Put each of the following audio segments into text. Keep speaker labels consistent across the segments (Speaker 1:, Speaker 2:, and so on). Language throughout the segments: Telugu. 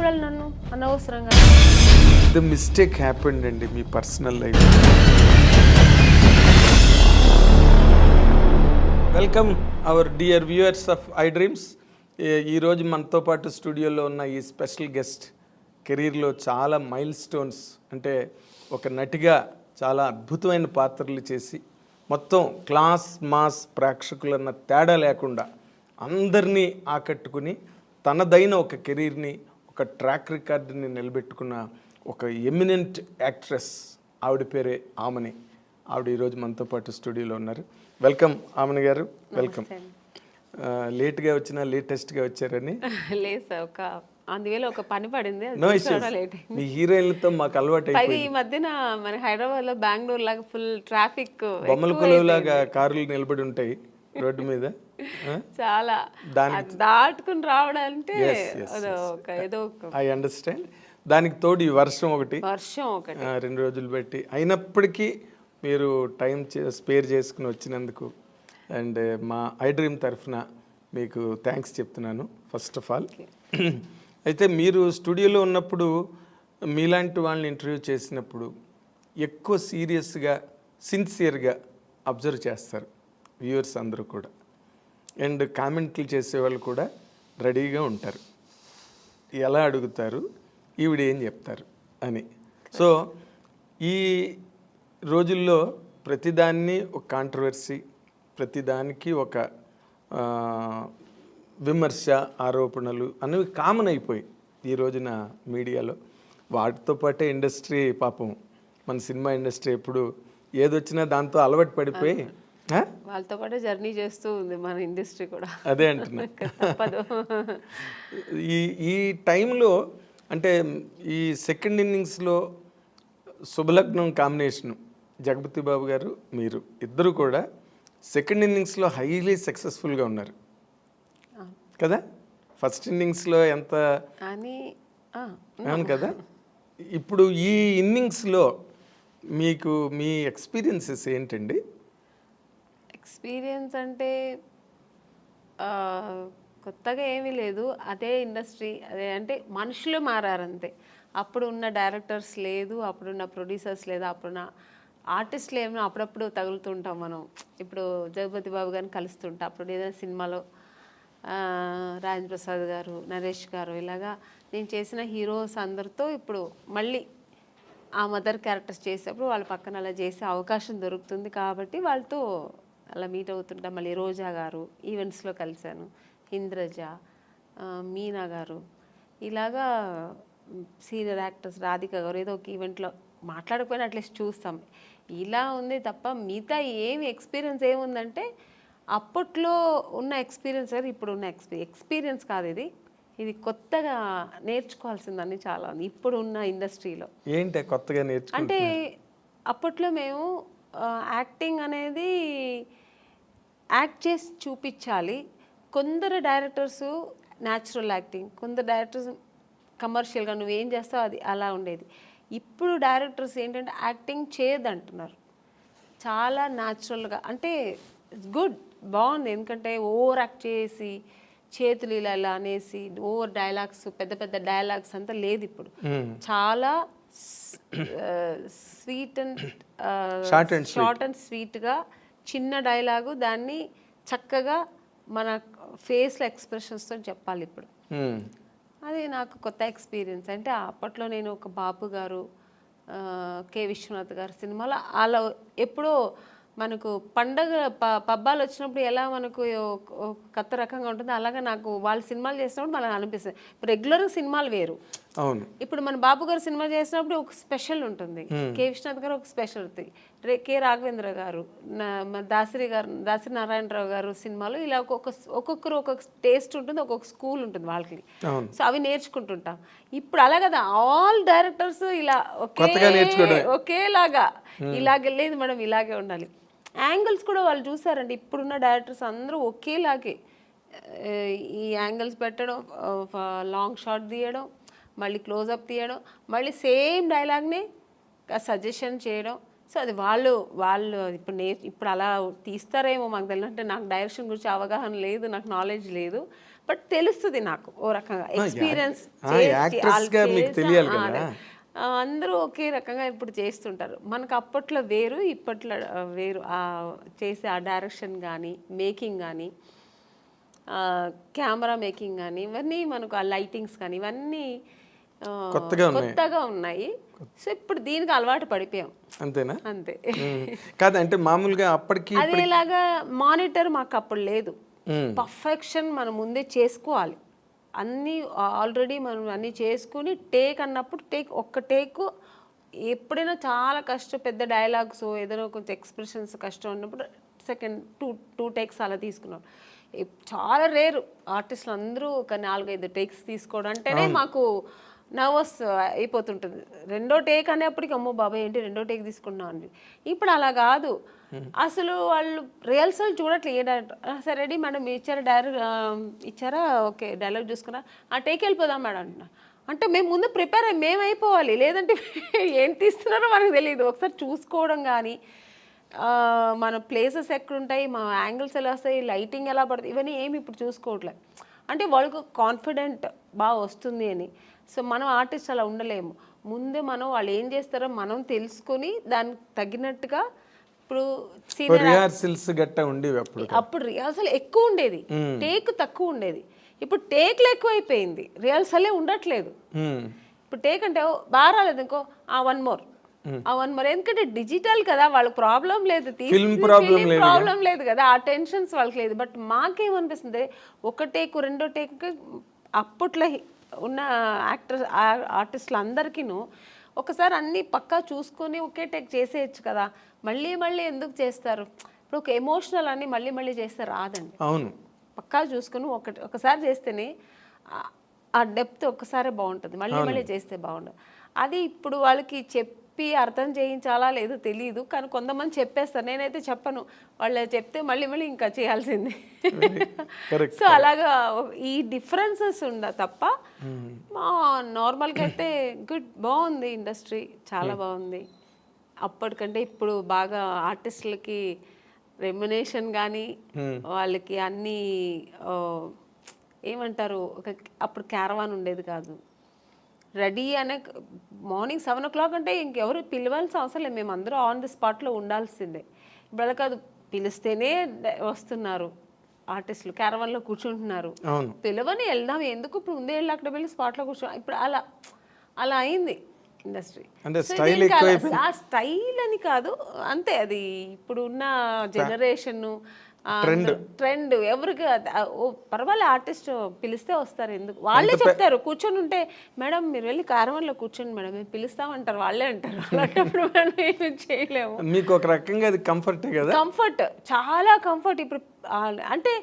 Speaker 1: చూడాలి నన్ను అనవసరంగా?
Speaker 2: ద మిస్టేక్ హ్యాపెండ్ అండి మీ personal life. Welcome our dear viewers of I dreams. ఈరోజు మనతో పాటు స్టూడియోలో ఉన్న ఈ స్పెషల్ గెస్ట్ కెరీర్లో చాలా మైల్ స్టోన్స్, అంటే ఒక నటిగా చాలా అద్భుతమైన పాత్రలు చేసి మొత్తం క్లాస్ మాస్ ప్రేక్షకులన్న తేడా లేకుండా అందరినీ ఆకట్టుకుని తనదైన ఒక కెరీర్ని, ఒక ట్రాక్ రికార్డుని నిలబెట్టుకున్న ఒక ఎమినెంట్ యాక్ట్రెస్. ఆవిడ పేరే ఆమని. ఆవిడ ఈరోజు మనతో పాటు స్టూడియోలో ఉన్నారు. వెల్కమ్ ఆమని గారు, వెల్కమ్. లేట్గా వచ్చినా లేటెస్ట్గా వచ్చారని
Speaker 1: లేదు సార్, అందువేళ ఒక పని పడింది.
Speaker 2: No issues. మీ హీరోయిన్లతో మాకు అలవాటు అయిపోయింది.
Speaker 1: ఈ మధ్యన మన హైదరాబాద్ లో బెంగళూరు లాగా ఫుల్ ట్రాఫిక్,
Speaker 2: బొమ్మల కొలువులాగా కార్లు నిలబడి ఉంటాయి రోడ్డు మీద.
Speaker 1: చాలా దాటుకుని రావడాలంటే ఏదో
Speaker 2: ఐ అండర్స్టాండ్. దానికి తోడు ఈ వర్షం ఒకటి 2 రోజులు పెట్టి అయినప్పటికీ మీరు టైం స్పేర్ చేసుకుని వచ్చినందుకు అండ్ మా ఐ డ్రీమ్ తరఫున మీకు థ్యాంక్స్ చెప్తున్నాను ఫస్ట్ ఆఫ్ ఆల్. అయితే మీరు స్టూడియోలో ఉన్నప్పుడు మీలాంటి వాళ్ళని ఇంటర్వ్యూ చేసినప్పుడు ఎక్కువ సీరియస్గా సిన్సియర్గా అబ్జర్వ్ చేస్తారు వ్యూవర్స్ అందరూ కూడా, అండ్ కామెంట్లు చేసేవాళ్ళు కూడా రెడీగా ఉంటారు. ఎలా అడుగుతారు, ఈవిడ ఏం చెప్తారు అని. సో ఈ రోజుల్లో ప్రతిదాన్ని ఒక కాంట్రవర్సీ, ప్రతిదానికి ఒక విమర్శ, ఆరోపణలు అనేవి కామన్ అయిపోయి ఈ రోజున మీడియాలో. వాటితో పాటే ఇండస్ట్రీ పాపం, మన సినిమా ఇండస్ట్రీ ఎప్పుడు ఏదొచ్చినా దాంతో అలవాటు పడిపోయి
Speaker 1: వాళ్ళతో పాటు జర్నీ చేస్తూ ఉంది మన ఇండస్ట్రీ కూడా.
Speaker 2: అదే అంటున్నా. ఈ టైంలో అంటే ఈ సెకండ్ ఇన్నింగ్స్లో శుభలగ్నం కాంబినేషను జగపతి బాబు గారు మీరు ఇద్దరు కూడా సెకండ్ ఇన్నింగ్స్లో హైలీ సక్సెస్ఫుల్గా ఉన్నారు కదా. ఫస్ట్ ఇన్నింగ్స్లో ఎంత అవును కదా. ఇప్పుడు ఈ ఇన్నింగ్స్లో మీకు మీ ఎక్స్పీరియన్సెస్ ఏంటండి?
Speaker 1: ఎక్స్పీరియన్స్ అంటే కొత్తగా ఏమీ లేదు, అదే ఇండస్ట్రీ, అదే అంటే మనుషులు మారారంతే. అప్పుడు ఉన్న డైరెక్టర్స్ లేదు, అప్పుడున్న ప్రొడ్యూసర్స్ లేదు, అప్పుడున్న ఆర్టిస్టులు ఏమో అప్పుడప్పుడు తగులుతుంటాం మనం. ఇప్పుడు జగపతి బాబు గారిని కలుస్తుంటాం, అప్పుడు ఏదైనా సినిమాలో రాజేంద్ర ప్రసాద్ గారు, నరేష్ గారు, ఇలాగా నేను చేసిన హీరోస్ అందరితో ఇప్పుడు మళ్ళీ ఆ మదర్ క్యారెక్టర్స్ చేసేటప్పుడు వాళ్ళ పక్కన అలా చేసే అవకాశం దొరుకుతుంది కాబట్టి వాళ్ళతో అలా మీట్ అవుతుంటాం. మళ్ళీ రోజా గారు ఈవెంట్స్లో కలిశాను, ఇంద్రజ, మీనా గారు, ఇలాగా సీనియర్ యాక్టర్స్ రాధిక గారు ఏదో ఒక ఈవెంట్లో మాట్లాడకపోయినా అట్లీస్ట్ చూస్తాం. ఇలా ఉంది తప్ప మిగతా ఏమి ఎక్స్పీరియన్స్ ఏముందంటే అప్పట్లో ఉన్న ఎక్స్పీరియన్స్ వేరు, ఇప్పుడు ఉన్న ఎక్స్పీరియన్స్ కాదు ఇది. ఇది కొత్తగా నేర్చుకోవాల్సిందని చాలా ఉంది ఇప్పుడు ఉన్న ఇండస్ట్రీలో.
Speaker 2: ఏంటి కొత్తగా
Speaker 1: అంటే అప్పట్లో మేము యాక్టింగ్ అనేది యాక్ట్ చేసి చూపించాలి. కొందరు డైరెక్టర్స్ న్యాచురల్ యాక్టింగ్, కొందరు డైరెక్టర్స్ కమర్షియల్గా నువ్వేం చేస్తావు అది అలా ఉండేది. ఇప్పుడు డైరెక్టర్స్ ఏంటంటే యాక్టింగ్ చేయదంటున్నారు, చాలా న్యాచురల్గా. అంటే ఇట్స్ గుడ్, బాగుంది. ఎందుకంటే ఓవర్ యాక్ట్ చేసి చేతులు ఇలా ఇలా అనేసి ఓవర్ డైలాగ్స్, పెద్ద పెద్ద డైలాగ్స్ అంతా లేదు ఇప్పుడు. చాలా స్వీట్ అండ్ షార్ట్ అండ్ స్వీట్గా చిన్న డైలాగు దాన్ని చక్కగా మన ఫేస్లో ఎక్స్ప్రెషన్స్తో చెప్పాలి ఇప్పుడు. అది నాకు కొత్త ఎక్స్పీరియన్స్. అంటే అప్పట్లో నేను ఒక బాపు గారు, కె విశ్వనాథ్ గారు సినిమాలో అలా ఎప్పుడో మనకు పండగ పబ్బాలు వచ్చినప్పుడు ఎలా మనకు కొత్త రకంగా ఉంటుంది, అలాగే నాకు వాళ్ళ సినిమాలు చేసినప్పుడు మనకు అనిపిస్తుంది. రెగ్యులర్గా సినిమాలు వేరు.
Speaker 2: అవును,
Speaker 1: ఇప్పుడు మన బాబు గారు సినిమా చేసినప్పుడు ఒక స్పెషల్ ఉంటుంది, కె విశ్వనాథ్ గారు ఒక స్పెషల్ ఉంటుంది, కె రాఘవేంద్ర గారు, దాసరి నారాయణరావు గారు సినిమాలు ఇలా ఒక్కొక్కరు ఒక్కొక్క టేస్ట్ ఉంటుంది, ఒక్కొక్క స్కూల్ ఉంటుంది వాళ్ళకి. సో అవి నేర్చుకుంటుంటాం. ఇప్పుడు అలా కదా, ఆల్ డైరెక్టర్స్ ఇలా ఒకేలాగా ఇలాగే లేదు మేడం, ఇలాగే ఉండాలి. యాంగిల్స్ కూడా వాళ్ళు చూసారండి, ఇప్పుడున్న డైరెక్టర్స్ అందరూ ఒకేలాగే ఈ యాంగిల్స్ పెట్టడం, లాంగ్ షాట్ తీయడం, మళ్ళీ క్లోజప్ తీయడం, మళ్ళీ సేమ్ డైలాగ్ని సజెషన్ చేయడం, సో అది వాళ్ళు వాళ్ళు ఇప్పుడు ఇప్పుడు అలా తీస్తారేమో మాకు తెలియదు, అంటే నాకు డైరెక్షన్ గురించి అవగాహన లేదు, నాకు నాలెడ్జ్ లేదు, బట్ తెలుస్తుంది నాకు ఓ రకంగా ఎక్స్పీరియన్స్
Speaker 2: యాక్ట్రెస్ గా మీకు తెలియాలి కదా.
Speaker 1: అందరూ ఒకే రకంగా ఇప్పుడు చేస్తుంటారు. మనకు అప్పట్లో వేరు, ఇప్పట్లో వేరు. చేసే ఆ డైరెక్షన్ కానీ, మేకింగ్ కానీ, కెమెరా మేకింగ్ కానీ, ఇవన్నీ మనకు ఆ లైటింగ్స్ కానీ ఇవన్నీ కొత్తగా ఉన్నాయి. సో ఇప్పుడు దీనికి అలవాటు పడిపోయాం.
Speaker 2: అంతేనా?
Speaker 1: అంతే.
Speaker 2: కాదు అంటే మామూలుగా అప్పటికి
Speaker 1: అదేలాగా మానిటర్ మాకు అప్పుడు లేదు. పర్ఫెక్షన్ మనం ముందే చేసుకోవాలి అన్నీ. ఆల్రెడీ మనం అన్నీ చేసుకుని టేక్ అన్నప్పుడు ఒక్క టేక్ ఎప్పుడైనా చాలా కష్టం, పెద్ద డైలాగ్స్ ఏదైనా కొంచెం ఎక్స్ప్రెషన్స్ కష్టం ఉన్నప్పుడు సెకండ్ టూ టేక్స్ అలా తీసుకున్నాం. చాలా రేరు ఆర్టిస్టులు అందరూ ఒక 4-5 టేక్స్ తీసుకోవడం అంటేనే మాకు నర్వస్ అయిపోతుంటుంది. రెండో టేక్ అనేప్పటికి అమ్మో బాబాయ్ ఏంటి రెండో టేక్ తీసుకున్నాం అండి. ఇప్పుడు అలా కాదు, అసలు వాళ్ళు రిహర్సల్ చూడట్లేదు. ఏ డైరెక్టర్ సరే రెడీ మేడం ఇచ్చారా ఓకే డైలాగ్ చూసుకున్నా ఆ టేక్ వెళ్ళిపోదాం మేడం అంటున్నా. అంటే మేము ముందు ప్రిపేర్ మేము అయిపోవాలి, లేదంటే ఏం తీస్తున్నారో మనకు తెలియదు. ఒకసారి చూసుకోవడం కానీ, మన ప్లేసెస్ ఎక్కడుంటాయి, మా యాంగిల్స్ ఎలా వస్తాయి, లైటింగ్ ఎలా పడుతుంది, ఇవన్నీ ఏమి ఇప్పుడు చూసుకోవట్లేదు. అంటే వాళ్ళకు కాన్ఫిడెంట్ బాగా వస్తుంది అని. సో మనం ఆర్టిస్ట్ అలా ఉండలేము. ముందే మనం వాళ్ళు ఏం చేస్తారో మనం తెలుసుకొని దానికి తగినట్టుగా ఇప్పుడు
Speaker 2: రిహార్సల్స్ గట్ట ఉండేవి
Speaker 1: అప్పుడు రిహార్సల్ ఎక్కువ ఉండేది, టేక్ తక్కువ ఉండేది. ఇప్పుడు టేక్లు ఎక్కువైపోయింది, రిహార్సలే ఉండట్లేదు. ఇప్పుడు టేక్ అంటే బాగా రాలేదు ఇంకో వన్ మోర్. ఎందుకంటే డిజిటల్ కదా, వాళ్ళకి ప్రాబ్లం లేదు, ప్రాబ్లం లేదు కదా, ఆ టెన్షన్స్ వాళ్ళకి లేదు. బట్ మాకేమనిపిస్తుంది ఒక టేక్ రెండో టేక్ అప్పట్లో ఉన్న ఆర్టిస్టులు అందరికీను ఒకసారి అన్నీ పక్కా చూసుకొని ఒకే టేక్ చేసేయచ్చు కదా. మళ్ళీ ఎందుకు చేస్తారు? ఇప్పుడు ఒక ఎమోషనల్ అని మళ్ళీ చేస్తే రాదండి.
Speaker 2: అవును,
Speaker 1: పక్కా చూసుకుని ఒకసారి చేస్తేనే ఆ డెప్త్ ఒక్కసారే బాగుంటుంది, మళ్ళీ చేస్తే బాగుండదు. అది ఇప్పుడు వాళ్ళకి చెప్పి అర్థం చేయించాలా లేదో తెలియదు, కానీ కొంతమంది చెప్పేస్తారు. నేనైతే చెప్పను, వాళ్ళు చెప్తే మళ్ళీ ఇంకా చేయాల్సిందే. సో అలాగా ఈ డిఫరెన్సెస్ ఉండ తప్ప నార్మల్గా అయితే బాగుంది ఇండస్ట్రీ, చాలా బాగుంది. అప్పటికంటే ఇప్పుడు బాగా ఆర్టిస్టులకి రెమ్యునేషన్ కానీ వాళ్ళకి అన్నీ ఏమంటారు, అప్పుడు క్యారవాన్ ఉండేది కాదు. రెడీ అనే మార్నింగ్ 7 o'clock అంటే ఇంకెవరు పిలవాల్సిన అవసరం లేదు, మేము అందరూ ఆన్ ది స్పాట్లో ఉండాల్సిందే. ఇప్పుడు అలా కాదు, పిలిస్తేనే వస్తున్నారు ఆర్టిస్టులు, క్యారవాన్లో కూర్చుంటున్నారు. పిలవని వెళ్దాం ఎందుకు, ఇప్పుడు ముందే వెళ్ళి అక్కడ వెళ్ళి స్పాట్లో కూర్చో, ఇప్పుడు అలా అయింది ఇండస్ట్రీ. ఆ స్టైల్ అని కాదు, అంతే అది ఇప్పుడు ఉన్న జనరేషన్ ట్రెండ్. ఎవరికి పర్వాలేదు ఆర్టిస్ట్ పిలిస్తే వస్తారు, ఎందుకు వాళ్ళే చెప్తారు. కూర్చొని ఉంటే మేడం మీరు వెళ్ళి క్యారవాన్లో కూర్చోండి మేడం మేము పిలుస్తామంటారు, వాళ్ళే అంటారు. అలాంటప్పుడు మనం ఏమి చేయలేము.
Speaker 2: మీకు ఒక రకంగా అది కంఫర్ట్ కదా, కంఫర్ట్,
Speaker 1: చాలా కంఫర్ట్. ఇప్పుడు అంటే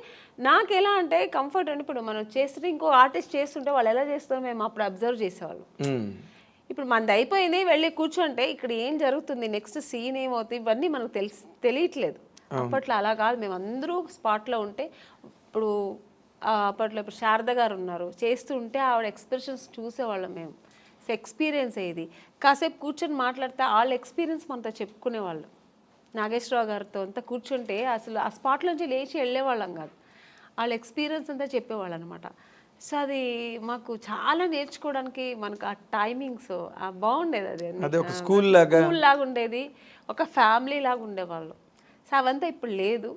Speaker 1: నాకు ఎలా అంటే కంఫర్ట్ అంటే ఇప్పుడు మనం చేస్తుంటే ఇంకో ఆర్టిస్ట్ చేస్తుంటే వాళ్ళు ఎలా చేస్తారో మేము అప్పుడు అబ్జర్వ్ చేసేవాళ్ళం. ఇప్పుడు మనది అయిపోయింది వెళ్ళి కూర్చుంటే ఇక్కడ ఏం జరుగుతుంది, నెక్స్ట్ సీన్ ఏమవుతుంది, ఇవన్నీ మనకు తెలియట్లేదు. అప్పట్లో అలా కాదు, మేము అందరూ స్పాట్లో ఉంటే. అప్పట్లో ఇప్పుడు శారద గారు ఉన్నారు, చేస్తుంటే ఆవిడ ఎక్స్ప్రెషన్స్ చూసేవాళ్ళం మేము. సో ఎక్స్పీరియన్స్ అయ్యేది. కాసేపు కూర్చొని మాట్లాడితే వాళ్ళ ఎక్స్పీరియన్స్ మనతో చెప్పుకునేవాళ్ళు. నాగేశ్వరరావు గారితో అంతా కూర్చుంటే అసలు ఆ స్పాట్లోంచి లేచి వెళ్ళేవాళ్ళం కాదు, వాళ్ళ ఎక్స్పీరియన్స్ అంతా చెప్పేవాళ్ళు అనమాట. సో అది మాకు చాలా నేర్చుకోవడానికి మనకు ఆ టైమింగ్స్ బాగుండేది. అది
Speaker 2: ఒక స్కూల్
Speaker 1: లాగా ఉండేది, ఒక ఫ్యామిలీ లాగా ఉండేవాళ్ళు. సో అవంతా ఇప్పుడు లేదు,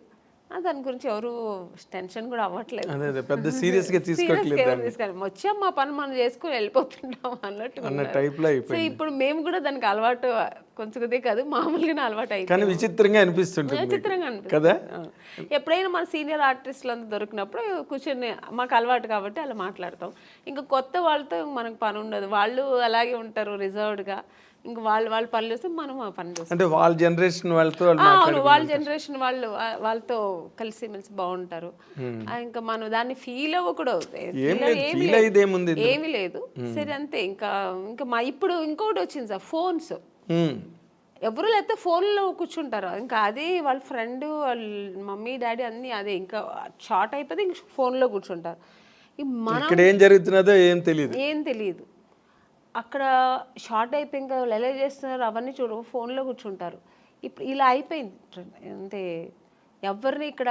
Speaker 1: దాని గురించి ఎవరు టెన్షన్ కూడా అవ్వట్లేదు.
Speaker 2: పెద్ద సీరియస్గా తీసుకోవట్లేదు,
Speaker 1: వచ్చాం మా పని మనం చేసుకుని వెళ్ళిపోతుంటాం అన్నట్టు. సో ఇప్పుడు మేము కూడా దానికి అలవాటు కొంచెం కాదు మామూలుగానే అలవాటు అయింది.
Speaker 2: కానీ విచిత్రంగా అనిపిస్తుంది కదా.
Speaker 1: ఎప్పుడైనా మన సీనియర్ ఆర్టిస్టులు అంతా దొరికినప్పుడు కూర్చొని మాకు అలవాటు కాబట్టి అలా మాట్లాడతాం. ఇంకా కొత్త వాళ్ళతో మనకు పని ఉండదు, వాళ్ళు అలాగే ఉంటారు రిజర్వ్డ్గా. ఇంకా వాళ్ళ పనులు చేస్తే మనం ఆ పని చేస్తాం.
Speaker 2: అంటే వాళ్ళ జనరేషన్
Speaker 1: వాళ్ళతో కలిసి మెలిసి బాగుంటారు. ఇంకా మనం దాన్ని ఫీల్ అవ్వకూడదు, ఏమీ లేదు. సరే అంతే. ఇంకా ఇప్పుడు ఇంకోటి వచ్చింది సార్, ఫోన్స్. ఎవరు లేకపోతే ఫోన్లో కూర్చుంటారు, ఇంకా అదే వాళ్ళ ఫ్రెండ్ వాళ్ళ మమ్మీ డాడీ అన్నీ అదే, ఇంకా షార్ట్ అయిపోతే ఇంక ఫోన్లో కూర్చుంటారు.
Speaker 2: ఏం జరుగుతున్నదో ఏం తెలియదు.
Speaker 1: అక్కడ షార్ట్ అయిపోయి ఇంకా వాళ్ళు ఎలా చేస్తున్నారు అవన్నీ ఫోన్లో కూర్చుంటారు. ఇప్పుడు ఇలా అయిపోయింది అంటే ఎవరిని ఇక్కడ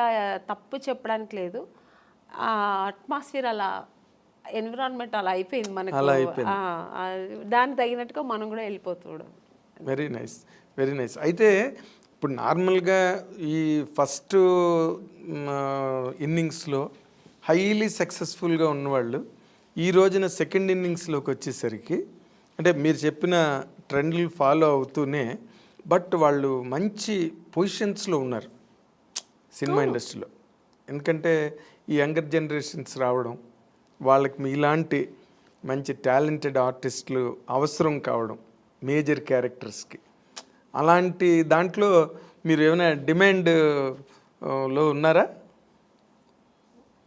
Speaker 1: తప్పు చెప్పడానికి లేదు. ఆ అట్మాస్ఫియర్ అలా, ఎన్విరాన్మెంట్ అలా అయిపోయింది మనకు. దానికి తగినట్టుగా మనం కూడా వెళ్ళిపోతాడు.
Speaker 2: Very nice, very nice. అయితే ఇప్పుడు నార్మల్గా ఈ ఫస్ట్ ఇన్నింగ్స్లో హైలీ సక్సెస్ఫుల్గా ఉన్నవాళ్ళు ఈ రోజున సెకండ్ ఇన్నింగ్స్లోకి వచ్చేసరికి అంటే మీరు చెప్పిన ట్రెండ్లు ఫాలో అవుతూనే బట్ వాళ్ళు మంచి పొజిషన్స్లో ఉన్నారు సినిమా ఇండస్ట్రీలో. ఎందుకంటే ఈ యంగర్ జనరేషన్స్ రావడం, వాళ్ళకి మీలాంటి మంచి టాలెంటెడ్ ఆర్టిస్టులు అవసరం కావడం మేజర్ క్యారెక్టర్స్కి, అలాంటి దాంట్లో మీరు ఏమైనా డిమాండ్లో ఉన్నారా?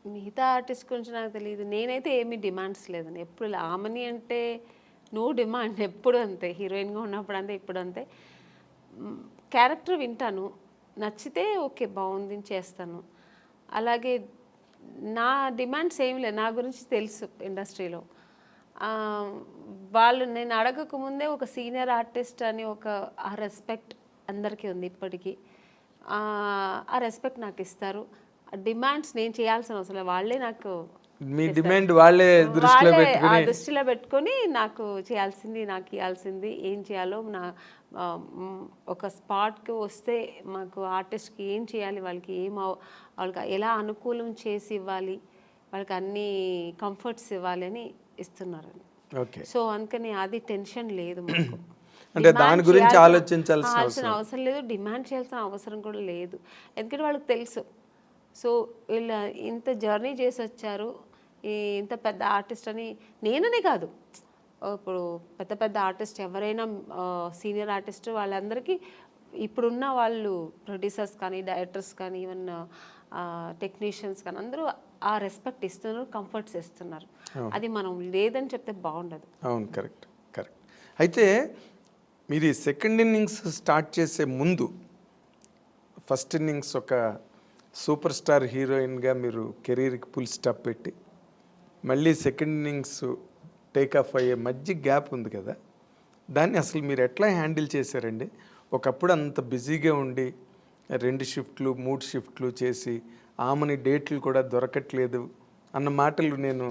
Speaker 1: మిగతా ఆర్టిస్ట్ గురించి నాకు తెలియదు. నేనైతే ఏమీ డిమాండ్స్ లేదని ఎప్పుడు. ఆమెని అంటే నో డిమాండ్, ఎప్పుడు అంతే. హీరోయిన్గా ఉన్నప్పుడు అంతే, ఇప్పుడు అంతే. క్యారెక్టర్ వింటాను, నచ్చితే ఓకే బాగుంది చేస్తాను. అలాగే నా డిమాండ్స్ ఏమి లేదు. నా గురించి తెలుసు ఇండస్ట్రీలో. వాళ్ళు నేను అడగకముందే ఒక సీనియర్ ఆర్టిస్ట్ అని ఒక ఆ రెస్పెక్ట్ అందరికీ ఉంది ఇప్పటికీ. ఆ రెస్పెక్ట్ నాకు ఇస్తారు. డిమాండ్స్ నేను చేయాల్సిన అవసరం లేదు, వాళ్ళే నాకు
Speaker 2: మీ డిమాండ్ వాళ్ళే
Speaker 1: దృష్టిలో పెట్టుకొని నాకు చేయాల్సింది, నాకు ఇవ్వాల్సింది ఏం చేయాలో నా ఒక స్పాట్కి వస్తే మాకు ఆర్టిస్ట్కి ఏం చేయాలి, వాళ్ళకి వాళ్ళకి ఎలా అనుకూలం చేసి ఇవ్వాలి, వాళ్ళకి అన్ని కంఫర్ట్స్ ఇవ్వాలి అని ఇస్తున్నారు. సో అందుకని అది టెన్షన్ లేదు మాకు.
Speaker 2: అంటే దాని గురించి ఆలోచించాల్సిన
Speaker 1: అవసరం లేదు, డిమాండ్ చేయాల్సిన అవసరం కూడా లేదు. ఎందుకంటే వాళ్ళకి తెలుసు. సో వీళ్ళు ఇంత జర్నీ చేసి వచ్చారు, ఇంత పెద్ద ఆర్టిస్ట్ అని. నేననే కాదు, ఇప్పుడు పెద్ద పెద్ద ఆర్టిస్ట్ ఎవరైనా సీనియర్ ఆర్టిస్ట్ వాళ్ళందరికీ ఇప్పుడున్న వాళ్ళు ప్రొడ్యూసర్స్ కానీ డైరెక్టర్స్ కానీ ఈవెన్ టెక్నీషియన్స్ కానీ అందరూ ఆ రెస్పెక్ట్ ఇస్తున్నారు, కంఫర్ట్స్ ఇస్తున్నారు. అది మనం లేదని చెప్తే బాగుండదు.
Speaker 2: అవును, కరెక్ట్ కరెక్ట్. అయితే మీరు ఈ సెకండ్ ఇన్నింగ్స్ స్టార్ట్ చేసే ముందు ఫస్ట్ ఇన్నింగ్స్ ఒక సూపర్ స్టార్ హీరోయిన్గా మీరు కెరీర్కి ఫుల్ స్టాప్ పెట్టి మళ్ళీ సెకండ్ ఇన్నింగ్స్ టేక్ ఆఫ్ అయ్యే మధ్య గ్యాప్ ఉంది కదా, దాన్ని అసలు మీరు ఎట్లా హ్యాండిల్ చేశారండి? ఒకప్పుడు అంత బిజీగా ఉండి 2 షిఫ్ట్లు 3 షిఫ్ట్లు చేసి ఆమెని డేట్లు కూడా దొరకట్లేదు అన్న మాటలు నేను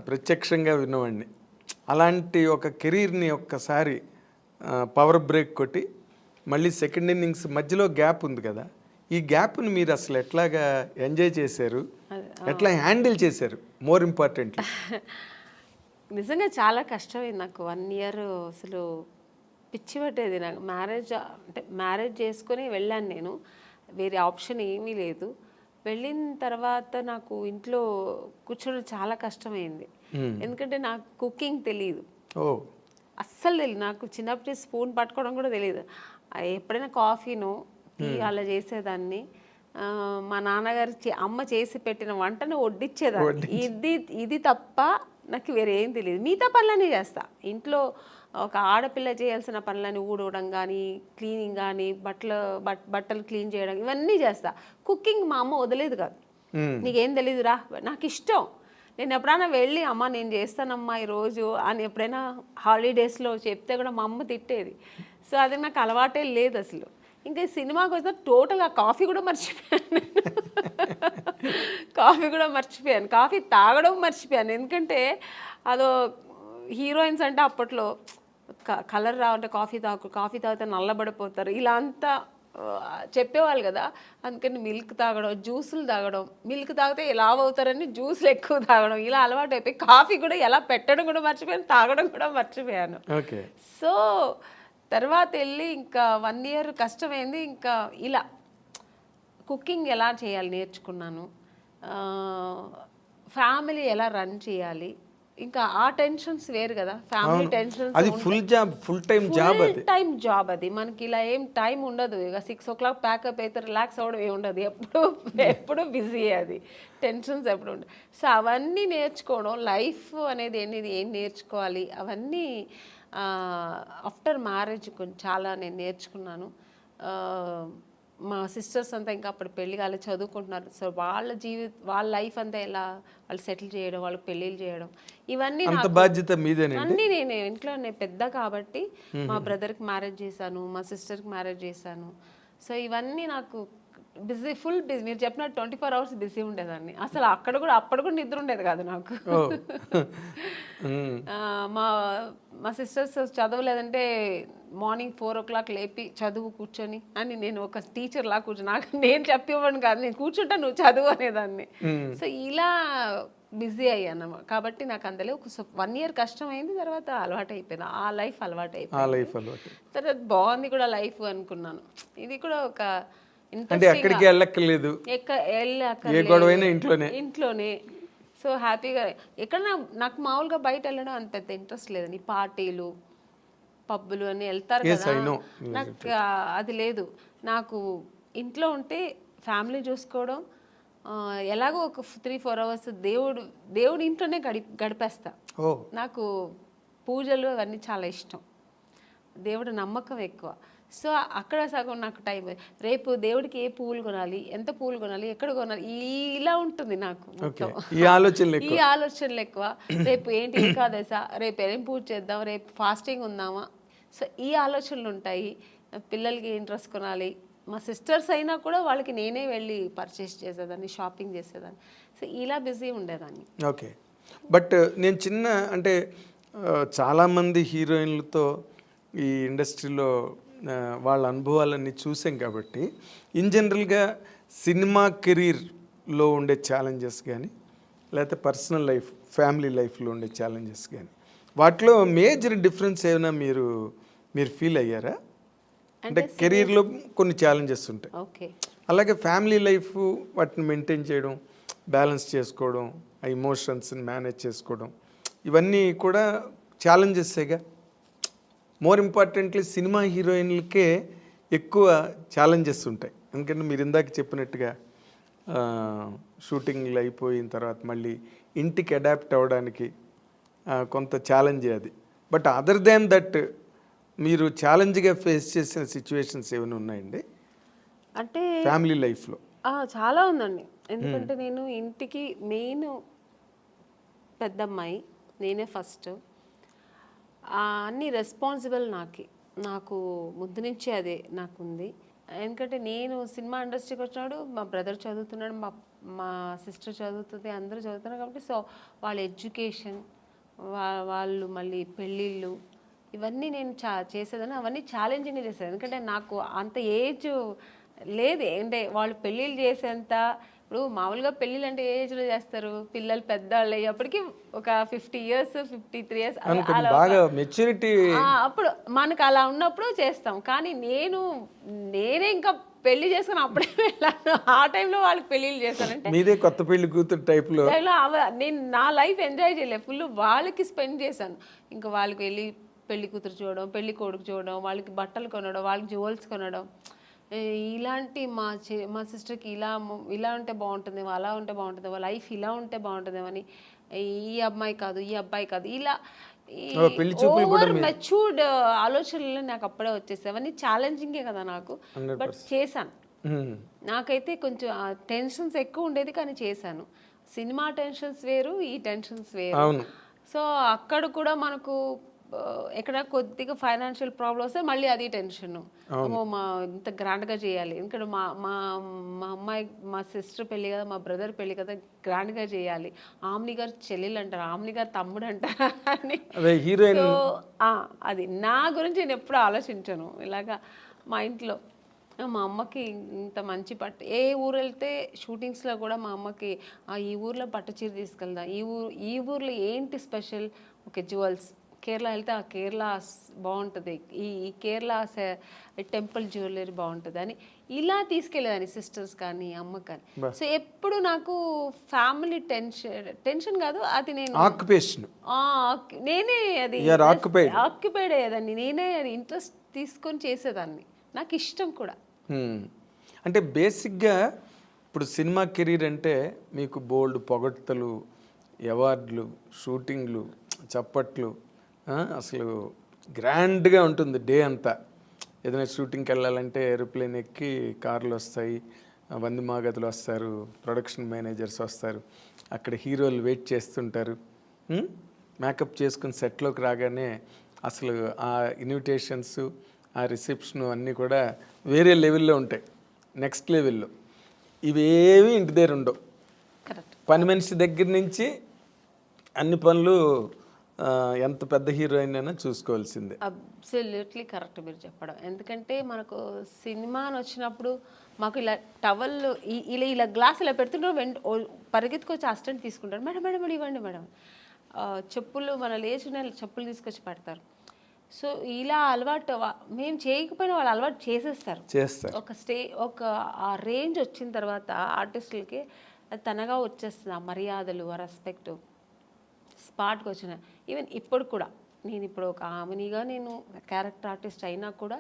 Speaker 2: ప్రత్యక్షంగా విన్నవాడిని. అలాంటి ఒక కెరీర్ని ఒక్కసారి పవర్ బ్రేక్ కొట్టి మళ్ళీ సెకండ్ ఇన్నింగ్స్ మధ్యలో గ్యాప్ ఉంది కదా, ఈ గ్యాప్ని మీరు అసలు ఎట్లాగా ఎంజాయ్ చేశారు, ఎట్లా హ్యాండిల్ చేశారు? మోర్ ఇంపార్టెంట్లీ
Speaker 1: నిజంగా చాలా కష్టమైంది నాకు 1 ఇయర్. అసలు పిచ్చి పట్టేది నాకు. మ్యారేజ్ చేసుకొని వెళ్ళాను నేను, వేరే ఆప్షన్ ఏమీ లేదు. వెళ్ళిన తర్వాత నాకు ఇంట్లో కూర్చోడం చాలా కష్టమైంది. ఎందుకంటే నాకు కుకింగ్ తెలియదు, అస్సలు తెలియదు. నాకు చిన్నప్పటి స్పూన్ పట్టుకోవడం కూడా తెలియదు. ఎప్పుడైనా కాఫీనో టీ అలా చేసేదాన్ని. మా నాన్నగారు అమ్మ చేసి పెట్టిన వంటను వడ్డిచ్చేదాన్ని. ఇది తప్ప నాకు వేరే ఏం తెలియదు. మిగతా పనులన్నీ చేస్తా ఇంట్లో. ఒక ఆడపిల్ల చేయాల్సిన పనులని ఊడవడం కానీ, క్లీనింగ్ కానీ, బట్టలు క్లీన్ చేయడం, ఇవన్నీ చేస్తా. కుకింగ్ మా అమ్మ వదిలేదు కాదు. నీకేం తెలీదు రా, నాకు ఇష్టం. నేను ఎప్పుడైనా వెళ్ళి అమ్మ నేను చేస్తానమ్మా ఈరోజు అని ఎప్పుడైనా హాలిడేస్లో చెప్తే కూడా మా అమ్మ తిట్టేది. సో అది నాకు అలవాటే లేదు అసలు. ఇంకా సినిమాకి వస్తే టోటల్గా కాఫీ కూడా మర్చిపోయాను. కాఫీ తాగడం మర్చిపోయాను. ఎందుకంటే అదో హీరోయిన్స్ అంటే అప్పట్లో కలర్ రావంటే కాఫీ తాగితే నల్లబడిపోతారు ఇలా అంతా చెప్పేవాళ్ళు కదా. అందుకని మిల్క్ తాగడం, జ్యూసులు తాగడం, మిల్క్ తాగితే లావ్ అవుతారని జ్యూసులు ఎక్కువ తాగడం, ఇలా అలవాటు అయిపోయి కాఫీ కూడా ఎలా పెట్టడం కూడా మర్చిపోయాను, తాగడం కూడా మర్చిపోయాను. సో తర్వాత వెళ్ళి ఇంకా 1 ఇయర్ కష్టమైంది. ఇంకా ఇలా కుకింగ్ ఎలా చేయాలి నేర్చుకున్నాను, ఫ్యామిలీ ఎలా రన్ చేయాలి. ఇంకా ఆ టెన్షన్స్ వేరు కదా, ఫ్యామిలీ టెన్షన్స్.
Speaker 2: అది ఫుల్ టైం జాబ్
Speaker 1: అది. మనకి ఇలా ఏం టైం ఉండదు. ఇక 6 o'clock ప్యాకప్ అయితే రిలాక్స్ అవ్వడం ఏమి ఉండదు. ఎప్పుడు బిజీ, అది టెన్షన్స్ ఎప్పుడు ఉండదు. సో అవన్నీ నేర్చుకోవడం, లైఫ్ అనేది ఏం నేర్చుకోవాలి అవన్నీ ఆఫ్టర్ మ్యారేజ్ చాలా నేను నేర్చుకున్నాను. మా సిస్టర్స్ అంతా ఇంకా అప్పుడు పెళ్లి కాలేదు, చదువుకుంటున్నారు. సో వాళ్ళ లైఫ్ అంతా ఎలా వాళ్ళు సెటిల్ చేయడం, వాళ్ళకి పెళ్ళిళ్ళు చేయడం, ఇవన్నీ
Speaker 2: అంత
Speaker 1: నాకు
Speaker 2: బాధ్యత మీదేనండి?
Speaker 1: అన్నీ నేనే. ఇంట్లో నేను పెద్ద కాబట్టి మా బ్రదర్కి మ్యారేజ్ చేశాను, మా సిస్టర్కి మ్యారేజ్ చేశాను. సో ఇవన్నీ నాకు ఫుల్ బిజీ. మీరు చెప్పినట్టు 24 hours బిజీ ఉండేదాన్ని. అసలు అప్పుడు కూడా నిద్ర ఉండేది కాదు నాకు. ఆ, మా మా సిస్టర్స్ చదవలేదంటే మార్నింగ్ 4 o'clock లేపి చదువు కూర్చొని అని, నేను ఒక టీచర్ లా కూర్చొని, నాకు నేను చెప్పివ్వను కాదు, నేను కూర్చుంటా నువ్వు చదువు అనేదాన్ని. సో ఇలా బిజీ అయ్యాను కాబట్టి నాకు అందులో ఒక 1 year కష్టమైంది, తర్వాత అలవాటు అయిపోయింది. ఆ లైఫ్ అలవాటు అయిపోయింది. తర్వాత బాగుంది కూడా లైఫ్ అనుకున్నాను. ఇది కూడా ఒక
Speaker 2: అంటే ఎక్కడికి వెళ్ళక్కర్లేదు, ఏ గొడవైనా
Speaker 1: ఇంట్లోనే. సో హ్యాపీగా ఎక్కడ నాకు మామూలుగా బయట వెళ్ళడం అంత పెద్ద ఇంట్రెస్ట్ లేదండి. పార్టీలు, పబ్బులు అని వెళ్తారు కదా, నాకు అది లేదు. నాకు ఇంట్లో ఉంటే ఫ్యామిలీ చూసుకోవడం, ఎలాగో ఒక 3-4 hours దేవుడు ఇంట్లోనే గడిపేస్తా. నాకు పూజలు అవన్నీ చాలా ఇష్టం, దేవుడు నమ్మకం ఎక్కువ. సో అక్కడ సగం నాకు టైం. రేపు దేవుడికి ఏ పువ్వులు కొనాలి, ఎంత పువ్వులు కొనాలి, ఎక్కడ కొనాలి, ఇలా ఉంటుంది నాకు మొత్తం. ఈ ఆలోచనలు ఎక్కువ. రేపు ఏంటి ఏకాదశ, రేపు ఏం పూజ చేద్దాం, రేపు ఫాస్టింగ్ ఉందామా, సో ఈ ఆలోచనలు ఉంటాయి. పిల్లలకి ఏం డ్రెస్ కొనాలి, మా సిస్టర్స్ అయినా కూడా వాళ్ళకి నేనే వెళ్ళి పర్చేస్ చేసేదాన్ని, షాపింగ్ చేసేదాన్ని. సో ఇలా బిజీ ఉండేదాన్ని.
Speaker 2: ఓకే. బట్ నేను అంటే చాలామంది హీరోయిన్లతో ఈ ఇండస్ట్రీలో వాళ్ళ అనుభవాలన్నీ చూసాం కాబట్టి, ఇన్ జనరల్గా సినిమా కెరీర్లో ఉండే ఛాలెంజెస్ కానీ, లేకపోతే పర్సనల్ లైఫ్, ఫ్యామిలీ లైఫ్లో ఉండే ఛాలెంజెస్ కానీ, వాటిలో మేజర్ డిఫరెన్స్ ఏమైనా మీరు ఫీల్ అయ్యారా? అంటే కెరీర్లో కొన్ని ఛాలెంజెస్ ఉంటాయి, అలాగే ఫ్యామిలీ లైఫ్ వాటిని మెయింటైన్ చేయడం, బ్యాలెన్స్ చేసుకోవడం, ఆ ఎమోషన్స్ని మేనేజ్ చేసుకోవడం, ఇవన్నీ కూడా ఛాలెంజెస్సేగా. మోర్ ఇంపార్టెంట్లీ సినిమా హీరోయిన్లకే ఎక్కువ ఛాలెంజెస్ ఉంటాయి. ఎందుకంటే మీరు ఇందాక చెప్పినట్టుగా షూటింగ్లు అయిపోయిన తర్వాత మళ్ళీ ఇంటికి అడాప్ట్ అవ్వడానికి కొంత ఛాలెంజే అది. బట్ అదర్ దాన్ దట్ మీరు ఛాలెంజ్గా ఫేస్ చేసిన సిచ్యువేషన్స్ ఏమైనా ఉన్నాయండి
Speaker 1: అంటే
Speaker 2: ఫ్యామిలీ లైఫ్లో?
Speaker 1: చాలా ఉందండి. ఎందుకంటే నేను ఇంటికి మెయిన్ పెద్దమ్మాయి, నేనే ఫస్ట్. అన్ని రెస్పాన్సిబుల్ నాకు ముందు నుంచే అదే నాకుంది. ఎందుకంటే నేను సినిమా ఇండస్ట్రీకి వచ్చినాడు, మా బ్రదర్ చదువుతున్నాడు, మా సిస్టర్ చదువుతుంది, అందరూ చదువుతున్నారు కాబట్టి, సో వాళ్ళ ఎడ్యుకేషన్, వాళ్ళు మళ్ళీ పెళ్ళిళ్ళు, ఇవన్నీ నేను చేసేదాన్ని. అవన్నీ ఛాలెంజింగ్గా చేసేది. ఎందుకంటే నాకు అంత ఏజ్ లేదు. అంటే వాళ్ళు పెళ్ళిళ్ళు చేసేంత, ఇప్పుడు మామూలుగా పెళ్ళిళ్ళు అంటే ఏ ఏజ్లో చేస్తారు, పిల్లలు పెద్దవాళ్ళు అయ్యేప్పటికి ఒక 50 years 53 years అప్పుడు మనకు అలా ఉన్నప్పుడు చేస్తాం. కానీ నేనే ఇంకా పెళ్లి చేసుకుని అప్పుడే వెళ్ళాను. ఆ టైంలో వాళ్ళకి పెళ్ళిళ్ళు చేశానంటే
Speaker 2: మీదే కొత్త పెళ్లి కూతురు టైప్లో
Speaker 1: నేను నా లైఫ్ ఎంజాయ్ చేయలేదు, ఫుల్ వాళ్ళకి స్పెండ్ చేశాను. ఇంకా వాళ్ళకి వెళ్ళి పెళ్లి కూతురు చూడడం, పెళ్లి కొడుకు చూడడం, వాళ్ళకి బట్టలు కొనడం, వాళ్ళకి జ్యువెల్స్ కొనడం, ఇలాంటి మా సిస్టర్కి ఇలా ఉంటే బాగుంటుంది, అలా ఉంటే బాగుంటుంది, వాళ్ళ లైఫ్ ఇలా ఉంటే బాగుంటుందేమని, ఈ అమ్మాయి కాదు ఈ అబ్బాయి కాదు, ఇలా ఓవర్ మెచ్యూర్డ్ ఆలోచనలు నాకు అప్పుడే వచ్చేసాయి. అవన్నీ ఛాలెంజింగే కదా నాకు, బట్ చేశాను. నాకైతే కొంచెం టెన్షన్స్ ఎక్కువ ఉండేది కానీ చేశాను. సినిమా టెన్షన్స్ వేరు, ఈ టెన్షన్స్ వేరు. సో అక్కడ కూడా మనకు ఎక్కడ కొద్దిగా ఫైనాన్షియల్ ప్రాబ్లమ్ వస్తే మళ్ళీ అది టెన్షన్. మా ఇంత గ్రాండ్గా చేయాలి, ఎందుకంటే మా అమ్మాయి, మా సిస్టర్ పెళ్ళి కదా, మా బ్రదర్ పెళ్ళి కదా, గ్రాండ్గా చేయాలి. ఆమ్ని గారు చెల్లెలు అంటారు, ఆమ్ని గారు తమ్ముడు అంటారు అని. సో అది నా గురించి నేను ఎప్పుడు ఆలోచించాను. ఇలాగా మా ఇంట్లో మా అమ్మకి ఇంత మంచి ఏ ఊరు వెళ్తే షూటింగ్స్లో కూడా మా అమ్మకి ఈ ఊర్లో పట్టు చీర తీసుకెళ్దా, ఈ ఊర్లో ఏంటి స్పెషల్, ఓకే జ్యువెల్స్, కేరళ వెళ్తే ఆ కేరళ బాగుంటుంది, ఈ కేరళ టెంపుల్ జ్యువెలరీ బాగుంటుంది అని ఇలా తీసుకెళ్ళేదాన్ని, సిస్టర్స్ కానీ అమ్మ కానీ. సో ఎప్పుడు నాకు ఫ్యామిలీ టెన్షన్ కాదు, అది నేను నేనే అది ఆక్యుపైడ్ అయ్యేదాన్ని, నేనే అది ఇంట్రెస్ట్ తీసుకొని చేసేదాన్ని, నాకు ఇష్టం కూడా.
Speaker 2: అంటే బేసిక్గా ఇప్పుడు సినిమా కెరీర్ అంటే మీకు బోల్డ్ పొగడ్తలు, అవార్డులు, షూటింగ్లు, చప్పట్లు, అసలు గ్రాండ్గా ఉంటుంది డే అంతా. ఏదైనా షూటింగ్కి వెళ్ళాలంటే ఏరోప్లేన్ ఎక్కి కార్లు వస్తాయి, వంది మాగదులు వస్తారు, ప్రొడక్షన్ మేనేజర్స్ వస్తారు, అక్కడ హీరోలు వెయిట్ చేస్తుంటారు. మేకప్ చేసుకుని సెట్లోకి రాగానే అసలు ఆ ఇన్విటేషన్స్, ఆ రిసెప్షన్ అన్నీ కూడా వేరే లెవెల్లో ఉంటాయి, నెక్స్ట్ లెవెల్లో. ఇవేవి ఇంటి దగ్గర ఉండవు.
Speaker 1: కరెక్ట్.
Speaker 2: పని మనిషి దగ్గర నుంచి అన్ని పనులు ఎంత పెద్ద హీరోయిన్ అయినా చూసుకోవాల్సిందే.
Speaker 1: అబ్సల్యూట్లీ కరెక్ట్ మీరు చెప్పడం. ఎందుకంటే మనకు సినిమా అని వచ్చినప్పుడు మాకు ఇలా టవల్ ఇలా గ్లాస్ ఇలా పెడుతుంటే పరిగెత్తుకొచ్చి అసిస్టెంట్ తీసుకుంటారు, మేడం మేడం మేడం ఇవ్వండి మేడం. చెప్పులు మన లేచిన చెప్పులు తీసుకొచ్చి పెడతారు. సో ఇలా అలవాటు మేము చేయకపోయినా వాళ్ళు అలవాటు చేసేస్తారు. ఒక ఆ రేంజ్ వచ్చిన తర్వాత ఆర్టిస్టులకి అది తనగా వచ్చేస్తుంది, ఆ మర్యాదలు, ఆ రెస్పెక్ట్ స్పాట్కి వచ్చిన. ఈవెన్ ఇప్పుడు కూడా నేను ఇప్పుడు ఒక ఆమెనిగా నేను క్యారెక్టర్ ఆర్టిస్ట్ అయినా కూడా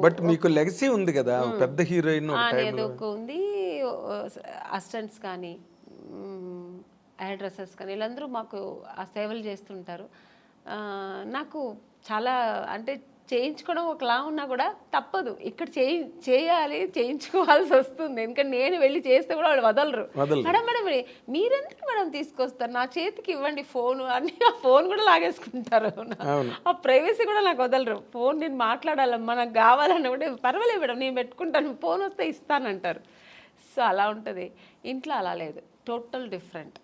Speaker 2: బట్ మీకు లెగసీ ఉంది కదా, పెద్ద హీరోయిన్
Speaker 1: ఏదో ఉంది. అసిస్టెంట్స్ కానీ హెయిర్ డ్రెస్సర్స్ కానీ వీళ్ళందరూ మాకు ఆ సేవలు చేస్తుంటారు. నాకు చాలా అంటే చేయించుకోవడం ఒకలా ఉన్నా కూడా తప్పదు, ఇక్కడ చేయాలి, చేయించుకోవాల్సి వస్తుంది. ఎందుకంటే నేను వెళ్ళి చేస్తే కూడా వాళ్ళు వదలరు. మేడం మేడం మీరెందుకు మేడం తీసుకొస్తారు, నా చేతికి ఇవ్వండి ఫోన్ అని. ఆ ఫోన్ కూడా లాగేసుకుంటారు, ఆ ప్రైవసీ కూడా నాకు వదలరు. ఫోన్ నేను మాట్లాడాలమ్మా, నాకు కావాలన్నా కూడా పర్వాలేదు మేడం నేను పెట్టుకుంటాను, ఫోన్ వస్తే ఇస్తానంటారు. సో అలా ఉంటుంది. ఇంట్లో అలా లేదు, టోటల్ డిఫరెంట్.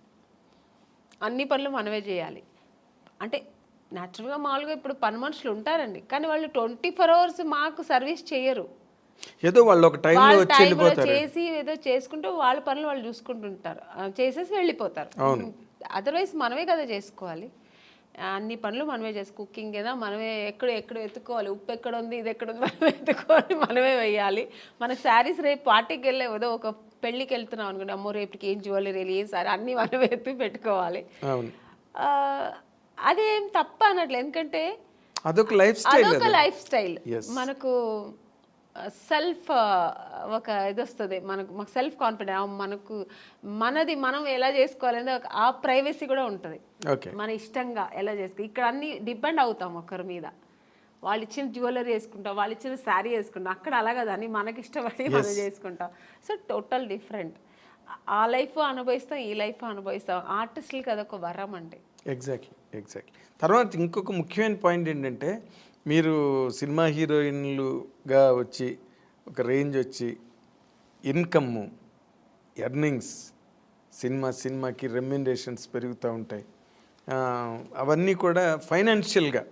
Speaker 1: అన్ని పనులు మనమే చేయాలి. అంటే న్యాచురల్గా మామూలుగా ఇప్పుడు పని మనుషులు ఉంటారండి, కానీ వాళ్ళు 24 hours మాకు సర్వీస్ చేయరు.
Speaker 2: ఏదో వాళ్ళు ఒక టైంలో
Speaker 1: చేసి ఏదో చేసుకుంటూ వాళ్ళ పనులు వాళ్ళు చూసుకుంటుంటారు, చేసేసి వెళ్ళిపోతారు. అదర్వైజ్ మనమే కదా చేసుకోవాలి. అన్ని పనులు మనమే కుకింగ్ ఏదో మనమే ఎక్కడ ఎత్తుకోవాలి, ఉప్పు ఎక్కడ ఉంది, ఇది ఎక్కడ ఉంది మనమే ఎత్తుకోవాలి, మనమే వేయాలి. మనకు శారీస్ రేపు పార్టీకి వెళ్ళే ఏదో ఒక పెళ్ళికి వెళ్తున్నాం అనుకోండి, అమ్మో రేపుకి ఏం జ్యువెలరీ, ఏం సారీ అన్నీ మనమే ఎత్తి పెట్టుకోవాలి. అదేం తప్ప అనట్లేదు, ఎందుకంటే
Speaker 2: అదొక లైఫ్ స్టైల్.
Speaker 1: మనకు సెల్ఫ్ ఒక ఇది వస్తుంది, మాకు సెల్ఫ్ కాన్ఫిడెన్స్, మనది మనం ఎలా చేసుకోవాలని ఆ ప్రైవసీ కూడా ఉంటుంది. మన ఇష్టంగా ఎలా చేసుకో, ఇక్కడ అన్ని డిపెండ్ అవుతాం ఒకరి మీద. వాళ్ళు ఇచ్చిన జ్యువెలరీ వేసుకుంటాం, వాళ్ళు ఇచ్చిన శారీ వేసుకుంటాం. అక్కడ అలా కదా అని మనకి ఇష్టపడి మనం చేసుకుంటాం. So total different. ఆ లైఫ్ అనుభవిస్తాం, ఈ లైఫ్ అనుభవిస్తాం. ఆర్టిస్టులకి అదొక వరం అండి.
Speaker 2: ఎగ్జాక్ట్లీ. తర్వాత ఇంకొక ముఖ్యమైన పాయింట్ ఏంటంటే, మీరు సినిమా హీరోయిన్లుగా వచ్చి ఒక రేంజ్ వచ్చి ఇన్కమ్, ఎర్నింగ్స్, సినిమాకి రెమ్యునరేషన్స్ పెరుగుతూ ఉంటాయి. అవన్నీ కూడా ఫైనాన్షియల్గా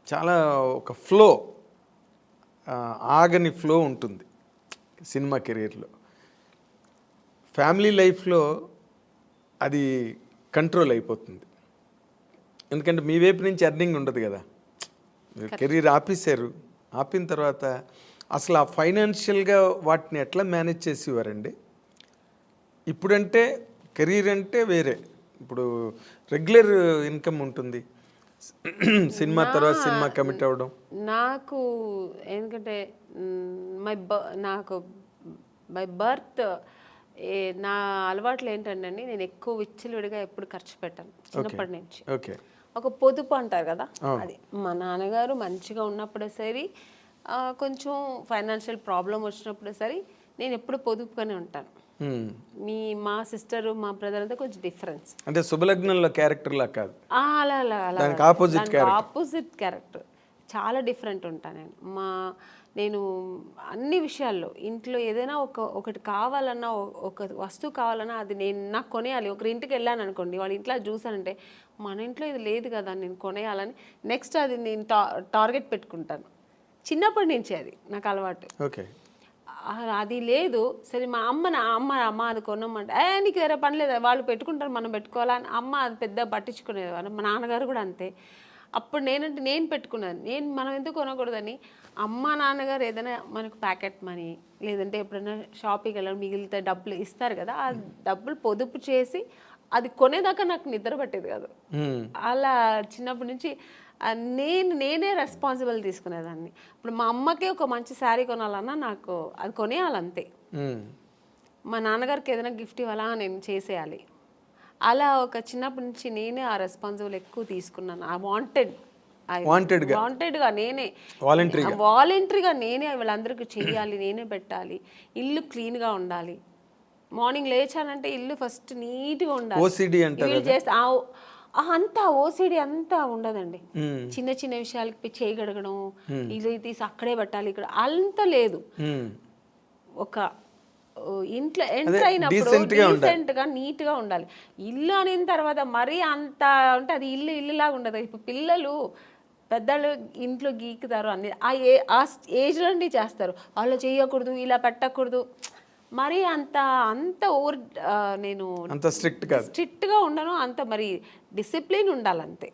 Speaker 2: చాలా ఒక ఫ్లో, ఆగని ఫ్లో ఉంటుంది సినిమా కెరీర్లో. ఫ్యామిలీ లైఫ్లో అది కంట్రోల్ అయిపోతుంది, ఎందుకంటే మీ వైపు నుంచి ఎర్నింగ్ ఉండదు కదా. కెరీర్ ఆపిన తర్వాత అసలు ఆ ఫైనాన్షియల్గా వాటిని ఎట్లా మేనేజ్ చేసేవారండి? ఇప్పుడంటే కెరీర్ అంటే వేరే, ఇప్పుడు రెగ్యులర్ ఇన్కమ్ ఉంటుంది, సినిమా తర్వాత సినిమా కమిట్ అవ్వడం.
Speaker 1: నాకు ఎందుకంటే నాకు బై బర్త్ నా అలవాట్లు ఏంటంటే అండి, నేను ఎక్కువ విచ్చలవిడిగా ఎప్పుడు ఖర్చు పెట్టాను చిన్నప్పటి నుంచి. ఒక పొదుపు అంటారు కదా, అది మా నాన్నగారు మంచిగా ఉన్నప్పుడే సరే, కొంచెం ఫైనాన్షియల్ ప్రాబ్లం వచ్చినప్పుడే సరే నేను ఎప్పుడు పొదుపుగానే ఉంటాను. మా సిస్టర్, మా బ్రదర్ అంతా కొంచెం డిఫరెన్స్.
Speaker 2: అంటే శుభలగ్నంలో క్యారెక్టర్ లా కాదు,
Speaker 1: అలా ఆపోజిట్ క్యారెక్టర్, చాలా డిఫరెంట్ ఉంటాను నేను అన్ని విషయాల్లో. ఇంట్లో ఏదైనా ఒకటి కావాలన్నా, ఒక వస్తువు కావాలన్నా అది నాకు కొనేయాలి. ఒకరి ఇంటికి వెళ్ళాను అనుకోండి, వాళ్ళ ఇంట్లో చూసానంటే మన ఇంట్లో ఇది లేదు కదా అని కొనేయాలని నెక్స్ట్ అది నేను టార్గెట్ పెట్టుకుంటాను. చిన్నప్పటి నుంచి అది నాకు అలవాటు. అది లేదు సరే, మా అమ్మ అది కొనమంటే నీకు వేరే పని లేదు, వాళ్ళు పెట్టుకుంటారు మనం పెట్టుకోవాలని అమ్మ అది పెద్ద పట్టించుకునేది. మా నాన్నగారు కూడా అంతే. అప్పుడు నేను పెట్టుకున్నాను, మనం ఎందుకు కొనకూడదని. అమ్మ నాన్నగారు ఏదైనా మనకు ప్యాకెట్ మనీ లేదంటే ఎప్పుడైనా షాపింగ్కి వెళ్ళడం మిగిలితే డబ్బులు ఇస్తారు కదా, ఆ డబ్బులు పొదుపు చేసి అది కొనేదాకా నాకు నిద్ర పట్టేది కాదు. అలా చిన్నప్పటి నుంచి నేనే రెస్పాన్సిబుల్ తీసుకునేదాన్ని. ఇప్పుడు మా అమ్మకే ఒక మంచి శారీ కొనాలన్నా నాకు అది కొనేయాలంతే. మా నాన్నగారికి ఏదైనా గిఫ్ట్ ఇవ్వాలా నేను చేసేయాలి. అలా ఒక చిన్నప్పటి నుంచి నేనే ఆ రెస్పాన్సిబుల్ ఎక్కువ తీసుకున్నాను. ఐ వాంటెడ్ వాంటెడ్గా నేనే వాలంటరీగా నేనే వీళ్ళందరికీ చెయ్యాలి, నేనే పెట్టాలి, ఇల్లు క్లీన్గా ఉండాలి. మార్నింగ్ లేచానంటే ఇల్లు ఫస్ట్ నీట్గా ఉండాలి.
Speaker 2: ఓసిడి అంటారు
Speaker 1: వీళ్ళు చేస్తే అంతా ఓసిడి అంతా ఉండదండి. చిన్న చిన్న విషయాలకి చేయి గడగడం, ఇది తీసి అక్కడే పెట్టాలి, ఇక్కడ అంత లేదు. ఒక ఇంట్లో ఎంటర్ అయినప్పుడు డీసెంట్గా నీట్గా ఉండాలి. ఇల్లు అనిన తర్వాత మరీ అంత అంటే అది ఇల్లులాగా ఉండదు. ఇప్పుడు పిల్లలు పెద్దలు ఇంట్లో గీకుతారు అన్ని ఆ ఏజ్ నుండి చేస్తారు. వాళ్ళు చేయకూడదు, ఇలా పెట్టకూడదు, మరి అంత ఓవర్ నేను
Speaker 2: అంత స్ట్రిక్ట్గా
Speaker 1: ఉండను, అంత మరి డిసిప్లిన్ ఉండాలి అంతే.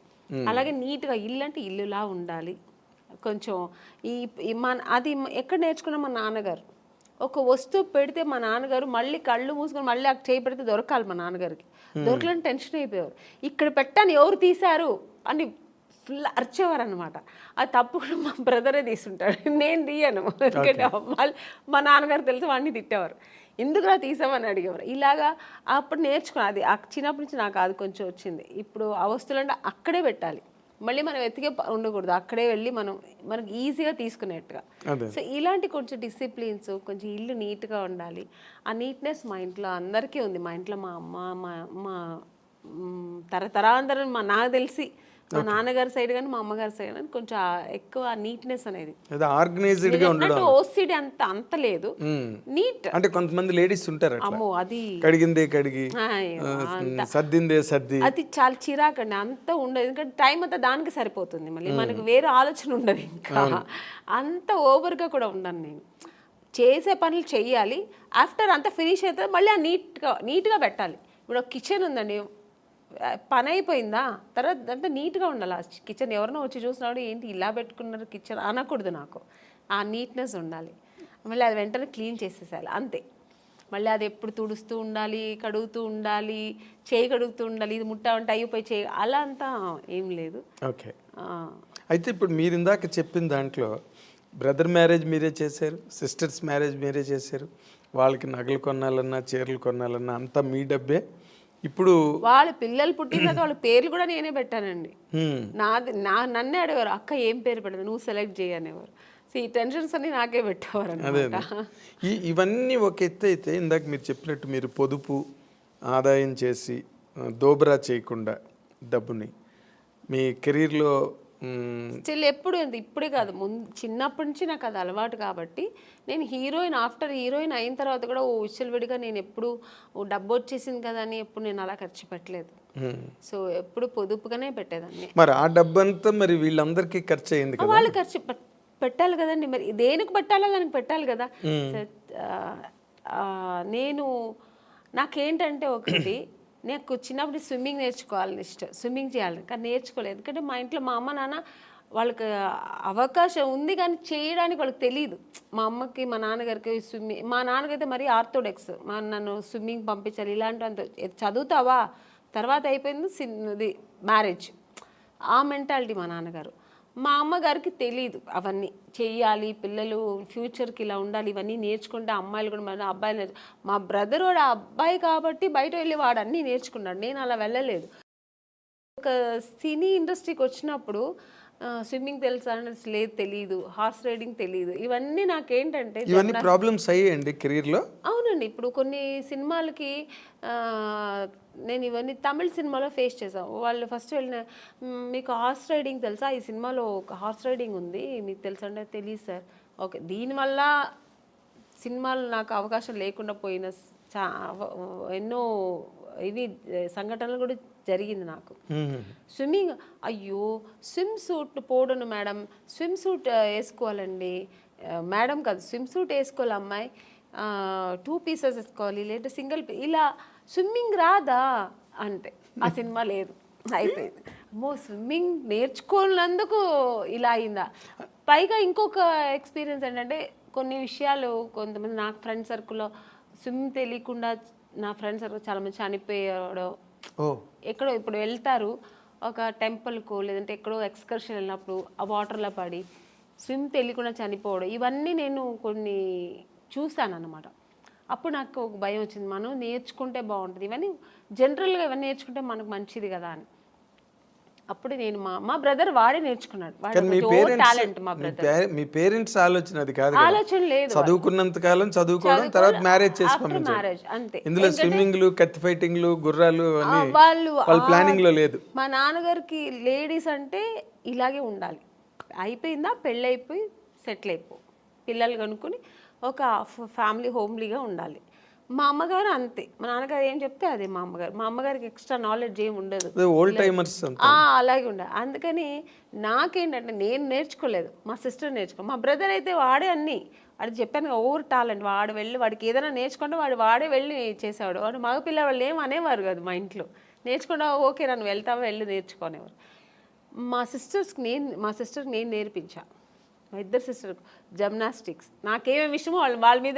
Speaker 1: అలాగే నీట్గా ఇల్లు అంటే ఇల్లులా ఉండాలి. కొంచెం అది ఎక్కడ నేర్చుకున్నా మా నాన్నగారు. ఒక వస్తువు పెడితే మా నాన్నగారు మళ్ళీ కళ్ళు మూసుకొని మళ్ళీ అక్కడ చేయి పెడితే దొరకాలి. మా నాన్నగారికి దొరకలని టెన్షన్ అయిపోయారు. ఇక్కడ పెట్టాను ఎవరు తీశారు అని ఫుల్ అరిచేవారు అనమాట. అది తప్పు కూడా మా బ్రదరే తీసుంటాడు, నేను తీయను. ఎందుకంటే వాళ్ళు మా నాన్నగారు తెలిసి వాడిని తిట్టేవారు, ఎందుకులా తీసామని అడిగేవారు. ఇలాగా అప్పుడు నేర్చుకున్నా. అది చిన్నప్పటి నుంచి నాకు అది కొంచెం వచ్చింది. ఇప్పుడు ఆ వస్తువులు అంటే అక్కడే పెట్టాలి, మళ్ళీ మనం వెతికే ఉండకూడదు, అక్కడే వెళ్ళి మనకు ఈజీగా తీసుకునేట్టుగా. సో ఇలాంటి కొంచెం డిసిప్లిన్స్, కొంచెం ఇల్లు నీట్గా ఉండాలి. ఆ నీట్నెస్ మా ఇంట్లో అందరికీ ఉంది. మా ఇంట్లో మా అమ్మ, మా తరతరాంతరం నాకు తెలిసి మా నాన్నగారి సైడ్ కానీ మా అమ్మగారి సైడ్ కానీ కొంచెం ఎక్కువ నీట్నెస్ అనేది,
Speaker 2: ఆర్గనైజ్డ్ గా ఉండడం.
Speaker 1: ఓసిడి అంత లేదు, నీట్.
Speaker 2: అంటే కొంతమంది లేడీస్ ఉంటారు,
Speaker 1: అమ్మో అది
Speaker 2: కడిగిందే కడిగి సర్దిందే సర్ది,
Speaker 1: అది చాలా చిరాకండి. అంత ఉండదు, ఎందుకంటే టైం అంతా దానికి సరిపోతుంది. మళ్ళీ మనకు వేరే ఆలోచన ఉండదు. ఇంకా అంత ఓవర్గా కూడా ఉండను నేను. చేసే పనులు చెయ్యాలి, ఆఫ్టర్ అంతా ఫినిష్ అవుతుంది మళ్ళీ నీట్గా పెట్టాలి. ఇప్పుడు కిచెన్ ఉందండి, పని అయిపోయిందా తర్వాత అంతా నీట్గా ఉండాలి. ఆ కిచెన్ ఎవరైనా వచ్చి చూసినాడు ఏంటి ఇలా పెట్టుకున్నారు కిచెన్ అనకూడదు. నాకు ఆ నీట్నెస్ ఉండాలి. మళ్ళీ అది వెంటనే క్లీన్ చేసేసాలి అంతే. మళ్ళీ అది ఎప్పుడు తుడుస్తూ ఉండాలి, కడుగుతూ ఉండాలి, చేయి కడుగుతూ ఉండాలి, ఇది ముట్టా ఉంటే అయిపోయి చేయి, అలా అంతా ఏం లేదు.
Speaker 2: ఓకే. అయితే ఇప్పుడు మీరు ఇందాక చెప్పిన దాంట్లో బ్రదర్ మ్యారేజ్ మీరే చేశారు, సిస్టర్స్ మ్యారేజ్ మీరే చేశారు, వాళ్ళకి నగలు కొనాలన్నా చీరలు కొనాలన్నా అంతా మీ డబ్బే. ఇప్పుడు
Speaker 1: వాళ్ళ పిల్లలు పుట్టినాక వాళ్ళ పేర్లు కూడా నేనే పెట్టానండి. నన్నే అడిగారు, అక్క ఏం పేరు పెడతావు, నువ్వు సెలెక్ట్ చేయనేవారు. సో ఈ టెన్షన్స్ అన్ని నాకే పెట్టేవారు అన్నమాట.
Speaker 2: ఇవన్నీ ఒక ఎత్తు అయితే, ఇందాక మీరు చెప్పినట్టు మీరు పొదుపు ఆదాయం చేసి దోబరా చేయకుండా డబ్బుని మీ కెరీర్లో
Speaker 1: స్టిల్ ఎప్పుడు ఇప్పుడే కాదు, ముందు చిన్నప్పటి నుంచి నాకు అది అలవాటు. కాబట్టి నేను ఆఫ్టర్ హీరోయిన్ అయిన తర్వాత కూడా విడిగా నేను ఎప్పుడు డబ్బు వచ్చేసింది కదా అని ఎప్పుడు నేను అలా ఖర్చు పెట్టలేదు. సో ఎప్పుడు పొదుపుగానే పెట్టేదాన్ని.
Speaker 2: మరి ఆ డబ్బంతా మరి వీళ్ళందరికీ ఖర్చు అయింది కదా,
Speaker 1: వాళ్ళు ఖర్చు పెట్టాలి కదండి. మరి దేనికి పెట్టాలో దానికి పెట్టాలి కదా. నాకేంటంటే ఒకటి, నాకు చిన్నప్పుడు స్విమ్మింగ్ నేర్చుకోవాలని ఇష్టం, స్విమ్మింగ్ చేయాలని, కానీ నేర్చుకోలేదు. ఎందుకంటే మా ఇంట్లో మా అమ్మ నాన్న వాళ్ళకి అవకాశం ఉంది కానీ చేయడానికి వాళ్ళకి తెలియదు. మా అమ్మకి మా నాన్నగారికి స్విమ్మింగ్, మా నాన్నగైతే మరీ ఆర్థోడాక్స్, నన్ను స్విమ్మింగ్ పంపించాలి ఇలాంటి చదువుతావా తర్వాత అయిపోయింది మ్యారేజ్, ఆ మెంటాలిటీ మా నాన్నగారు. మా అమ్మగారికి తెలియదు అవన్నీ చెయ్యాలి, పిల్లలు ఫ్యూచర్కి ఇలా ఉండాలి, ఇవన్నీ నేర్చుకుంటే అమ్మాయిలు కూడా మన అబ్బాయిలు మా బ్రదర్ వాడు అబ్బాయి కాబట్టి బయట వెళ్ళి వాడు అన్నీ నేర్చుకున్నాడు, నేను అలా వెళ్ళలేదు. ఒక సినీ ఇండస్ట్రీకి వచ్చినప్పుడు స్విమ్మింగ్ తెలుసా లేదు, తెలియదు, హార్స్ రైడింగ్ తెలియదు. ఇవన్నీ నాకేంటంటే
Speaker 2: ఇవన్నీ ప్రాబ్లమ్స్ అయ్యాయండి కెరీర్లో.
Speaker 1: అవునండి. ఇప్పుడు కొన్ని సినిమాలకి నేను ఇవన్నీ తమిళ సినిమాలో ఫేస్ చేసాను. వాళ్ళు ఫస్ట్ వెళ్ళిన, మీకు హార్స్ రైడింగ్ తెలుసా, ఈ సినిమాలో ఒక హార్స్ రైడింగ్ ఉంది మీకు తెలుసా అంటే తెలియదు సార్. ఓకే, దీనివల్ల సినిమాలు నాకు అవకాశం లేకుండా పోయిన ఎన్నో ఇవి సంఘటనలు కూడా జరిగింది నాకు. స్విమ్మింగ్, అయ్యో స్విమ్ సూట్ పోడను మేడం, స్విమ్ సూట్ వేసుకోవాలండి మేడం, కాదు స్విమ్ సూట్ వేసుకోవాలి అమ్మాయి, 2 pieces వేసుకోవాలి లేదా సింగిల్ ఇలా, స్విమ్మింగ్ రాదా అంటే ఆ సినిమా లేదు, అయిపోయింది. స్విమ్మింగ్ నేర్చుకున్నందుకు ఇలా అయిందా. పైగా ఇంకొక ఎక్స్పీరియన్స్ ఏంటంటే, కొన్ని విషయాలు కొంతమంది నాకు ఫ్రెండ్ సర్కిల్లో స్విమ్ తెలియకుండా నా ఫ్రెండ్ సర్కిల్ చాలామంది చనిపోయాడు. ఎక్కడో ఇప్పుడు వెళ్తారు ఒక టెంపుల్కు లేదంటే ఎక్కడో ఎక్స్కర్షన్ వెళ్ళినప్పుడు ఆ వాటర్లో పడి స్విమ్ తెలియకుండా చనిపోవడం, ఇవన్నీ నేను కొన్ని చూశాను అన్నమాట. అప్పుడు నాకు ఒక భయం వచ్చింది, మనం నేర్చుకుంటే బాగుంటుంది, ఇవన్నీ జనరల్గా ఇవన్నీ నేర్చుకుంటే మనకు మంచిది కదా అని. అప్పుడు నేను మా బ్రదర్ వాడే నేర్చుకున్నాడు.
Speaker 2: కానీ మీ
Speaker 1: టాలెంట్ మా బ్రదర్.
Speaker 2: మీ పేరెంట్స్ ఆలోచన అది కాదు కదా.
Speaker 1: ఆలోచన లేదు.
Speaker 2: చదువుకున్నంత కాలం చదువుకోవడం, తర్వాత మ్యారేజ్ చేసి పంపించారు.
Speaker 1: మ్యారేజ్ అంతే.
Speaker 2: ఇందులో స్విమ్మింగ్లు, కత్తి ఫైటింగ్లు, గుర్రాలు అని
Speaker 1: వాళ్ళు
Speaker 2: వాళ్ళ ప్లానింగ్ లో లేదు.
Speaker 1: మా నాన్నగారికి లేడీస్ అంటే ఇలాగే ఉండాలి, అయిపోయిందా పెళ్ళి అయిపోయి సెటిల్ అయిపో, పిల్లలు కనుక్కొని ఒక ఫ్యామిలీ హోమ్లీగా ఉండాలి. మా అమ్మగారు అంతే, మా నాన్నగారు ఏం చెప్తే అదే మా అమ్మగారికి ఎక్స్ట్రా నాలెడ్జ్ ఏమి ఉండదు,
Speaker 2: ఓల్డ్ టైమర్స్
Speaker 1: అలాగే ఉండాలి. అందుకని నాకేంటంటే నేను నేర్చుకోలేదు, మా సిస్టర్ నేర్చుకో. మా బ్రదర్ అయితే వాడే అన్నీ, వాడికి చెప్పాను ఓవర్ టాలెంట్, వాడు వెళ్ళి వాడికి ఏదైనా నేర్చుకుంటే వాడే వెళ్ళి చేసేవాడు. వాడు మగపిల్ల వాళ్ళు ఏం అనేవారు కాదు మా ఇంట్లో, నేర్చుకుంటా ఓకే నన్ను వెళ్తావా వెళ్ళి నేర్చుకునేవారు. మా సిస్టర్కి నేను నేర్పించా, మా ఇద్దరు సిస్టర్కి జిమ్నాస్టిక్స్. నాకేమేమి ఇష్టమో వాళ్ళ మీద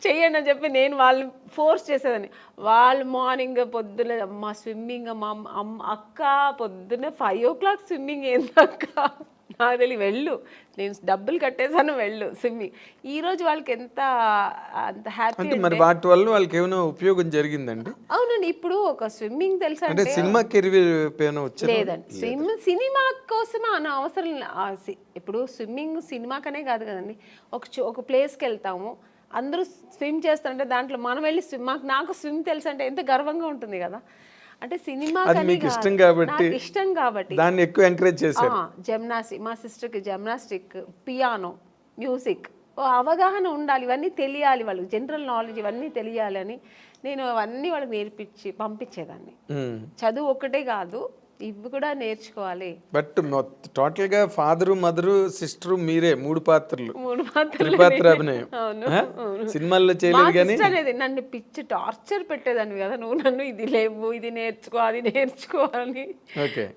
Speaker 1: చెయ్యండి అని చెప్పి నేను వాళ్ళు ఫోర్స్ చేసేదాన్ని. వాళ్ళు మార్నింగ్ పొద్దున మా స్విమ్మింగ్, మా అక్క పొద్దున్న 5 o'clock స్విమ్మింగ్ ఏందక్క నాకు తెలియ, వెళ్ళు నేను డబ్బులు కట్టేసాను వెళ్ళు స్విమ్మింగ్. ఈరోజు వాళ్ళకి ఎంత అంత హ్యాపీ.
Speaker 2: మరి వాటి వల్ల వాళ్ళకి ఏమైనా ఉపయోగం జరిగిందండి?
Speaker 1: అవునండి, ఇప్పుడు ఒక స్విమ్మింగ్ తెలుసా
Speaker 2: అంటే సినిమా కెరీర్
Speaker 1: లేదండి, సినిమా కోసమే అన్న అవసరం. ఇప్పుడు స్విమ్మింగ్ సినిమాకనే కాదు కదండి, ఒక ప్లేస్కి వెళ్తాము అందరూ స్విమ్ చేస్తారంటే దాంట్లో మనం వెళ్ళి నాకు స్విమ్ తెలుసు అంటే ఎంత గర్వంగా ఉంటుంది కదా. అంటే సినిమా ఇష్టం కాబట్టి
Speaker 2: దాన్ని ఎక్కువ ఎంకరేజ్ చేశారు.
Speaker 1: జిమ్నాస్టిక్, మా సిస్టర్కి జిమ్నాస్టిక్, పియానో, మ్యూజిక్ అవగాహన ఉండాలి, ఇవన్నీ తెలియాలి వాళ్ళకి, జనరల్ నాలెడ్జ్ ఇవన్నీ తెలియాలి అని నేను అవన్నీ వాళ్ళకి నేర్పించి పంపించేదాన్ని. చదువు ఒక్కటే కాదు, ఇవి కూడా నేర్చుకోవాలి.
Speaker 2: బట్ టోటల్ గా ఫాదరు, మదరు, సిస్టర్ మీరే 3 పాత్రలు, త్రిపాత్ర అభినయం సినిమాల్లో చేయలేదు. కానీ
Speaker 1: నన్ను పిచ్చి టార్చర్ పెట్టేదాన్ని కదా, నువ్వు నన్ను ఇది లేవు, ఇది నేర్చుకో, అది నేర్చుకోవాలి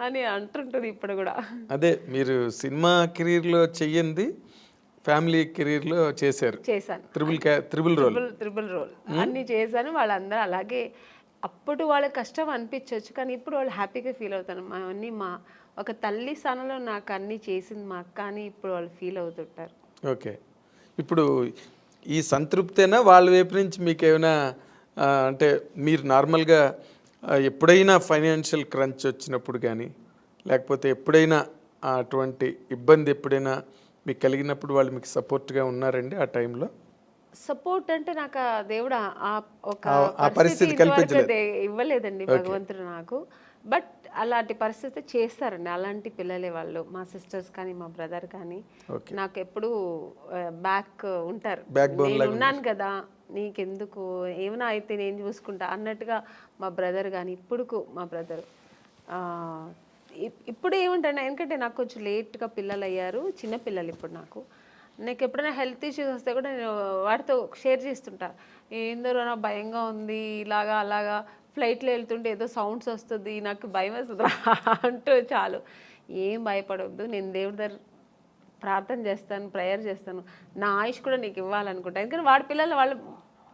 Speaker 1: అని అంటుంటది ఇప్పుడు కూడా.
Speaker 2: అదే మీరు సినిమా కెరీర్ లో చెయ్యండి, ఫ్యామిలీ కెరీర్ లో చేశాను. త్రిబుల్
Speaker 1: రోల్ అన్ని చేశాను. వాళ్ళందరూ అలాగే, అప్పుడు వాళ్ళకి కష్టం అనిపించవచ్చు కానీ ఇప్పుడు వాళ్ళు హ్యాపీగా ఫీల్ అవుతారు. అవన్నీ మా ఒక తల్లి స్థానంలో నాకు అన్నీ చేసింది మా అక్క అని ఇప్పుడు వాళ్ళు ఫీల్ అవుతుంటారు.
Speaker 2: ఓకే, ఇప్పుడు ఈ సంతృప్తేనా వాళ్ళ వైపు నుంచి మీకు ఏమైనా అంటే మీరు నార్మల్గా ఎప్పుడైనా ఫైనాన్షియల్ క్రంచ్ వచ్చినప్పుడు కానీ, లేకపోతే ఎప్పుడైనా అటువంటి ఇబ్బంది ఎప్పుడైనా మీకు కలిగినప్పుడు వాళ్ళు మీకు సపోర్ట్గా ఉన్నారండి ఆ టైంలో?
Speaker 1: సపోర్ట్ అంటే నాకు దేవుడు ఒక
Speaker 2: పరిస్థితి
Speaker 1: ఇవ్వలేదండి భగవంతుడు నాకు. బట్ అలాంటి పరిస్థితి చేస్తారండి, అలాంటి పిల్లలే వాళ్ళు, మా సిస్టర్స్ కానీ మా బ్రదర్ కానీ నాకు ఎప్పుడు బ్యాక్ ఉంటారు. నేను ఉన్నాను కదా, నీకెందుకు ఏమైనా అయితే నేను చూసుకుంటా అన్నట్టుగా మా బ్రదర్ కానీ ఇప్పుడు మా బ్రదర్ ఇప్పుడు ఏముంటాను. ఎందుకంటే నాకు కొంచెం లేట్గా పిల్లలు అయ్యారు, చిన్నపిల్లలు ఇప్పుడు నాకు ఎప్పుడైనా హెల్త్ ఇష్యూస్ వస్తే కూడా నేను వాటితో షేర్ చేస్తుంటా. ఏందరో నాకు భయంగా ఉంది, ఇలాగా అలాగా ఫ్లైట్లో వెళ్తుంటే ఏదో సౌండ్స్ వస్తుంది, నాకు భయం వస్తుంది అంటూ చాలు. ఏం భయపడవద్దు, నేను దేవుడి దగ్గర ప్రార్థన చేస్తాను, ప్రేయర్ చేస్తాను, నా ఆయుష్ కూడా నీకు ఇవ్వాలనుకుంటా. ఎందుకంటే వాడి పిల్లలు వాళ్ళు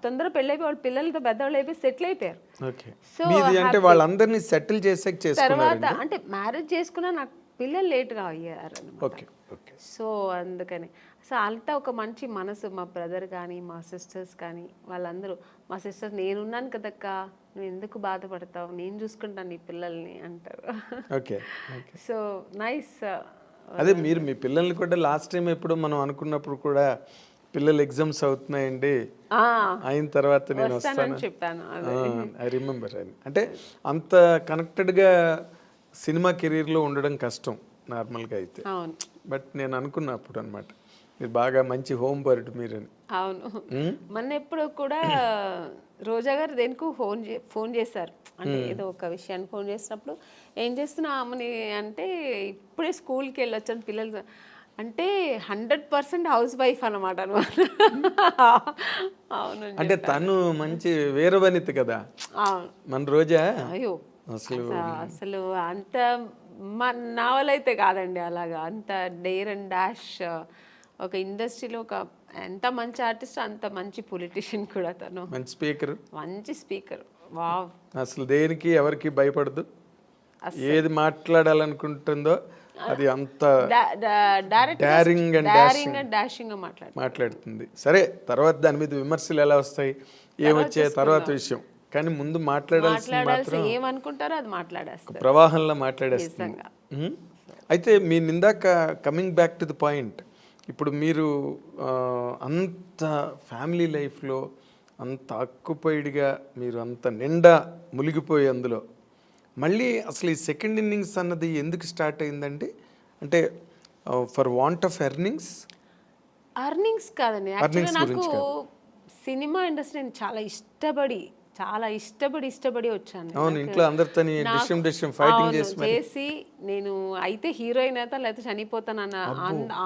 Speaker 1: తొందర పెళ్ళైపోయి వాళ్ళ పిల్లలతో పెద్దవాళ్ళు అయిపోయి సెటిల్ అయిపోయారు.
Speaker 2: సో వాళ్ళందరినీ సెటిల్ చేసే
Speaker 1: తర్వాత అంటే మ్యారేజ్ చేసుకున్నా నాకు పిల్లలు లేట్గా అయ్యారు అనమాట. సో అందుకని సో అంతా ఒక మంచి మనసు, మా బ్రదర్ కానీ మా సిస్టర్స్ కానీ వాళ్ళందరూ, మా సిస్టర్స్ నేనున్నాను కదక్క నువ్వు ఎందుకు బాధపడతావు, నేను చూసుకుంటాను నీ పిల్లల్ని అంటారు. So nice.
Speaker 2: అదే మీరు మీ పిల్లల్ని కూడా లాస్ట్ టైం ఎప్పుడు మనం అనుకున్నప్పుడు కూడా పిల్లలు ఎగ్జామ్స్ అవుతున్నాయండి అయిన తర్వాత నేను వస్తాను
Speaker 1: చెప్పాను,
Speaker 2: ఐ రిమెంబర్. అంటే అంత కనెక్టెడ్గా సినిమా కెరీర్లో ఉండడం కష్టం నార్మల్గా అయితే. బట్ నేను అనుకున్నప్పుడు అనమాట మీరు బాగా మంచి హోమ్ బర్డ్ మీరని.
Speaker 1: అవును, మొన్న ఎప్పుడు కూడా రోజా గారు దేనికి ఫోన్ చేశారు, అంటే ఏదో ఒక విషయాన్ని ఫోన్ చేసినప్పుడు ఏం చేస్తున్నా అమ్మని అంటే ఇప్పుడే స్కూల్కి వెళ్ళొచ్చాను పిల్లలు అంటే 100% హౌస్ వైఫ్ అనమాట. అవును,
Speaker 2: అంటే తను మంచి వీరవనిత కదా మన రోజా.
Speaker 1: అయ్యో అసలు అంత నా వల్ల అయితే కాదండి అలాగా, అంత డేర్ అండ్ డాష్. ఒక ఇండస్ట్రీలో ఒక ఎంత మంచి ఆర్టిస్ట్ అంత మంచి పొలిటీషియన్ కూడా తను. మంచి స్పీకర్ వావ్.
Speaker 2: అసలు దేనికి ఎవరికి భయపడదు, ఏది మాట్లాడాలనుకుంటుందో అది అంత డారింగ్ అండ్
Speaker 1: డాషింగ్
Speaker 2: మాట్లాడుతుంది. సరే తర్వాత దాని మీద విమర్శలు ఎలా వస్తాయి ఏమొచ్చే తర్వాత విషయం. కానీ ముందు మాట్లాడాల్సింది మాత్రం
Speaker 1: ఏమనుకుంటారో అది మాట్లాడేస్తారు
Speaker 2: ప్రవాహంలో మాట్లాడేస్తుంది.
Speaker 1: నిజంగా.
Speaker 2: అయితే మీ ఇందాక coming back to the point, ఇప్పుడు మీరు అంత ఫ్యామిలీ లైఫ్లో అంత ఆక్యుపైడ్గా మీరు అంత నిండా మునిగిపోయి అందులో మళ్ళీ అసలు ఈ సెకండ్ ఇన్నింగ్స్ అన్నది ఎందుకు స్టార్ట్ అయిందండి? అంటే ఫర్ వాంట్ ఆఫ్ ఎర్నింగ్స్
Speaker 1: కాదండి, యాక్చువల్గా నాకు సినిమా ఇండస్ట్రీ నేను చాలా ఇష్టపడి వచ్చాను.
Speaker 2: అవును, ఇంట్లో అందరితో ఫైటింగ్
Speaker 1: చేసి నేను అయితే హీరోయిన్ అయితే లేకపోతే చనిపోతానన్న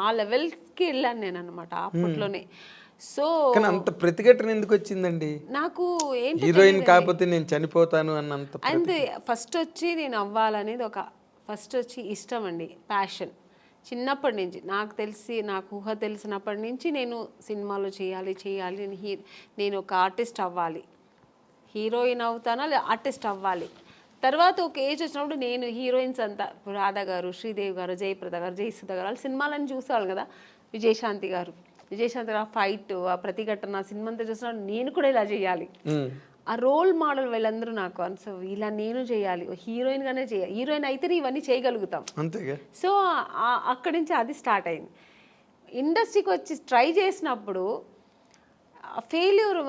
Speaker 1: ఆ లెవెల్కి వెళ్ళాను నేను అనమాట అప్పట్లోనే. సో
Speaker 2: అంత ప్రతిఘటన ఎందుకు వచ్చిందండి?
Speaker 1: నాకు ఏంటి
Speaker 2: హీరోయిన్ కాకపోతే నేను చనిపోతాను అన్నంత.
Speaker 1: అంతే, ఫస్ట్ వచ్చి నేను అవ్వాలనేది ఫస్ట్ వచ్చి ఇష్టం అండి, ప్యాషన్. చిన్నప్పటి నుంచి నాకు ఊహ తెలిసినప్పటి నుంచి నేను సినిమాలో చేయాలి, నేను ఒక ఆర్టిస్ట్ అవ్వాలి, హీరోయిన్ అవుతానా లేదా ఆర్టిస్ట్ అవ్వాలి. తర్వాత ఒక ఏజ్ వచ్చినప్పుడు నేను హీరోయిన్స్ అంతా రాధా గారు, శ్రీదేవి గారు, జయప్రద గారు, జయసుధ గారు వాళ్ళ సినిమాలను చూసేవాళ్ళు కదా. విజయశాంతి గారు ఫైట్, ఆ ప్రతిఘటన సినిమా అంతా చూసినప్పుడు నేను కూడా ఇలా చేయాలి, ఆ రోల్ మోడల్ వీళ్ళందరూ నాకు సో ఇలా నేను చేయాలి, హీరోయిన్గానే చేయాలి, హీరోయిన్ అయితేనే ఇవన్నీ చేయగలుగుతాం. సో అక్కడి నుంచి అది స్టార్ట్ అయింది. ఇండస్ట్రీకి వచ్చి ట్రై చేసినప్పుడు ఫెయిల్యూర్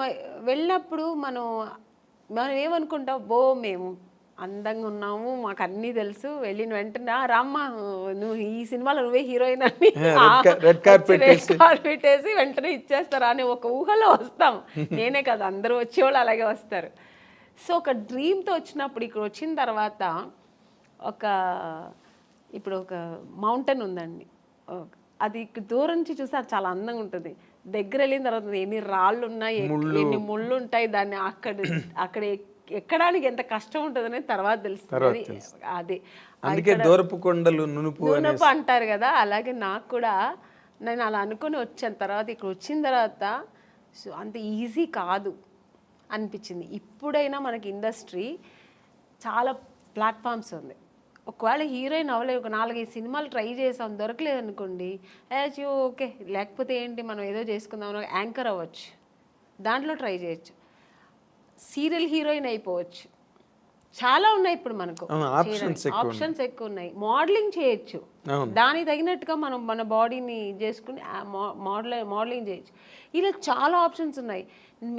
Speaker 1: వెళ్ళినప్పుడు మనం ఏమనుకుంటాం, మేము అందంగా ఉన్నాము, మాకు అన్నీ తెలుసు, వెళ్ళిన వెంటనే రామ్మా నువ్వు ఈ సినిమాలో నువ్వే హీరోయిన్ అని రెడ్ కార్పెట్ వేసి వెంటనే ఇచ్చేస్తారా అనే ఒక ఊహలో వస్తాం. నేనే కదా, అందరూ వచ్చేవాళ్ళు అలాగే వస్తారు. సో ఒక డ్రీమ్తో వచ్చినప్పుడు ఇక్కడ వచ్చిన తర్వాత ఇప్పుడు ఒక మౌంటైన్ ఉందండి, అది దూరం నుంచి చూస్తే అది చాలా అందంగా ఉంటుంది. దగ్గర వెళ్ళిన తర్వాత ఎన్ని రాళ్ళు ఉన్నాయి, ఎన్ని ముళ్ళు ఉంటాయి, దాన్ని అక్కడ ఎక్కడానికి ఎంత కష్టం ఉంటుంది అనేది తర్వాత తెలుస్తుంది. అదే
Speaker 2: అందుకే దూరపు కొండలు నునుపు
Speaker 1: అంటారు కదా, అలాగే నాకు కూడా నేను అలా అనుకుని వచ్చాను. తర్వాత ఇక్కడ వచ్చిన తర్వాత సో అంత ఈజీ కాదు అనిపించింది. ఇప్పుడైనా మనకి ఇండస్ట్రీ చాలా ప్లాట్ఫామ్స్ ఉంది. ఒకవేళ హీరోయిన్ అవ్వలేదు, ఒక 4-5 సినిమాలు ట్రై చేసాం, దొరకలేదు అనుకోండి, ఓకే లేకపోతే ఏంటి మనం ఏదో చేసుకుందాం, యాంకర్ అవ్వచ్చు, దాంట్లో ట్రై చేయొచ్చు, సీరియల్ హీరోయిన్ అయిపోవచ్చు, చాలా ఉన్నాయి ఇప్పుడు మనకు ఆప్షన్స్ ఎక్కువ ఉన్నాయి. మోడలింగ్ చేయొచ్చు, దానికి తగినట్టుగా మనం మన బాడీని చేసుకుని మోడలింగ్ చేయొచ్చు. ఇలా చాలా ఆప్షన్స్ ఉన్నాయి.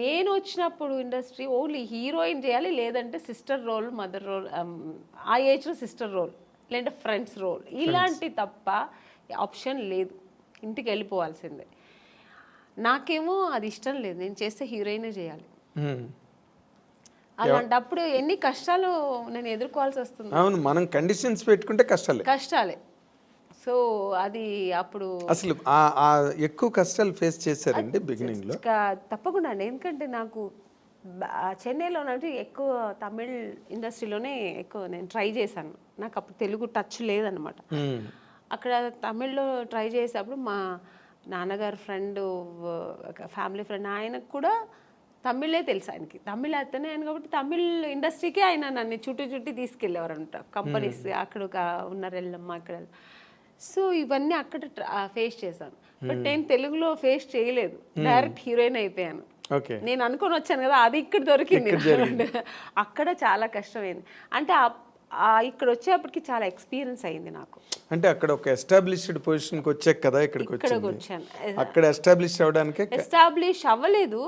Speaker 1: మెయిన్ వచ్చినప్పుడు ఇండస్ట్రీ ఓన్లీ హీరోయిన్ చేయాలి, లేదంటే సిస్టర్ రోల్, మదర్ రోల్, ఆ ఏజ్లో సిస్టర్ రోల్, లేదంటే ఫ్రెండ్స్ రోల్, ఇలాంటి తప్ప ఆప్షన్ లేదు, ఇంటికి వెళ్ళిపోవాల్సిందే. నాకేమో అది ఇష్టం లేదు, నేను చేస్తే హీరోయినే చేయాలి. అలాంటప్పుడు ఎన్ని కష్టాలు నేను ఎదుర్కోవాల్సి వస్తుంది.
Speaker 2: అవును, మనం కండిషన్స్ పెట్టుకుంటే కష్టాలే.
Speaker 1: సో అది అప్పుడు
Speaker 2: అసలు ఎక్కువ కష్టాలు ఫేస్ చేశారండి బిగినింగ్ లో?
Speaker 1: తప్పకుండా అండి, ఎందుకంటే నాకు చెన్నైలో ఎక్కువ తమిళ్ ఇండస్ట్రీలోనే ఎక్కువ నేను ట్రై చేశాను. నాకు అప్పుడు తెలుగు టచ్ లేదనమాట. అక్కడ తమిళ్లో ట్రై చేసేటప్పుడు మా నాన్నగారు ఫ్రెండ్, ఫ్యామిలీ ఫ్రెండ్, ఆయనకు కూడా తమిళే తెలుసు, ఆయనకి తమిళ్ అతనే ఆయన కాబట్టి తమిళ్ ఇండస్ట్రీకే ఆయన నన్ను చుట్టి తీసుకెళ్ళేవారు అనమాట. కంపెనీస్ అక్కడ ఉన్నారు, వెళ్ళమ్మా అక్కడ. సో ఇవన్నీ అక్కడ ఫేస్ చేశాను. బట్ నేను తెలుగులో ఫేస్ చేయలేదు, డైరెక్ట్ హీరోయిన్ అయిపోయాను. నేను అనుకొని వచ్చాను కదా, అది ఇక్కడ దొరికింది. అక్కడ చాలా కష్టమైంది. అంటే ఇక్కడ వచ్చేప్పటికి చాలా ఎక్స్పీరియన్స్ అయింది నాకు.
Speaker 2: అంటే అక్కడ ఒక ఎస్టాబ్లిష్డ్ పొజిషన్కి వచ్చాక కదా ఇక్కడికి వచ్చాను. అక్కడ ఎస్టాబ్లిష్
Speaker 1: అవ్వలేదు,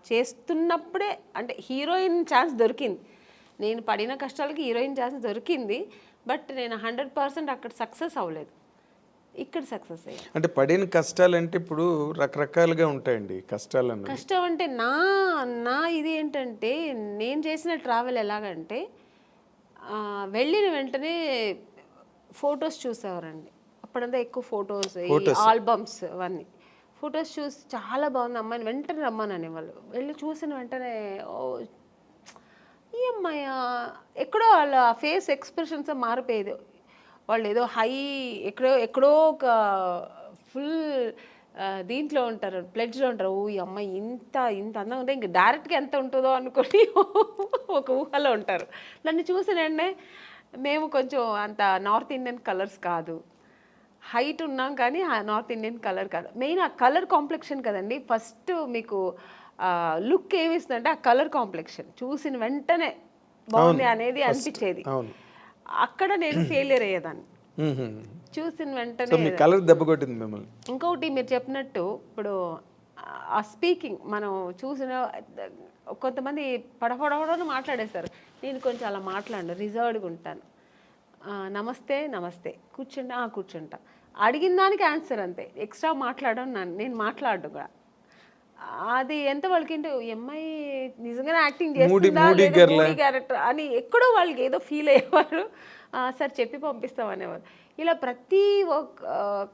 Speaker 1: చేస్తున్నప్పుడే అంటే హీరోయిన్ ఛాన్స్ దొరికింది. నేను పడిన కష్టాలకి హీరోయిన్ ఛాన్స్ దొరికింది, బట్ నేను 100% అక్కడ సక్సెస్ అవ్వలేదు, ఇక్కడ సక్సెస్ అయ్యాను.
Speaker 2: అంటే పడిన కష్టాలు అంటే ఇప్పుడు రకరకాలుగా ఉంటాయండి కష్టాలు.
Speaker 1: కష్టం అంటే నా ఇది ఏంటంటే, నేను చేసిన ట్రావెల్ ఎలాగంటే వెళ్ళిన వెంటనే ఫొటోస్ చూసేవారండి. అప్పుడంతా ఎక్కువ ఫొటోస్, ఆల్బమ్స్, అవన్నీ ఫొటోస్ చూసి చాలా బాగుంది అమ్మాయిని వెంటనే రమ్మనని వాళ్ళు. వెళ్ళి చూసిన వెంటనే ఈ అమ్మాయి ఎక్కడో వాళ్ళ ఫేస్ ఎక్స్ప్రెషన్స్ మారిపోయేది. వాళ్ళు ఏదో ఎక్కడో ఒక ఫుల్ దీంట్లో ఉంటారు, ప్లెడ్జ్లో ఉంటారు. ఈ అమ్మాయి ఇంత అందంగా ఉంటే ఇంక డైరెక్ట్గా ఎంత ఉంటుందో అనుకొని ఒక ఊహలో ఉంటారు. నన్ను చూసినండి, మేము కొంచెం అంత నార్త్ ఇండియన్ కలర్స్ కాదు, హైట్ ఉన్నాం కానీ నార్త్ ఇండియన్ కలర్ కాదు. మెయిన్ ఆ కలర్ కాంప్లెక్షన్ కదండి. ఫస్ట్ మీకు లుక్ ఏమిస్తుందంటే ఆ కలర్ కాంప్లెక్షన్ చూసిన వెంటనే బాగుంది అనేది అనిపించేది. అక్కడ నేను ఫెయిలియర్ అయ్యేదాన్ని చూసిన వెంటనే.
Speaker 2: మీ కలర్ దెబ్బ కొట్టింది మిమ్మల్ని.
Speaker 1: ఇంకొకటి మీరు చెప్పినట్టు ఇప్పుడు ఆ స్పీకింగ్ మనం చూసిన కొంతమంది పడపడని మాట్లాడేస్తారు. నేను కొంచెం అలా మాట్లాడను, రిజర్వ్డ్గా ఉంటాను. నమస్తే నమస్తే, కూర్చుంటా కూర్చుంటా, అడిగిన దానికి ఆన్సర్ అంతే, ఎక్స్ట్రా మాట్లాడను. నేను మాట్లాడను కూడా. అది ఎంత వాళ్ళకింటే అమ్మాయి నిజంగానే యాక్టింగ్ చేస్తుందా క్యారెక్టర్ అని ఎక్కడో వాళ్ళకి ఏదో ఫీల్ అయ్యేవారు. సార్ చెప్పి పంపిస్తాం అనేవారు. ఇలా ప్రతి ఒక్క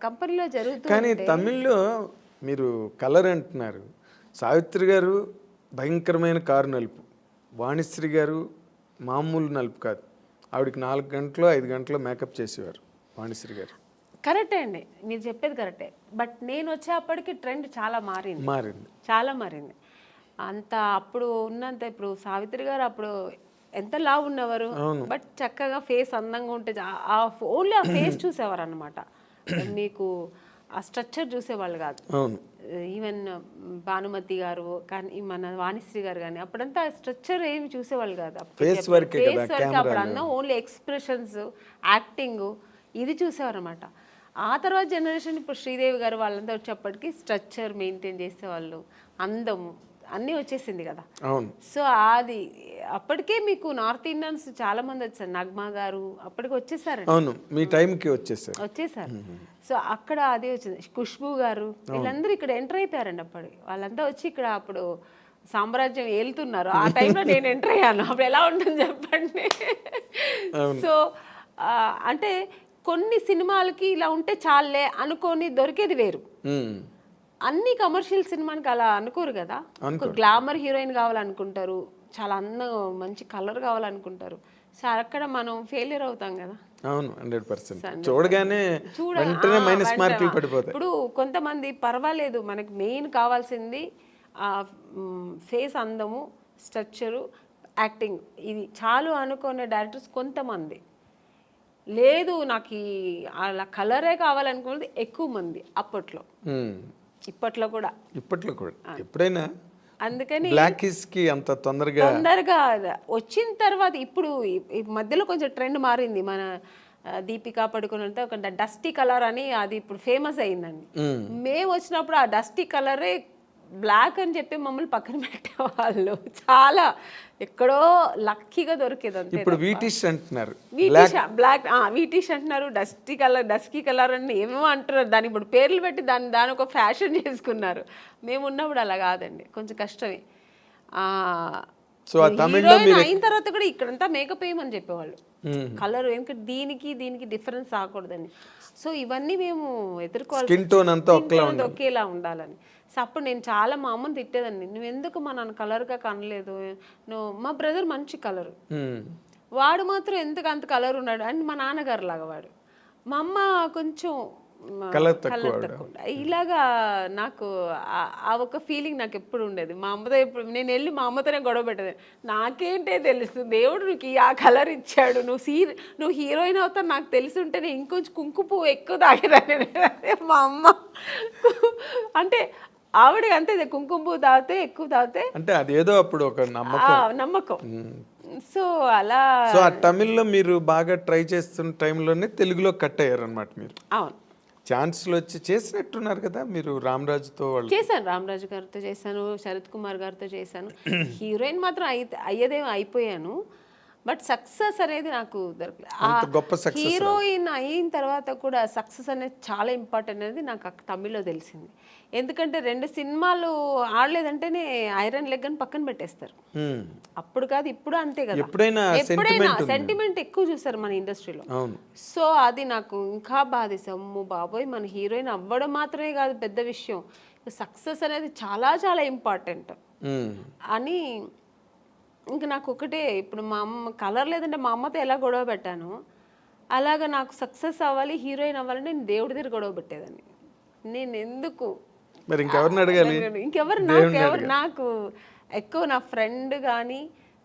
Speaker 1: కంపెనీలో జరుగుతుంది.
Speaker 2: కానీ తమిళ్లో మీరు కలర్ అంటున్నారు, సావిత్రి గారు భయంకరమైన కారు నలుపు, వాణిశ్రీ గారు మామూలు నలుపు కాదు, ఆవిడకి 4 గంటలు 5 గంటలు మేకప్ చేసేవారు వాణిశ్రీ గారు.
Speaker 1: కరెక్టే అండి, మీరు చెప్పేది కరెక్టే. బట్ నేను వచ్చేప్పటికి ట్రెండ్ చాలా మారింది, చాలా మారింది. అంత అప్పుడు ఉన్నంత ఇప్పుడు సావిత్రి గారు అప్పుడు ఎంత లావు ఉన్నవారు, బట్ చక్కగా ఫేస్ అందంగా ఉంటే ఓన్లీ ఆ ఫేస్ చూసేవారు అనమాట. మీకు ఆ స్ట్రక్చర్ చూసేవాళ్ళు కాదు. ఈవెన్ భానుమతి గారు కానీ మన వాణిశ్రీ గారు కానీ అప్పుడంతా స్ట్రక్చర్ ఏమి చూసేవాళ్ళు కాదు. ఫేస్ వర్క్ అప్పుడు అన్న ఓన్లీ ఎక్స్ప్రెషన్స్, యాక్టింగ్ ఇది చూసేవారు అనమాట. ఆ తర్వాత జనరేషన్ ఇప్పుడు శ్రీదేవి గారు వాళ్ళంతా వచ్చేప్పటికి స్ట్రక్చర్ మెయింటైన్ చేసేవాళ్ళు, అందము అన్నీ వచ్చేసింది కదా. సో అది అప్పటికే మీకు నార్త్ ఇండియన్స్ చాలా మంది వచ్చారు. నగ్మా గారు అప్పటికి వచ్చేసారు,
Speaker 2: మీ టైంకి వచ్చేసారు.
Speaker 1: సో అక్కడ అదే వచ్చింది. ఖుష్బూ గారు వీళ్ళందరూ ఇక్కడ ఎంటర్ అయిపోయారండి. అప్పటికి వాళ్ళంతా వచ్చి ఇక్కడ అప్పుడు సామ్రాజ్యం ఏలుతున్నారు. ఆ టైంలో నేను ఎంటర్ అయ్యాను. అప్పుడు ఎలా ఉంటుంది చెప్పండి. సో అంటే కొన్ని సినిమాలకి ఇలా ఉంటే చాలే అనుకొని దొరికేది వేరు. అన్ని కమర్షియల్ సినిమానికి అలా అనుకోరు కదా. గ్లామర్ హీరోయిన్ కావాలనుకుంటారు, చాలా అందం మంచి కలర్ కావాలనుకుంటారు. సో అక్కడ మనం ఫెయిలియర్ అవుతాం కదా.
Speaker 2: అవును, 100%. చూడగానే వెంటనే మైనస్ మార్కులు పడిపోతాయి.
Speaker 1: ఇప్పుడు కొంతమంది పర్వాలేదు, మనకి మెయిన్ కావాల్సింది ఫేస్ అందము, స్ట్రక్చరు, యాక్టింగ్, ఇది చాలు అనుకునే డైరెక్టర్స్ కొంతమంది. లేదు నాకు అలా కలరే కావాలనుకున్నది ఎక్కువ మంది అప్పట్లో, ఇప్పట్లో కూడా
Speaker 2: ఎప్పుడైనా.
Speaker 1: అందుకని
Speaker 2: బ్లాకీస్కి అంత తొందరగా
Speaker 1: వచ్చిన తర్వాత ఇప్పుడు ఈ మధ్యలో కొంచెం ట్రెండ్ మారింది. మన దీపికా పడుకుని అంటే ఒక డస్టీ కలర్ అని అది ఇప్పుడు ఫేమస్ అయిందండి. మేము వచ్చినప్పుడు ఆ డస్టీ కలరే బ్లాక్ అని చెప్పి మమ్మల్ని పక్కన పెట్టేవాళ్ళు. చాలా ఎక్కడో లక్కీగా దొరికేది.
Speaker 2: ఇప్పుడు వీటిష్ అంటున్నారు,
Speaker 1: బ్లాక్ వీటిష్ అంటున్నారు, డస్కీ కలర్ అని ఏమేమో అంటున్నారు. దాని ఇప్పుడు పేర్లు పెట్టి దాని ఒక ఫ్యాషన్ చేసుకున్నారు. మేము ఉన్నప్పుడు అలా కాదండి, కొంచెం కష్టమే. అయిన తర్వాత కూడా ఇక్కడంతా మేకప్ వేయమని చెప్పేవాళ్ళు, కలర్ ఎందుకంటే దీనికి డిఫరెన్స్ రాకూడదని. సో ఇవన్నీ మేము ఎదుర్కోవాలి, ఒకేలా ఉండాలని. సో అప్పుడు నేను చాలా మా అమ్మని తిట్టేదాన్ని, నువ్వు ఎందుకు మా నన్ను కలర్గా కనలేదు, మా బ్రదర్ మంచి కలరు, వాడు మాత్రం ఎందుకు అంత కలర్ ఉన్నాడు అని మా నాన్నగారు లాగా వాడు, మా అమ్మ కొంచెం కలర్ తక్కువ. ఇలాగా నాకు ఆ ఒక ఫీలింగ్ నాకు ఎప్పుడు ఉండేది. మా అమ్మతో ఎప్పుడు నేను వెళ్ళి మా అమ్మతోనే గొడవ పెట్టేది, నాకేంటే తెలుసు దేవుడు నీకు ఆ కలర్ ఇచ్చాడు, నువ్వు హీరోయిన్ అవుతా నాకు తెలిసి ఉంటే నేను ఇంకొంచెం కుంకుమ పువ్వు ఎక్కువ తాగేదాన్ని. మా అమ్మ అంటే ఆవిడకి అంతే, కుంకుమ పువ్వు తాగితే ఎక్కువ తాగితే
Speaker 2: అంటే అదేదో అప్పుడు ఒక
Speaker 1: నమ్మకం. సో అలా
Speaker 2: తమిళ్లో మీరు బాగా ట్రై చేస్తున్న టైంలోనే తెలుగులో కట్ అయ్యారు అనమాట మీరు.
Speaker 1: అవును,
Speaker 2: ఛాన్స్లు వచ్చి చేసినట్టున్నారు కదా మీరు. రామరాజుతో
Speaker 1: చేశాను, రామరాజు గారితో చేశాను, శరత్ కుమార్ గారితో చేశాను. హీరోయిన్ మాత్రం అయ్యేదేమో అయిపోయాను, బట్ సక్సెస్ అనేది నాకు దొరకలేదు. హీరోయిన్ అయిన తర్వాత కూడా సక్సెస్ అనేది చాలా ఇంపార్టెంట్ అనేది నాకు తమిళ్లో తెలిసింది. ఎందుకంటే 2 సినిమాలు ఆడలేదంటేనే ఐరన్ లెగ్ అని పక్కన పెట్టేస్తారు. అప్పుడు కాదు ఇప్పుడు అంతే కదా, ఎప్పుడైనా సెంటిమెంట్ ఎక్కువ చూస్తారు మన ఇండస్ట్రీలో. సో అది నాకు ఇంకా బాధేసమ్ము బాబోయ్, మన హీరోయిన్ అవ్వడం మాత్రమే కాదు పెద్ద విషయం, సక్సెస్ అనేది చాలా చాలా ఇంపార్టెంట్ అని. ఇంకా నాకు ఒకటే, ఇప్పుడు మా అమ్మ కలర్ లేదంటే మా అమ్మతో ఎలా గొడవ పెట్టాను, అలాగా నాకు సక్సెస్ అవ్వాలి, హీరోయిన్ అవ్వాలని నేను దేవుడి దగ్గర గొడవ పెట్టేదాన్ని. నేను ఎందుకు
Speaker 2: మరి ఇంకెవరిని అడగాలి,
Speaker 1: నాకు ఎక్కువ నా ఫ్రెండ్ కానీ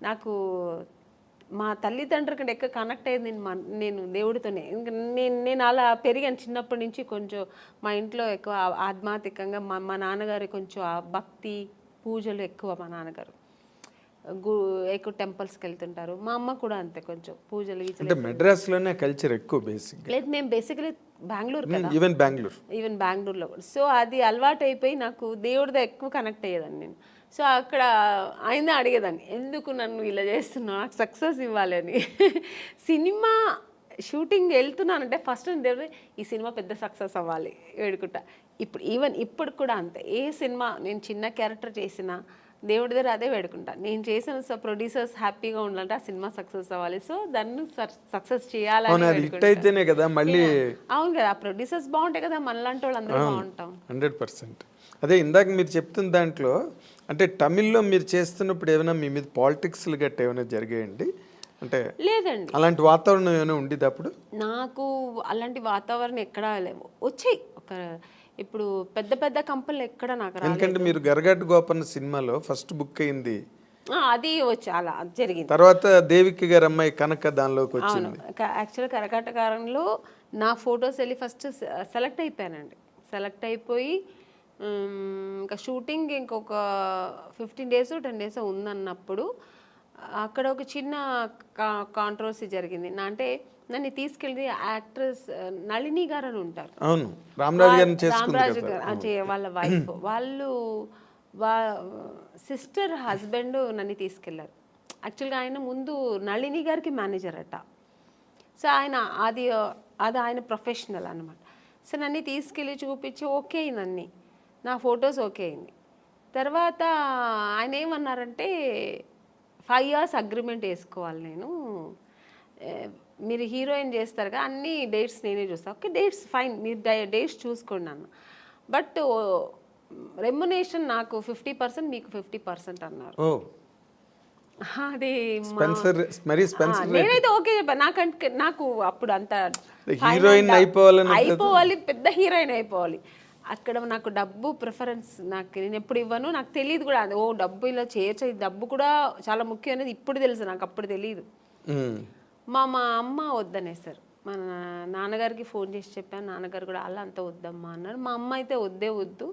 Speaker 1: నాకు మా తల్లిదండ్రుల కంటే ఎక్కువ కనెక్ట్ అయ్యింది నేను దేవుడితోనే. నేను అలా పెరిగాను చిన్నప్పటి నుంచి. కొంచెం మా ఇంట్లో ఎక్కువ ఆధ్యాత్మికంగా మా నాన్నగారి కొంచెం భక్తి పూజలు ఎక్కువ మా నాన్నగారు ఎక్కువ టెంపుల్స్కి వెళ్తుంటారు. మా అమ్మ కూడా అంతే, కొంచెం పూజలు
Speaker 2: అంటే మెడ్రాస్లోనే కల్చర్ ఎక్కువ బేసిక్.
Speaker 1: లేదు, మేము బేసికలీ బెంగళూరు కదా,
Speaker 2: ఈవెన్
Speaker 1: బెంగళూరులో కూడా. సో అది అలవాటు అయిపోయి నాకు దేవుడితో ఎక్కువ కనెక్ట్ అయ్యేదాన్ని నేను. సో అక్కడ ఆయన అడిగేదాన్ని, ఎందుకు నన్ను ఇలా చేస్తున్నావు, నాకు సక్సెస్ ఇవ్వాలి అని. సినిమా షూటింగ్ వెళ్తున్నానంటే ఫస్ట్ దేవుడు ఈ సినిమా పెద్ద సక్సెస్ అవ్వాలి వేడుకుంటా. ఇప్పుడు కూడా అంతే, ఏ సినిమా నేను చిన్న క్యారెక్టర్ చేసినా దేవుడి దగ్గర అదే వేడుకుంటా. నేను చేసిన ప్రొడ్యూసర్స్ హ్యాపీగా ఉండాలంటే ఆ సినిమా సక్సెస్ అవ్వాలి. సో దాన్ని సక్సెస్ చేయాలని
Speaker 2: అయితేనే కదా మళ్ళీ.
Speaker 1: అవును కదా, ఆ ప్రొడ్యూసర్స్ బాగుంటాయి కదా, మనలాంటి వాళ్ళు అందరూ బాగుంటాం.
Speaker 2: 100%. అదే ఇందాక మీరు చెప్తున్న దాంట్లో అంటే తమిళ్లో మీరు చేస్తున్నప్పుడు ఏమైనా మీ మీద పాలిటిక్స్లు గట్ట ఏమైనా జరిగాయండి? అంటే
Speaker 1: లేదండి,
Speaker 2: అలాంటి వాతావరణం ఏమైనా ఉండేది అప్పుడు?
Speaker 1: నాకు అలాంటి వాతావరణం ఎక్కడా లేవు. వచ్చాయి ఇప్పుడు పెద్ద పెద్ద కంపెనీలు ఎక్కడ నాకు రాలేదు.
Speaker 2: ఎందుకంటే మీరు గరగడ్డ గోపన్న సినిమాలో ఫస్ట్ బుక్ అయింది,
Speaker 1: అది వచ్చి అలా జరిగింది.
Speaker 2: తర్వాత దేవికి గారి అమ్మాయి కనక దానిలోకి వచ్చింది.
Speaker 1: యాక్చువల్గా కరకట్టకారంలో నా ఫొటోస్ వెళ్ళి ఫస్ట్ సెలెక్ట్ అయిపోయానండి. సెలెక్ట్ అయిపోయి ఇంకా షూటింగ్ ఇంకొక 15 days 10 days ఉందన్నప్పుడు అక్కడ ఒక చిన్న కాంట్రవర్సీ జరిగింది. అంటే నన్ను తీసుకెళ్ళి యాక్ట్రెస్ నళిని గారు అని ఉంటారు,
Speaker 2: అవును, రామరాజు
Speaker 1: గారు వాళ్ళ వైఫ్, వాళ్ళు సిస్టర్ హస్బెండ్ నన్ను తీసుకెళ్లారు. యాక్చువల్గా ఆయన ముందు నళిని గారికి మేనేజర్ అట. సో అది ఆయన ప్రొఫెషనల్ అనమాట. సో నన్ను తీసుకెళ్ళి చూపించి ఓకే అయింది, నా ఫొటోస్ ఓకే అయింది. తర్వాత ఆయన ఏమన్నారంటే 5 years అగ్రిమెంట్ వేసుకోవాలి, నేను మీరు హీరోయిన్ చేస్తారు కదా, అన్ని డేట్స్ నేనే చూస్తాను. ఓకే, డేట్స్ ఫైన్, మీరు డేట్స్ చూసుకోండి అన్న. బట్ రెమ్యునేషన్ నాకు 50%, మీకు 50% అన్నారు. అది నేనైతే ఓకే చెప్పాను. నాకు అప్పుడు అంత
Speaker 2: హీరోయిన్
Speaker 1: అయిపోవాలి, పెద్ద హీరోయిన్ అయిపోవాలి. అక్కడ నాకు డబ్బు ప్రిఫరెన్స్ నేను ఎప్పుడు ఇవ్వను, నాకు తెలియదు కూడా. డబ్బు ఇలా చేయొచ్చు, డబ్బు కూడా చాలా ముఖ్యం అనేది ఇప్పుడు తెలుసు, నాకు అప్పుడు తెలియదు. మా అమ్మ వద్దనేసారు. మన నాన్నగారికి ఫోన్ చేసి చెప్పాను, నాన్నగారు కూడా అలా అంత వద్దమ్మా అన్నారు. మా అమ్మ అయితే వద్దు,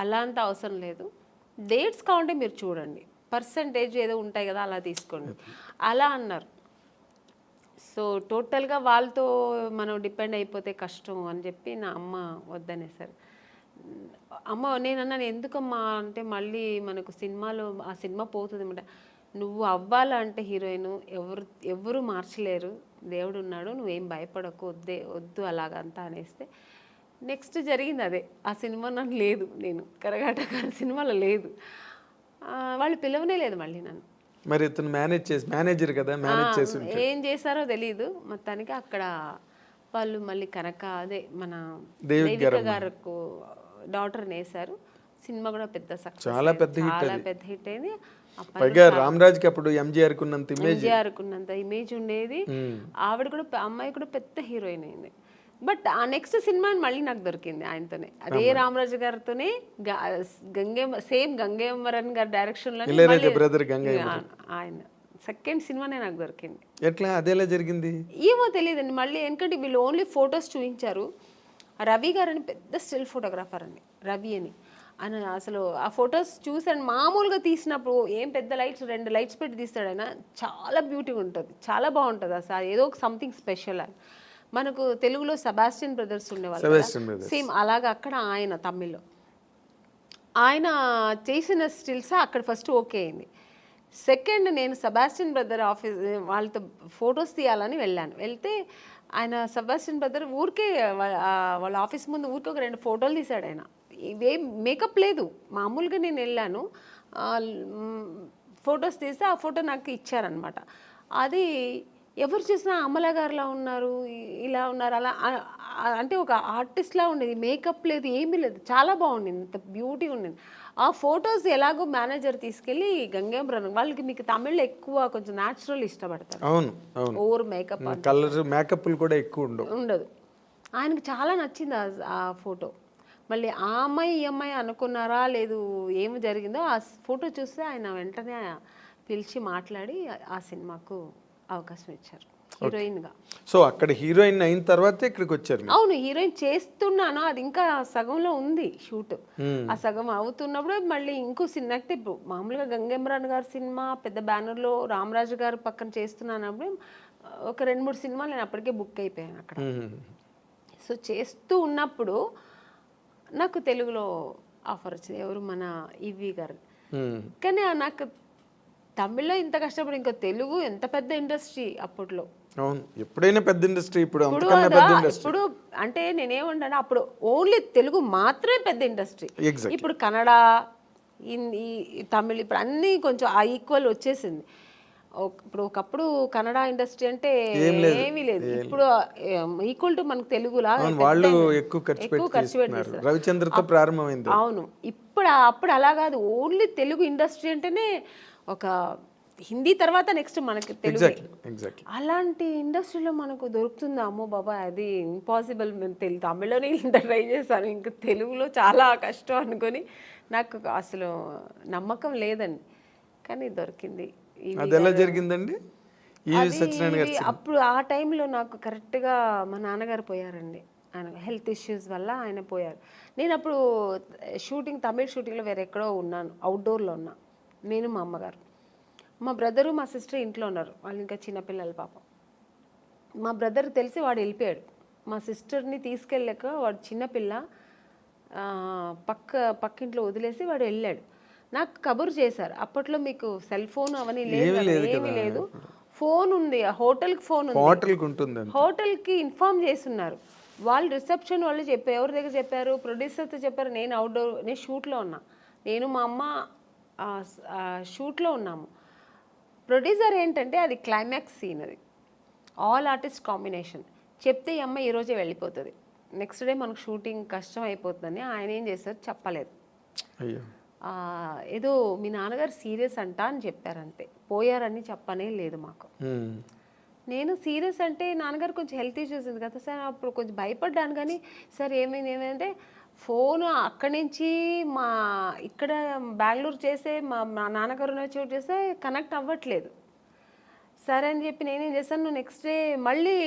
Speaker 1: అలా అంత అవసరం లేదు, డేట్స్ కావాలంటే మీరు చూడండి, పర్సంటేజ్ ఏదో ఉంటాయి కదా అలా తీసుకోండి అలా అన్నారు. సో టోటల్గా వాళ్ళతో మనం డిపెండ్ అయిపోతే కష్టం అని చెప్పి నా అమ్మ వద్దనేసారు. నేనన్నాను, ఎందుకమ్మా అంటే మళ్ళీ మనకు సినిమాలో ఆ సినిమా పోతుంది అనమాట. నువ్వు అవ్వాలంటే హీరోయిన్ ఎవరు మార్చలేరు, దేవుడు ఉన్నాడు, నువ్వేం భయపడకు, వద్దు అలాగంతా అనేస్తే నెక్స్ట్ జరిగింది అదే. ఆ సినిమా నాకు లేదు, నేను కరగాటక సినిమాలో లేదు, వాళ్ళు పిలవనే లేదు మళ్ళీ నన్ను.
Speaker 2: మరి ఇతను మేనేజర్ కదా,
Speaker 1: ఏం చేశారో తెలియదు. మొత్తానికి అక్కడ వాళ్ళు మళ్ళీ అదే మన దేవిక గారికి డాటర్ని వేశారు. సినిమా కూడా పెద్ద సక్సెస్, చాలా పెద్ద హిట్ అయింది.
Speaker 2: రామరాజ్కి అప్పుడు ఎంజీఆర్ కున్నంత
Speaker 1: ఇమేజ్ ఉండేది. ఆవిడ కూడా, అమ్మాయి కూడా పెద్ద హీరోయిన్ అయింది. బట్ ఆ నెక్స్ట్ సినిమా మళ్ళీ నాకు దొరికింది ఆయనతోనే, అదే రామరాజు గారితోనే, సేమ్ గంగేమరన్ గారి డైరెక్షన్ లో ఆయన సెకండ్ సినిమానే నాకు దొరికింది.
Speaker 2: ఎట్లా అదేలా జరిగింది
Speaker 1: ఏమో తెలియదండి. మళ్ళీ ఎందుకంటే వీళ్ళు ఓన్లీ ఫొటోస్ చూపించారు. రవి గారు అని పెద్ద స్టిల్ ఫోటోగ్రాఫర్ అండి, రవి అని. ఆయన అసలు ఆ ఫొటోస్ చూసాను, మామూలుగా తీసినప్పుడు ఏం పెద్ద లైట్స్ 2 lights పెట్టి తీస్తాడు ఆయన, చాలా బ్యూటీగా ఉంటుంది, చాలా బాగుంటుంది అసలు, ఏదో ఒక సంథింగ్ స్పెషల్. మనకు తెలుగులో సెబాస్టియన్ బ్రదర్స్ ఉండేవాళ్ళు, సేమ్ అలాగా అక్కడ ఆయన తమిళ్లో ఆయన చేసిన స్టిల్స్ అక్కడ ఫస్ట్ ఓకే అయింది. సెకండ్ నేను సెబాస్టియన్ బ్రదర్ ఆఫీస్ వాళ్ళతో ఫొటోస్ తీయాలని వెళ్తే ఆయన సెబాస్టియన్ బ్రదర్ ఊరికే వాళ్ళ ఆఫీస్ ముందు ఊరికే ఒక 2 photos తీశాడు ఆయన. ఇవేం మేకప్ లేదు, మామూలుగా నేను వెళ్ళాను, ఫొటోస్ తీస్తే ఆ ఫోటో నాకు ఇచ్చారనమాట. అది ఎవరు చూసినా అమలా గారులా ఉన్నారు, ఇలా ఉన్నారు, అలా అంటే ఒక ఆర్టిస్ట్లా ఉండేది, మేకప్ లేదు, ఏమీ లేదు, చాలా బాగుండింది, ఇంత బ్యూటీ ఉండింది. ఆ ఫొటోస్ ఎలాగో మేనేజర్ తీసుకెళ్ళి గంగేమరన్ వాళ్ళకి, మీకు తమిళ్లో ఎక్కువ కొంచెం న్యాచురల్ ఇష్టపడతారు, ఓవర్ మేకప్,
Speaker 2: కలర్ మేకప్ కూడా ఎక్కువ
Speaker 1: ఉండదు. ఆయనకు చాలా నచ్చింది ఆ ఫోటో. మళ్ళీ ఆ అమ్మాయి ఈ అమ్మాయి అనుకున్నారా లేదు, ఏమి జరిగిందో ఆ ఫోటో చూస్తే ఆయన వెంటనే పిలిచి మాట్లాడి ఆ సినిమాకు అవకాశం ఇచ్చారు. హీరోయిన్గా.
Speaker 2: సో అక్కడ హీరోయిన్ అయిన తర్వాత ఇక్కడికి వచ్చారు మీరు.
Speaker 1: అవును, హీరోయిన్ చేస్తున్నాను, అది ఇంకా సగంలో ఉంది షూట్. ఆ సగం అవుతున్నప్పుడు మళ్ళీ ఇంకో సినిమా అంటే ఇప్పుడు మామూలుగా గంగేమ్రాన్ గారి సినిమా పెద్ద బ్యానర్లో రామరాజు గారు పక్కన చేస్తున్నానప్పుడు ఒక 2-3 సినిమాలు నేను అప్పటికే బుక్ అయిపోయాను అక్కడ. సో చేస్తూ ఉన్నప్పుడు నాకు తెలుగులో ఆఫర్ వచ్చింది, ఎవరు మన ఈవి గారు. కానీ నాకు తమిళ్లో ఇంత కష్టపడి ఇంకా తెలుగు ఎంత పెద్ద ఇండస్ట్రీ అప్పట్లో.
Speaker 2: అవును, ఎప్పుడైనా పెద్ద ఇండస్ట్రీ, ఇప్పుడు అంతకన్నా పెద్ద ఇండస్ట్రీ.
Speaker 1: ఇప్పుడు అంటే నేనేమంటాను, అప్పుడు ఓన్లీ తెలుగు మాత్రమే పెద్ద ఇండస్ట్రీ. ఇప్పుడు కన్నడ, హిందీ, తమిళ్ ఇప్పుడు అన్నీ కొంచెం ఆ ఈక్వల్ వచ్చేసింది. ఇప్పుడు ఒకప్పుడు కన్నడ ఇండస్ట్రీ అంటే ఏమీ లేదు, ఇప్పుడు ఈక్వల్ టు మనకు తెలుగులా
Speaker 2: వాళ్ళు ఎక్కువ ఖర్చు పెట్టి రవిచంద్రతో ప్రారంభమైంది.
Speaker 1: అవును, అప్పుడు అలా కాదు, ఓన్లీ తెలుగు ఇండస్ట్రీ అంటేనే ఒక హిందీ తర్వాత నెక్స్ట్ మనకి తెలుగు. అలాంటి ఇండస్ట్రీలో మనకు దొరుకుతుంది, అమ్మో బాబా అది ఇంపాసిబుల్. మేము తమిళలోనే ఇంత ట్రై చేశాను, ఇంకా తెలుగులో చాలా కష్టం అనుకొని నాకు అసలు నమ్మకం లేదండి, కానీ దొరికింది.
Speaker 2: అది ఎలా జరిగిందండి?
Speaker 1: అప్పుడు ఆ టైంలో నాకు కరెక్ట్గా మా నాన్నగారు పోయారండి, ఆయన హెల్త్ ఇష్యూస్ వల్ల ఆయన పోయారు. నేను అప్పుడు తమిళ్ షూటింగ్లో వేరే ఎక్కడో ఉన్నాను, అవుట్డోర్లో ఉన్నా, నేను మా అమ్మగారు. మా బ్రదరు మా సిస్టర్ ఇంట్లో ఉన్నారు, వాళ్ళు ఇంకా చిన్నపిల్లలు పాపం. మా బ్రదర్ తెలిసి వాడు వెళ్ళిపోయాడు, మా సిస్టర్ని తీసుకెళ్ళాక వాడు చిన్నపిల్ల పక్కింట్లో వదిలేసి వాడు వెళ్ళాడు. నాకు కబురు చేశారు, అప్పట్లో మీకు సెల్ ఫోన్ అవన్నీ లేదు, ఏమీ లేదు, ఫోన్ ఉంది, హోటల్కి ఫోన్ ఉంది, హోటల్కి ఇన్ఫార్మ్ చేస్తున్నారు వాళ్ళు. రిసెప్షన్ వాళ్ళు చెప్పారు, ఎవరి దగ్గర చెప్పారు, ప్రొడ్యూసర్తో చెప్పారు. నేను షూట్లో ఉన్నా, నేను మా అమ్మ షూట్లో ఉన్నాము. ప్రొడ్యూసర్ ఏంటంటే అది క్లైమాక్స్ సీన్, అది ఆల్ ఆర్టిస్ట్ కాంబినేషన్. చెప్తే ఈ అమ్మాయి ఈరోజే వెళ్ళిపోతుంది, నెక్స్ట్ డే మనకు షూటింగ్ కష్టం అయిపోతుందని ఆయన ఏం చేశారు, చెప్పలేదు. ఏదో మీ నాన్నగారు సీరియస్ అంట అని చెప్పారు, అంతే, పోయారని చెప్పనే లేదు మాకు. నేను సీరియస్ అంటే నాన్నగారు కొంచెం హెల్త్ ఇష్యూస్ ఉంది కదా సార్, అప్పుడు కొంచెం భయపడ్డాను. కానీ సార్ ఏమైందంటే ఫోన్ అక్కడి నుంచి ఇక్కడ బెంగళూరు చేసే మా నాన్నగారు చోటు చేస్తే కనెక్ట్ అవ్వట్లేదు. సరే అని చెప్పి నేనేం చేశాను, నువ్వు నెక్స్ట్ డే మళ్ళీ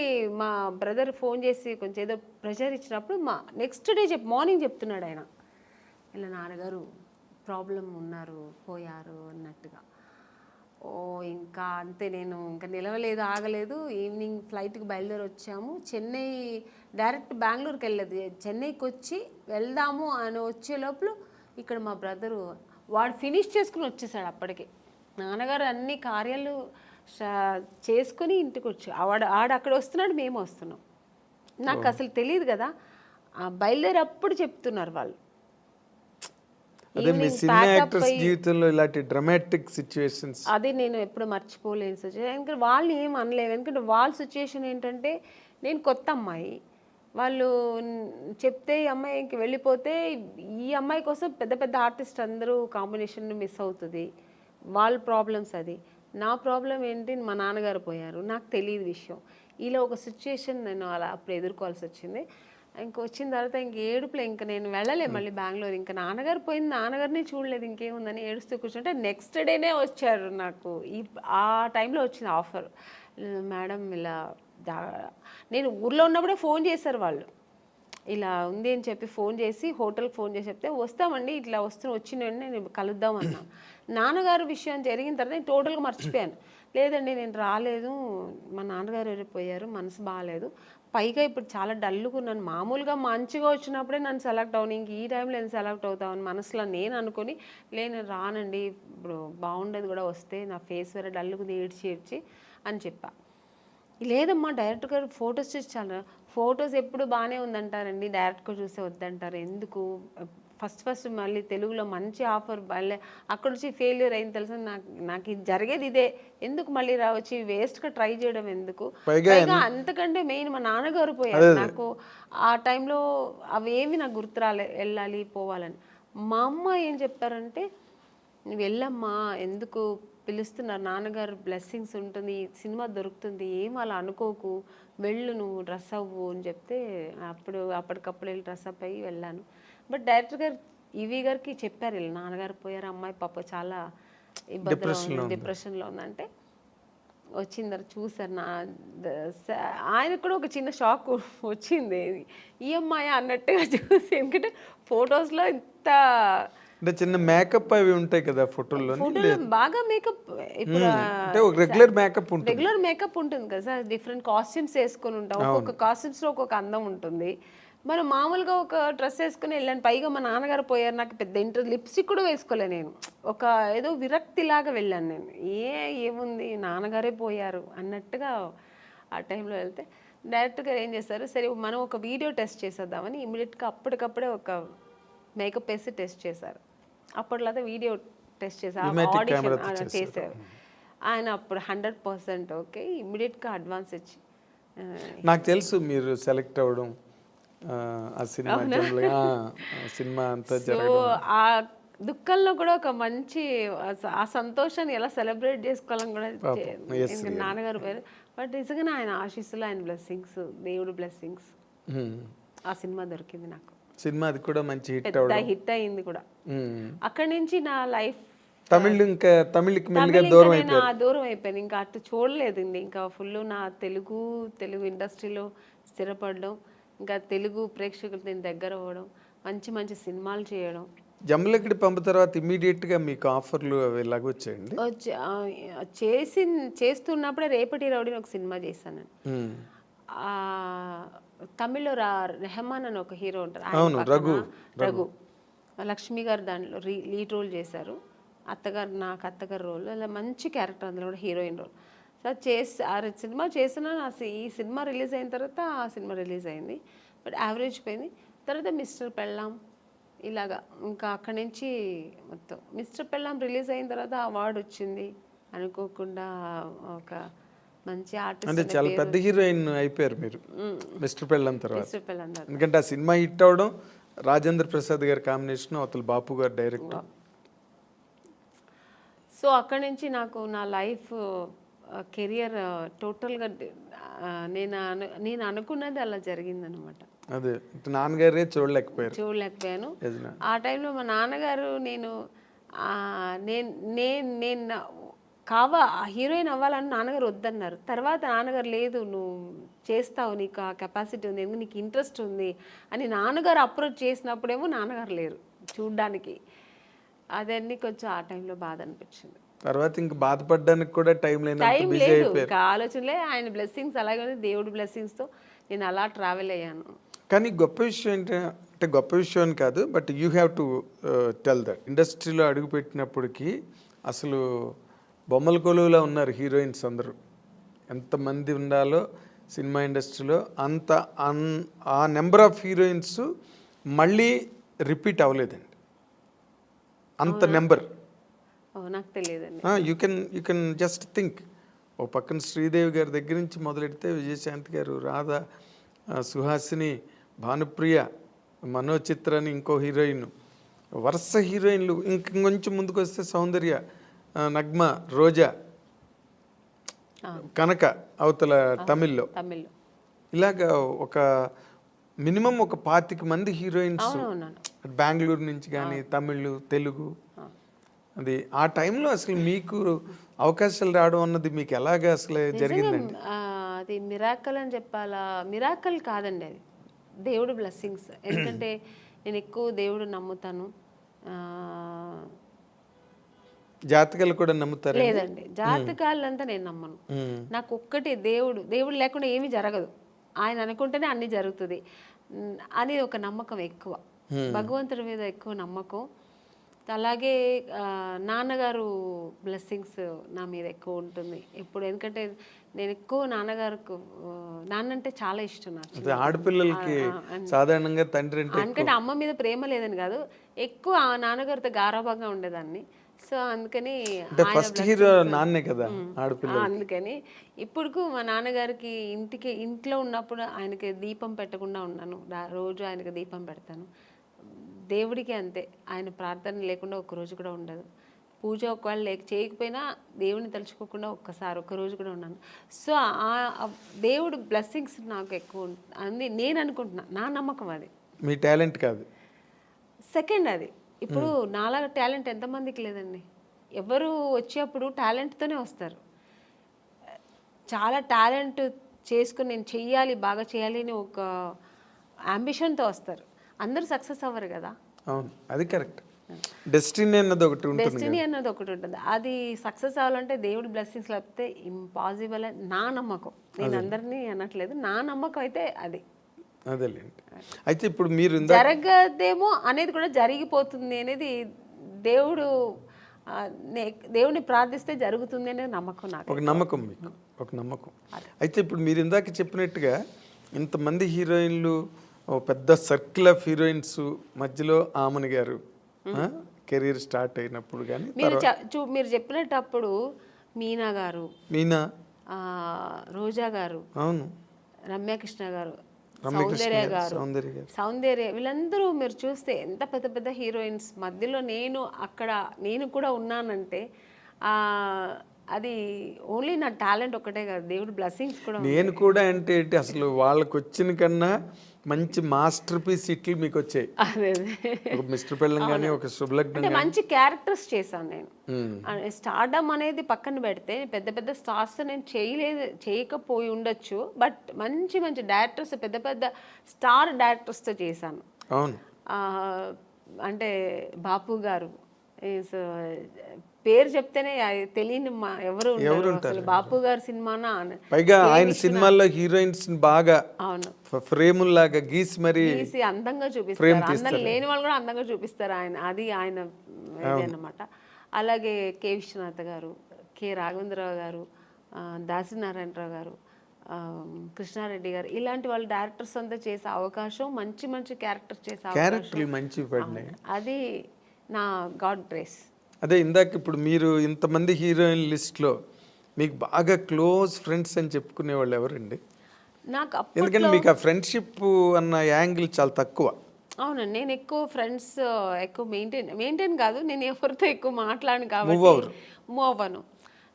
Speaker 1: మా బ్రదర్ ఫోన్ చేసి కొంచెం ఏదో ప్రెషర్ ఇచ్చినప్పుడు నెక్స్ట్ డే మార్నింగ్ చెప్తున్నాడు ఆయన, ఇలా నాన్నగారు ప్రాబ్లం ఉన్నారు, పోయారు అన్నట్టుగా. ఓ ఇంకా అంతే, నేను ఇంకా నిలవలేదు, ఆగలేదు. ఈవినింగ్ ఫ్లైట్కి బయలుదేరి వచ్చాము, చెన్నై డైరెక్ట్ బెంగళూరుకి వెళ్ళలేదు, చెన్నైకి వచ్చి వెళ్దాము అని వచ్చే లోపల ఇక్కడ మా బ్రదరు వాడు ఫినిష్ చేసుకుని వచ్చేసాడు. అప్పటికి నాన్నగారు అన్ని కార్యాలు చేసుకుని ఇంటికి వచ్చి ఆడ అక్కడ వస్తున్నాడు, మేము వస్తున్నాం. నాకు అసలు తెలియదు కదా, బయలుదేరప్పుడు చెప్తున్నారు వాళ్ళు.
Speaker 2: అదే మీ సినిమా యాక్టర్స్ జీవితంలో ఇలాంటి డ్రామాటిక్ సిచ్యువేషన్స్
Speaker 1: అది నేను ఎప్పుడు మర్చిపోలేని సిచ్యువేషన్. ఎందుకంటే వాళ్ళు ఏం అనలేము, ఎందుకంటే వాళ్ళ సిచ్యువేషన్ ఏంటంటే నేను కొత్త అమ్మాయి, వాళ్ళు చెప్తే ఈ అమ్మాయికి వెళ్ళిపోతే ఈ అమ్మాయి కోసం పెద్ద పెద్ద ఆర్టిస్ట్ అందరూ కాంబినేషన్ మిస్ అవుతుంది, వాళ్ళ ప్రాబ్లమ్స్. అది నా ప్రాబ్లం ఏంటి, మా నాన్నగారు పోయారు, నాకు తెలియదు విషయం. ఇలా ఒక సిచ్యువేషన్ నేను అలా అప్పుడు ఎదుర్కోవాల్సి వచ్చింది. వచ్చిన తర్వాత ఏడుపులే, ఇంకా నేను వెళ్ళలే మళ్ళీ బెంగళూరు. ఇంకా నాన్నగారు పోయింది, నాన్నగారిని చూడలేదు, ఇంకేముందని ఏడుస్తూ కూర్చుంటే నెక్స్ట్ డేనే వచ్చారు నాకు. ఆ టైంలో వచ్చింది ఆఫర్, మేడం ఇలా నేను ఊర్లో ఉన్నప్పుడే ఫోన్ చేశారు వాళ్ళు, ఇలా ఉంది అని చెప్పి ఫోన్ చేసి హోటల్కి ఫోన్ చేసి చెప్తే వస్తామండి, ఇట్లా వచ్చినండి నేను కలుద్దాం అన్నా. నాన్నగారు విషయం జరిగిన తర్వాత నేను టోటల్గా మర్చిపోయాను. లేదండి నేను రాలేదు, మా నాన్నగారు వెళ్ళిపోయారు, మనసు బాగాలేదు, పైగా ఇప్పుడు చాలా డల్గా ఉన్నాను, మామూలుగా మంచిగా వచ్చినప్పుడే నన్ను సెలెక్ట్ అవును, ఇంక ఈ టైంలో నేను సెలెక్ట్ అవుతామని మనసులో నేను అనుకుని నేను రానండి, ఇప్పుడు బాగుండేది కూడా వస్తే, నా ఫేస్ వేరే డల్గా ఏడ్చి అని చెప్పా. లేదమ్మా డైరెక్ట్ గారు ఫొటోస్ చూసి చాలా, ఫొటోస్ ఎప్పుడు బాగానే ఉందంటారండి, డైరెక్ట్గా చూస్తే వద్దంటారు ఎందుకు, ఫస్ట్ మళ్ళీ తెలుగులో మంచి ఆఫర్ మళ్ళీ అక్కడ వచ్చి ఫెయిల్యూర్ అయింది తెలుసా, నాకు ఇది జరిగేది ఇదే, ఎందుకు మళ్ళీ వచ్చి వేస్ట్గా ట్రై చేయడం ఎందుకు, పైగా అంతకంటే మెయిన్ మా నాన్నగారు పోయారు. నాకు ఆ టైంలో అవేమి నాకు గుర్తు వెళ్ళాలి పోవాలని. మా అమ్మ ఏం చెప్పారంటే, నువ్వు వెళ్ళమ్మా, ఎందుకు పిలుస్తున్నారు, నాన్నగారు బ్లెస్సింగ్స్ ఉంటుంది, సినిమా దొరుకుతుంది, ఏం అలా అనుకోకు, వెళ్ళు నువ్వు డ్రెస్ అవ్వు అని చెప్తే అప్పటికప్పుడు వెళ్ళి డ్రెస్ అప్ అయ్యి వెళ్ళాను. బట్ డైరెక్టర్ గారు ఈవి గారికి చెప్పారు, వీళ్ళు నాన్నగారు పోయారు, అమ్మాయి పాప చాలా ఇబ్బందిలో ఉంది, డిప్రెషన్లో ఉందంటే వచ్చిన తర్వాత చూసారు ఆయనకు కూడా ఒక చిన్న షాక్ వచ్చింది, ఈ అమ్మాయి అన్నట్టుగా చూసి. ఎందుకంటే ఫొటోస్లో ఇంత
Speaker 2: అంటే చిన్న మేకప్ అవి ఉంటాయి కదా ఫోటోల్లో,
Speaker 1: బాగా మేకప్ ఇప్పుడు
Speaker 2: అంటే ఒక రెగ్యులర్ మేకప్ ఉంటుంది.
Speaker 1: రెగ్యులర్ మేకప్ ఉంటుంది కదా సార్, డిఫరెంట్ కాస్ట్యూమ్స్ వేసుకొని ఉంటాం, ఒక్కొక్క కాస్ట్యూమ్స్లో ఒక్కొక్క అందం ఉంటుంది. మనం మామూలుగా ఒక డ్రెస్ వేసుకుని వెళ్ళాను, పైగా మా నాన్నగారు పోయారు, నాకు పెద్ద లిప్స్టిక్ కూడా వేసుకోలే నేను, ఒక ఏదో విరక్తిలాగా వెళ్ళాను నేను. ఏముంది నాన్నగారే పోయారు అన్నట్టుగా ఆ టైంలో వెళ్తే డైరెక్ట్గా ఏం చేస్తారు, సరే మనం ఒక వీడియో టెస్ట్ చేసేద్దామని ఇమీడియట్గా అప్పటికప్పుడే ఒక మేకప్ వేసి టెస్ట్ చేశారు. అప్పట్లో వీడియో టెస్ట్ చేశారు, ఆడిషన్ చేశారు ఆయన. అప్పుడు 100% ఓకే, ఇమ్మీడియట్గా అడ్వాన్స్ ఇచ్చి.
Speaker 2: నాకు తెలుసు మీరు సెలెక్ట్ అవ్వడం, ఆ సినిమా అంతా జరగడం.
Speaker 1: ఆ దుఃఖంలో కూడా ఒక మంచి ఆ సంతోషాన్ని ఎలా సెలబ్రేట్ చేసుకోవాలని కూడా నాన్నగారు పేరు. బట్ నిజంగానే ఆయన ఆశీస్సులు, ఆయన బ్లెస్సింగ్స్, దేవుడు బ్లెస్సింగ్స్, ఆ సినిమా దొరికింది నాకు.
Speaker 2: సినిమా అది కూడా మంచి
Speaker 1: హిట్ అయింది కూడా. అక్కడి నుంచి నా లైఫ్
Speaker 2: తమిళకి దూరం
Speaker 1: అయిపోయాను, ఇంకా అటు చూడలేదు. ఇంకా ఫుల్ నా తెలుగు ఇండస్ట్రీలో స్థిరపడడం, ఇంకా తెలుగు ప్రేక్షకులతో నేను దగ్గర అవ్వడం, మంచి మంచి సినిమాలు చేయడం.
Speaker 2: జమ్ములకి పంపిన తర్వాత ఇమీడియట్ గా మీకు ఆఫర్లు అవి వచ్చాయండి?
Speaker 1: చేస్తున్నప్పుడే రేపటి రౌడీని ఒక సినిమా చేశాను. తమిళ్లో రెహమాన్ అని ఒక హీరో ఉంటారు, రఘు లక్ష్మి గారు దాంట్లో లీడ్ రోల్ చేశారు. నాకు అత్తగారు రోల్, అలా మంచి క్యారెక్టర్, అందులో కూడా హీరోయిన్ రోల్. సో ఆ సినిమా చేసిన, ఈ సినిమా రిలీజ్ అయిన తర్వాత ఆ సినిమా రిలీజ్ అయింది, బట్ యావరేజ్ పోయింది. తర్వాత మిస్టర్ పెళ్ళాం ఇలాగా, ఇంకా అక్కడి నుంచి మొత్తం మిస్టర్ పెళ్ళాం రిలీజ్ అయిన తర్వాత అవార్డు వచ్చింది అనుకోకుండా. ఒక మంచి ఆర్టిస్ట్,
Speaker 2: అంటే చాలా పెద్ద హీరోయిన్ అయిపోయారు మీరు మిస్టర్ పెళ్ళాం తర్వాత. ఎందుకంటే ఆ సినిమా హిట్ అవడం, రాజేంద్ర ప్రసాద్ గారి కాంబినేషన్, అవతల బాపు గారు డైరెక్టర్.
Speaker 1: సో అక్కడి నుంచి నాకు నా లైఫ్ కెరియర్ టోటల్గా నేను అనుకున్నది అలా జరిగిందనమాట.
Speaker 2: అదే నాన్నగారే చూడలేకపోయాను.
Speaker 1: ఆ టైంలో మా నాన్నగారు నేను హీరోయిన్ అవ్వాలని నాన్నగారు వద్దన్నారు. తర్వాత నాన్నగారు లేదు, నువ్వు చేస్తావు, నీకు ఆ కెపాసిటీ ఉంది, నీకు ఇంట్రెస్ట్ ఉంది అని నాన్నగారు అప్రోచ్ చేసినప్పుడేమో నాన్నగారు లేరు చూడ్డానికి. అదన్నీ కొంచెం ఆ టైంలో బాధ అనిపించింది.
Speaker 2: తర్వాత ఇంకా బాధపడడానికి కూడా టైం లేదు,
Speaker 1: ఆలోచనలే. ఆయన బ్లెస్సింగ్స్ అలాగే ఉంది, దేవుడి బ్లెస్సింగ్స్తో నేను అలా ట్రావెల్ అయ్యాను.
Speaker 2: కానీ గొప్ప విషయం ఏంటంటే, గొప్ప విషయం అని కాదు, but you have to tell that ఇండస్ట్రీలో అడుగుపెట్టినప్పటికీ అసలు బొమ్మల కొలువులో ఉన్నారు హీరోయిన్స్ అందరూ. ఎంతమంది ఉండాలో సినిమా ఇండస్ట్రీలో అంత ఆ నెంబర్ ఆఫ్ హీరోయిన్స్ మళ్ళీ రిపీట్ అవ్వలేదండి, అంత నెంబర్.
Speaker 1: నాకు తెలియదండి.
Speaker 2: You can just think. ఓ పక్కన శ్రీదేవి గారి దగ్గర నుంచి మొదలెడితే విజయశాంతి గారు, రాధ, సుహాసిని, భానుప్రియ, మనోచిత్ర అని ఇంకో హీరోయిన్, వరుస హీరోయిన్లు. ఇంకొంచెం ముందుకు వస్తే సౌందర్య, నగ్మ, రోజా, కనక అవతల తమిళ్లో. ఇలాగా ఒక మినిమం ఒక 25 మంది హీరోయిన్స్ బెంగళూరు నుంచి కానీ, తమిళ్, తెలుగు. అది ఆ టైంలో అసలు మీకు అవకాశాలు రావడం అన్నది మీకు ఎలాగా అసలు జరిగిందండి?
Speaker 1: అది మిరాకల్ అని చెప్పాలా? మిరాకల్ కాదండి, అది దేవుడు బ్లెస్సింగ్స్. ఎందుకంటే నేను ఎక్కువ దేవుడు నమ్ముతాను.
Speaker 2: జాతకాలు కూడా నమ్ముతారు?
Speaker 1: లేదండి, జాతకాలంతా నేను నమ్మను. నాకు ఒక్కటి దేవుడు లేకుండా ఏమీ జరగదు, ఆయన అనుకుంటేనే అన్ని జరుగుతుంది అని ఒక నమ్మకం ఎక్కువ, భగవంతుడి మీద ఎక్కువ నమ్మకం. అలాగే నాన్నగారు బ్లెస్సింగ్స్ నా మీద ఎక్కువ ఉంటుంది ఎప్పుడు. ఎందుకంటే నేను ఎక్కువ నాన్న అంటే చాలా ఇష్టం నాకు.
Speaker 2: ఆడపిల్లలకి సాధారణంగా తండ్రి
Speaker 1: అంటే అమ్మ మీద ప్రేమ లేదని కాదు, ఎక్కువ నాన్నగారితో గారాభంగా ఉండేదాన్ని. సో అందుకని అందుకని ఇప్పుడు మా నాన్నగారికి ఇంట్లో ఉన్నప్పుడు ఆయనకి దీపం పెట్టకుండా ఉన్నాను, రోజు ఆయనకి దీపం పెడతాను. దేవుడికి అంతే, ఆయన ప్రార్థన లేకుండా ఒక్కరోజు కూడా ఉండదు. పూజ ఒకవేళ చేయకపోయినా దేవుడిని తలుచుకోకుండా ఒక్క రోజు కూడా ఉన్నాను. సో ఆ దేవుడు బ్లెస్సింగ్స్ నాకు ఎక్కువ అని నేను అనుకుంటున్నా, నా నమ్మకం అది.
Speaker 2: మీ టాలెంట్ కాదు,
Speaker 1: సెకండ్ అది. ఇప్పుడు నాలాగా టాలెంట్ ఎంతమందికి లేదండి. ఎవరు వచ్చేప్పుడు టాలెంట్తోనే వస్తారు. చాలా టాలెంట్ చేసుకుని నేను చెయ్యాలి, బాగా చేయాలి అని ఒక అంబిషన్తో వస్తారు. అందరూ సక్సెస్ అవ్వరు కదా.
Speaker 2: అవును, అది కరెక్ట్. డెస్టినీ అన్నది ఒకటి ఉంటుంది.
Speaker 1: డెస్టినీ అన్నది ఒకటి ఉంటుంది. అది సక్సెస్ అవ్వాలంటే దేవుడి బ్లెస్సింగ్స్ లేకపోతే ఇంపాసిబుల్ అని నా నమ్మకం. నేను అందరినీ అనట్లేదు, నా నమ్మకం అయితే అది.
Speaker 2: అదేలేండి. అయితే ఇప్పుడు మీరు
Speaker 1: జరగదేమో అనేది కూడా జరిగిపోతుంది అనేది దేవుడు, దేవుడిని ప్రార్థిస్తే జరుగుతుంది అనే నమ్మకం నాకు.
Speaker 2: ఒక నమ్మకం మీకు, ఒక నమ్మకం. అయితే ఇప్పుడు మీరు ఇందాక చెప్పినట్టుగా ఇంతమంది హీరోయిన్లు, ఓ పెద్ద సర్కిల్ ఆఫ్ హీరోయిన్స్ మధ్యలో ఆమని గారు కెరీర్ స్టార్ట్ అయినప్పుడు కానీ
Speaker 1: మీరు చెప్పినప్పుడు మీనా గారు, రోజా గారు,
Speaker 2: అవును,
Speaker 1: రమ్యకృష్ణ గారు, సౌందర్య వీళ్ళందరూ మీరు చూస్తే ఎంత పెద్ద పెద్ద హీరోయిన్స్ మధ్యలో నేను కూడా ఉన్నానంటే అది ఓన్లీ నా టాలెంట్ ఒకటే కాదు, దేవుడి బ్లెస్సింగ్స్ కూడా.
Speaker 2: నేను కూడా అంటే అసలు వాళ్ళకి వచ్చిన కన్నా మంచి మాస్టర్ పీస్ ఇట్లు మీకు వచ్చాయి. ఒక మిస్టర్ పెళ్ళం కానీ, ఒక శుభలగ్నం,
Speaker 1: మంచి క్యారెక్టర్స్ చేశాను నేను. స్టార్డమ్ అనేది పక్కన పెడితే పెద్ద పెద్ద స్టార్స్ నేను చేయకపోయి ఉండొచ్చు, బట్ మంచి మంచి డైరెక్టర్స్, పెద్ద పెద్ద స్టార్ డైరెక్టర్స్తో చేశాను.
Speaker 2: అవును,
Speaker 1: అంటే బాపు గారు పేరు చెప్తేనే తెలియని ఎవరు అసలు. బాపు గారు సినిమానా,
Speaker 2: పైగా ఆయన సినిమాల్లో హీరోయిన్స్ బాగా
Speaker 1: అవును
Speaker 2: ఫ్రేముల్ లాగా గీసి మరి
Speaker 1: అందంగా చూపిస్తారు. అందరు లేని వాళ్ళు కూడా అందంగా చూపిస్తారు ఆయన, అది ఆయన ఇది అన్నమాట. అలాగే కె విశ్వనాథ్ గారు, కె రాఘవేంద్రరావు గారు, దాసనారాయణరావు గారు, కృష్ణారెడ్డి గారు, ఇలాంటి వాళ్ళు డైరెక్టర్స్ అంతా చేసే అవకాశం, మంచి మంచి క్యారెక్టర్స్ చేసే అవకాశం, అది నా గాడ్ గ్రేస్.
Speaker 2: అదే ఇందాక ఇప్పుడు మీరు ఇంతమంది హీరోయిన్ లిస్ట్లో మీకు బాగా క్లోజ్ ఫ్రెండ్స్ అని చెప్పుకునే వాళ్ళు ఎవరండి?
Speaker 1: నాకు
Speaker 2: ఎందుకంటే మీకు ఆ ఫ్రెండ్షిప్ అన్న యాంగిల్ చాలా తక్కువ.
Speaker 1: అవునండి, నేను ఎక్కువ ఫ్రెండ్స్ ఎక్కువ మెయింటైన్ కాదు, నేను ఎవరితో ఎక్కువ మాట్లాడను కాబట్టి మూవ్ అవ్వను.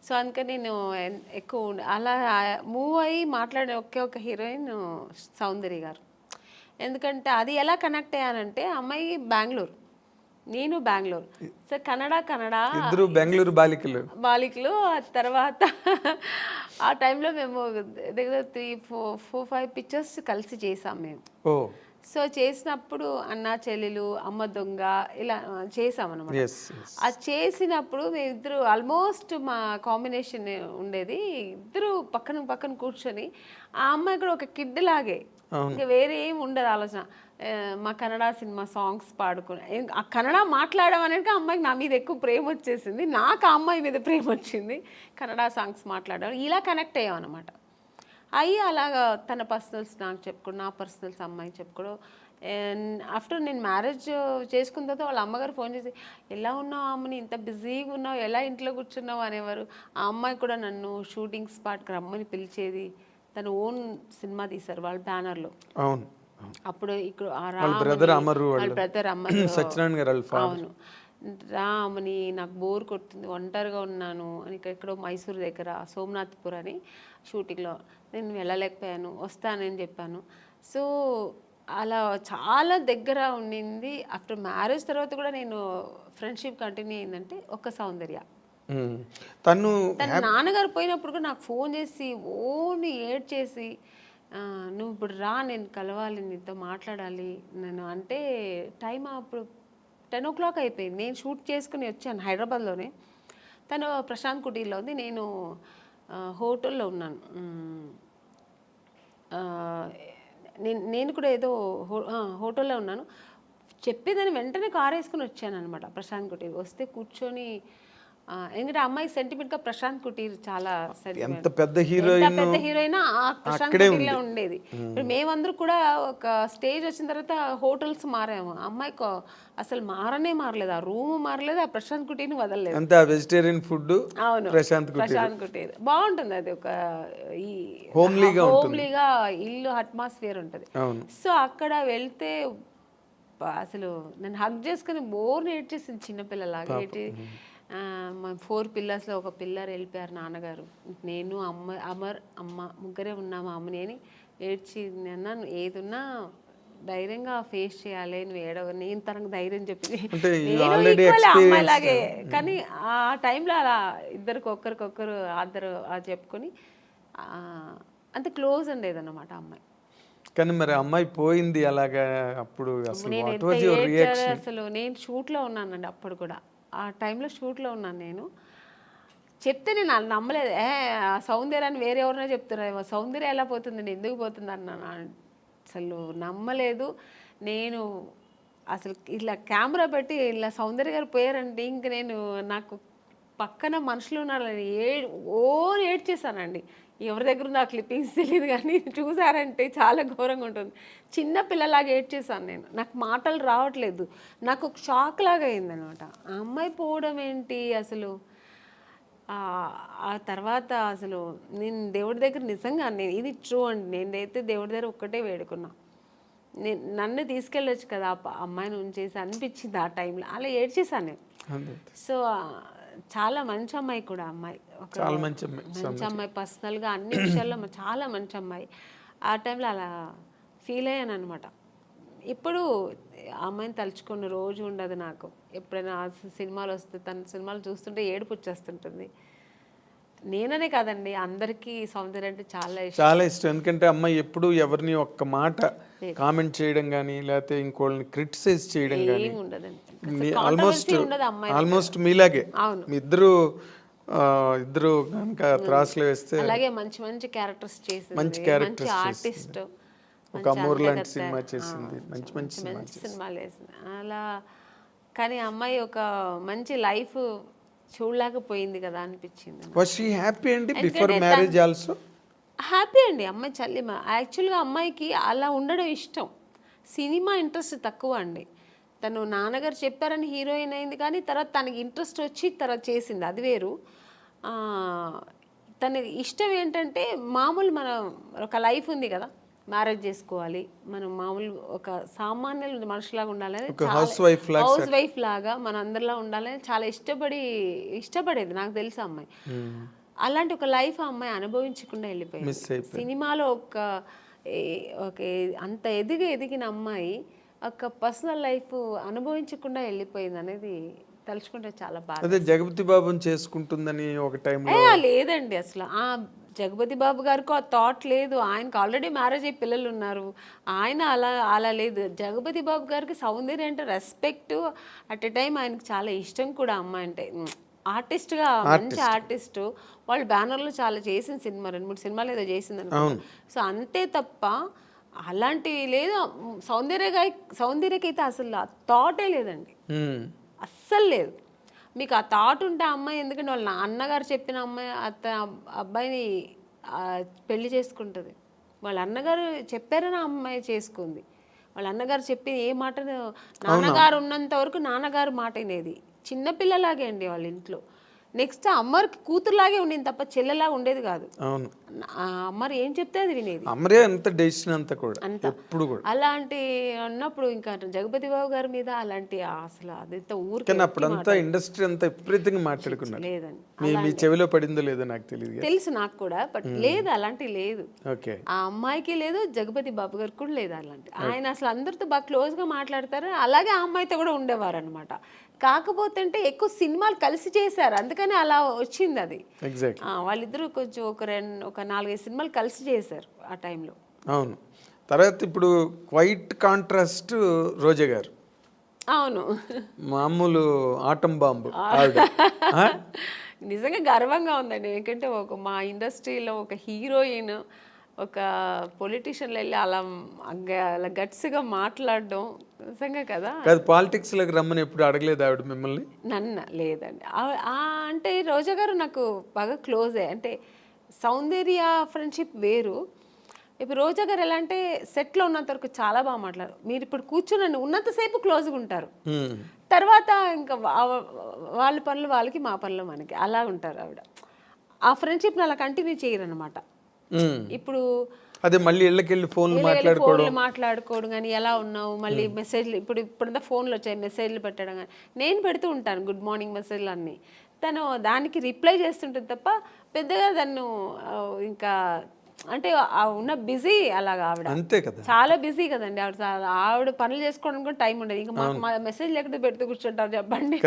Speaker 1: సో అందుకని నేను ఎక్కువ అలా మూవ్ అయ్యి మాట్లాడే ఒక హీరోయిన్ సౌందర్య గారు. ఎందుకంటే అది ఎలా కనెక్ట్ అయ్యానంటే, అమ్మాయి బెంగళూరు, నేను బెంగళూరు, సో
Speaker 2: ఇద్దరు బెంగళూరు బాలికలు.
Speaker 1: ఆ తర్వాత ఆ టైంలో మేము దగ్గర 3-4-5 పిక్చర్స్ కలిసి చేసాం మేము. సో చేసినప్పుడు అన్నా చెల్లెలు, అమ్మ దొంగ ఇలా చేసామన్నమాట. అది చేసినప్పుడు మేము ఇద్దరు ఆల్మోస్ట్ మా కాంబినేషన్ ఉండేది, ఇద్దరు పక్కన పక్కన కూర్చొని, ఆ అమ్మాయి కూడా ఒక కిడ్ లాగే, ఇంకా వేరే ఏం ఉండదు ఆలోచన. మా కన్నడ సినిమా సాంగ్స్ పాడుకుని, ఆ కన్నడ మాట్లాడడం అనేది అమ్మాయికి నా మీద ఎక్కువ ప్రేమ వచ్చేసింది, నాకు ఆ అమ్మాయి మీద ప్రేమ వచ్చింది. కన్నడ సాంగ్స్ మాట్లాడడం ఇలా కనెక్ట్ అయ్యాం అనమాట. అయ్యి అలాగా తన పర్సనల్స్ నాకు చెప్పుకోవడం, నా పర్సనల్స్ అమ్మాయి చెప్పుకోవడం. ఆఫ్టర్ నేను మ్యారేజ్ చేసుకున్న తర్వాత వాళ్ళ అమ్మగారు ఫోన్ చేసి, ఎలా ఉన్నావు అమ్మని, ఇంత బిజీగా ఉన్నావు, ఎలా ఇంట్లో కూర్చున్నావు అనేవారు. ఆ అమ్మాయి కూడా నన్ను షూటింగ్ స్పాట్కి రమ్మని పిలిచేది. తను ఓన్ సినిమా తీశారు వాళ్ళ బ్యానర్లో.
Speaker 2: అవును,
Speaker 1: అప్పుడు ఇక్కడ
Speaker 2: బ్రదర్ అమరు,
Speaker 1: అవును, రామని నాకు బోర్ కొడుతుంది, ఒంటరిగా ఉన్నాను అని, ఎక్కడో మైసూర్ దగ్గర సోమనాథ్పూర్ అని షూటింగ్లో నేను వెళ్ళలేకపోయాను, వస్తానని చెప్పాను. సో అలా చాలా దగ్గర ఉండింది. ఆఫ్టర్ మ్యారేజ్ తర్వాత కూడా నేను ఫ్రెండ్షిప్ కంటిన్యూ అయిందంటే ఒక సౌందర్య.
Speaker 2: తన
Speaker 1: నాన్నగారు పోయినప్పుడు కూడా నాకు ఫోన్ చేసి ఓని ఏడ్ చేసి, నువ్వు ఇప్పుడు రా, నేను కలవాలి, నీతో మాట్లాడాలి నేను అంటే. టైం అప్పుడు 10 o'clock అయిపోయింది, నేను షూట్ చేసుకుని వచ్చాను హైదరాబాద్లోనే. తను ప్రశాంత్ కుటీర్లో ఉంది, నేను హోటల్లో ఉన్నాను. నేను కూడా ఏదో హోటల్లో ఉన్నాను. చెప్పేదాన్ని వెంటనే కారు వేసుకుని వచ్చాను అనమాట ప్రశాంత్ కుటీర్. వస్తే కూర్చొని, ఎందుకంటే అమ్మాయి సెంటిమెంట్గా ప్రశాంత్ కుటీర్ చాలా
Speaker 2: ఎంత పెద్ద హీరోయిన్
Speaker 1: ప్రశాంత్ కుటీర్లో ఉండేది. మేమందరూ కూడా ఒక స్టేజ్ వచ్చిన తర్వాత హోటల్స్ మారాము, అమ్మాయికి అసలు మారలేదు, ఆ రూమ్ మారలేదు, ఆ ప్రశాంత్ కుటీర్ని వదలలేదు.
Speaker 2: అంతా వెజిటేరియన్ ఫుడ్.
Speaker 1: అవును, ప్రశాంత్ కుటీర్ బాగుంటుంది, అది ఒక ఈ హోమ్లీగా ఇల్లు అట్మాస్ఫియర్ ఉంటుంది. సో అక్కడ వెళ్తే అసలు నన్ను హగ్ చేసుకుని బోర్ని ఏడ్చేసింది, చిన్నపిల్లలాగా ఏడ్చి. మా 4 పిల్లర్స్లో ఒక పిల్లర్ వెళ్ళిపోయారు నాన్నగారు, నేను అమ్మ ముగ్గురే ఉన్నాము, అమ్మని అని ఏడ్చి. అన్నాను, ఏదున్నా ధైర్యంగా ఫేస్ చేయాలి, నువ్వు ఏడవ, నేను తనకు ధైర్యం చెప్పింది, నేను అమ్మాయిలాగే. కానీ ఆ టైంలో అలా ఇద్దరికి ఒకరికొకరు చెప్పుకొని అంత క్లోజ్ ఉండేదన్నమాట అమ్మాయి.
Speaker 2: కానీ మరి అమ్మాయి పోయింది అలాగా, అప్పుడు అసలు
Speaker 1: నేను
Speaker 2: వాట్
Speaker 1: ఎంత
Speaker 2: వాజ్ యువర్
Speaker 1: ఏడ్చాను
Speaker 2: రియాక్షన్?
Speaker 1: అసలు. నేను షూట్లో ఉన్నానండి అప్పుడు కూడా, ఆ టైంలో షూట్లో ఉన్నాను నేను. చెప్తే నేను నమ్మలేదు. ఆ సౌందర్యాన్ని వేరే ఎవరైనా చెప్తున్నారు, సౌందర్య ఎలా పోతుంది, నేను ఎందుకు పోతుంది అన్నాను. అసలు నమ్మలేదు నేను. అసలు ఇలా కెమెరా పెట్టి ఇలా సౌందర్య గారు పోయారంటే ఇంక నేను, నాకు పక్కన మనుషులు ఉన్నారని ఏడ్చేసానండి. ఎవరి దగ్గర ఉందో ఆ క్లిప్పింగ్స్ తెలియదు కానీ చూసారంటే చాలా ఘోరంగా ఉంటుంది. చిన్న పిల్లలాగా ఏడ్చేసాను నేను. నాకు మాటలు రావట్లేదు. నాకు ఒక షాక్ లాగా అయిందనమాట. ఆ అమ్మాయి పోవడం ఏంటి అసలు. ఆ తర్వాత అసలు నేను దేవుడి దగ్గర నిజంగా, నేను ఇది ట్రూ అండి, నేనైతే దేవుడి దగ్గర ఒక్కటే వేడుకున్నా, నన్ను తీసుకెళ్ళొచ్చు కదా అమ్మాయిని ఉంచేసి అనిపించింది ఆ టైంలో. అలా ఏడ్చేసాను నేను. సో చాలా మంచి అమ్మాయి కూడా అమ్మాయి,
Speaker 2: చాలా మంచి
Speaker 1: అమ్మాయి పర్సనల్గా అన్ని విషయాల్లో చాలా మంచి అమ్మాయి. ఆ టైంలో అలా ఫీల్ అయ్యాను అనమాట. ఇప్పుడు అమ్మాయిని తలుచుకున్న రోజు ఉండదు నాకు. ఎప్పుడైనా సినిమాలు వస్తే, తన సినిమాలు చూస్తుంటే ఏడుపు వచ్చేస్తుంటుంది. నేననే కాదండి, అందరికీ సౌందర్య అంటే చాలా
Speaker 2: ఇష్టం. ఎందుకంటే అమ్మాయి ఎప్పుడు ఎవరిని ఒక్క మాట కామెంట్ చేయడం కానీ, లేకపోతే ఇంకోళ్ళని క్రిటిసైజ్ చేయడం కానీ
Speaker 1: ఉండదండి.
Speaker 2: ఆల్మోస్ట్ మీలాగే. మీ ఇద్దరు కనుక త్రాసులు వేస్తే
Speaker 1: అలాగే మంచి మంచి క్యారెక్టర్స్ చేసింది, మంచి ఆర్టిస్ట్.
Speaker 2: ఒక అమూర్ లాంటి సినిమా చేసింది, మంచి మంచి
Speaker 1: సినిమాలు వేసింది అలా. కానీ అమ్మాయి ఒక మంచి లైఫ్ చూడలేకపోయింది కదా అనిపించింది.
Speaker 2: వాస్ షీ హ్యాపీ అండి బిఫోర్ మ్యారేజ్ ఆల్సో?
Speaker 1: హ్యాపీ అండి అమ్మాయి చల్లిమ. యాక్చువల్గా అమ్మాయికి అలా ఉండడం ఇష్టం. సినిమా ఇంట్రెస్ట్ తక్కువ అండి. తను నాన్నగారు చెప్పారని హీరోయిన్ అయింది, కానీ తర్వాత తనకి ఇంట్రెస్ట్ వచ్చి తర్వాత చేసింది, అది వేరు. తన ఇష్టం ఏంటంటే మామూలు మన ఒక లైఫ్ ఉంది కదా, మ్యారేజ్ చేసుకోవాలి, మనం మామూలు ఒక సామాన్య మనుషులాగా ఉండాలని, హౌస్ వైఫ్ లాగా మన అందరిలా ఉండాలని చాలా ఇష్టపడేది. నాకు తెలుసు అమ్మాయి అలాంటి ఒక లైఫ్ ఆ అమ్మాయి అనుభవించకుండా వెళ్ళిపోయింది. సినిమాలో ఒక అంత ఎదిగిన అమ్మాయి ఒక పర్సనల్ లైఫ్ అనుభవించకుండా వెళ్ళిపోయింది అనేది తలుచుకుంటే చాలా బాగా.
Speaker 2: అదే జగపతి బాబుని చేసుకుంటుందని ఒక టైంలో
Speaker 1: లేదండి అసలు. జగపతి బాబు గారికి ఆ థాట్ లేదు. ఆయనకు ఆల్రెడీ మ్యారేజ్ అయ్యి పిల్లలు ఉన్నారు. ఆయన అలా లేదు. జగపతి బాబు గారికి సౌందర్య అంటే రెస్పెక్ట్, అట్ ఎ టైం ఆయనకు చాలా ఇష్టం కూడా అమ్మాయి అంటే. ఆర్టిస్ట్గా మంచి ఆర్టిస్టు. వాళ్ళు బ్యానర్లో చాలా చేసిన సినిమా, 2-3 సినిమాలు ఏదో చేసింది అనుకుంటా. సో అంతే తప్ప అలాంటివి లేదు. సౌందర్యకైతే అసలు ఆ థాటే లేదండి, అస్సలు లేదు. మీకు ఆ థాట్ ఉంటే ఆ అమ్మాయి, ఎందుకంటే వాళ్ళ అన్నగారు చెప్పిన అమ్మాయి అబ్బాయిని పెళ్లి చేసుకుంటుంది. వాళ్ళ అన్నగారు చెప్పారని ఆ అమ్మాయి చేసుకుంది. వాళ్ళ అన్నగారు చెప్పి ఏ మాట, నాన్నగారు ఉన్నంత వరకు నాన్నగారు మాట వినేది. చిన్నపిల్లలాగే అండి వాళ్ళ ఇంట్లో. నెక్స్ట్ అమ్మకి కూతురులాగే ఉండేది తప్ప చెల్లెలాగా ఉండేది కాదు. అమ్మారు ఏం చెప్తే అది వినేది. అలాంటి అన్నప్పుడు ఇంకా జగపతి బాబు గారి మీద అలాంటి అసలు అదంతా ఊరికి
Speaker 2: ఇండస్ట్రీ అంతా విపరీతంగా మాట్లాడుకున్నారు. లేదండి, మీ చెవిలో పడిందో లేదో నాకు తెలియదు,
Speaker 1: తెలుసు నాకు కూడా, బట్ లేదు అలాంటి లేదు. ఆ అమ్మాయికి లేదు, జగపతి బాబు గారికి కూడా లేదు అలాంటి. ఆయన అసలు అందరితో బాగా క్లోజ్ గా మాట్లాడతారు. అలాగే ఆ అమ్మాయితో కూడా ఉండేవారు అనమాట. కాకపోతే అంటే ఎక్కువ సినిమాలు కలిసి చేశారు, అందుకని అలా వచ్చింది అది. వాళ్ళిద్దరూ కొంచెం ఒక 4-5 సినిమాలు కలిసి చేశారు ఆ టైంలో.
Speaker 2: అవును. తర్వాత ఇప్పుడు క్వైట్ కాంట్రాస్ట్ రోజా గారు.
Speaker 1: అవును,
Speaker 2: మామూలు ఆటం బాంబు.
Speaker 1: నిజంగా గర్వంగా ఉందండి. ఎందుకంటే మా ఇండస్ట్రీలో ఒక హీరోయిన్ ఒక పొలిటీషియన్లు వెళ్ళి అలా గట్స్గా మాట్లాడడం నిజంగా కదా.
Speaker 2: పాలిటిక్స్ లోకి రమ్మని ఎప్పుడు అడగలేదు ఆవిడ మిమ్మల్ని?
Speaker 1: నన్ను లేదండి. అంటే రోజా గారు నాకు బాగా క్లోజే. అంటే సౌందర్య ఫ్రెండ్షిప్ వేరు. ఇప్పుడు రోజా గారు ఎలా అంటే సెట్లో ఉన్నంత వరకు చాలా బాగా మాట్లాడారు. మీరు ఇప్పుడు కూర్చుని ఉన్నంతసేపు క్లోజ్గా ఉంటారు, తర్వాత ఇంకా వాళ్ళ పనులు వాళ్ళకి, మా పనులు మనకి, అలా ఉంటారు ఆవిడ. ఆ ఫ్రెండ్షిప్ని అలా కంటిన్యూ చేయరు అనమాట. ఇప్పుడు
Speaker 2: అదే మళ్ళీ ఇళ్ళకెళ్ళి ఫోన్లు
Speaker 1: మాట్లాడుకోవడం కానీ, ఎలా ఉన్నావు, మళ్ళీ మెసేజ్లు, ఇప్పుడంతా ఫోన్లు వచ్చాయి, మెసేజ్లు పెట్టడం కానీ నేను పెడుతూ ఉంటాను, గుడ్ మార్నింగ్ మెసేజ్లు అన్నీ. తను దానికి రిప్లై చేస్తుంటుంది తప్ప పెద్దగా తను ఇంకా అంటే ఉన్న బిజీ అలాగా ఆవిడ.
Speaker 2: అంతే కదా,
Speaker 1: చాలా బిజీ కదండి ఆవిడ పనులు చేసుకోవడం కూడా టైం ఉండదు. ఇంకా మాకు మెసేజ్ లేకపోతే పెడుతూ కూర్చుంటారు చెప్పండి.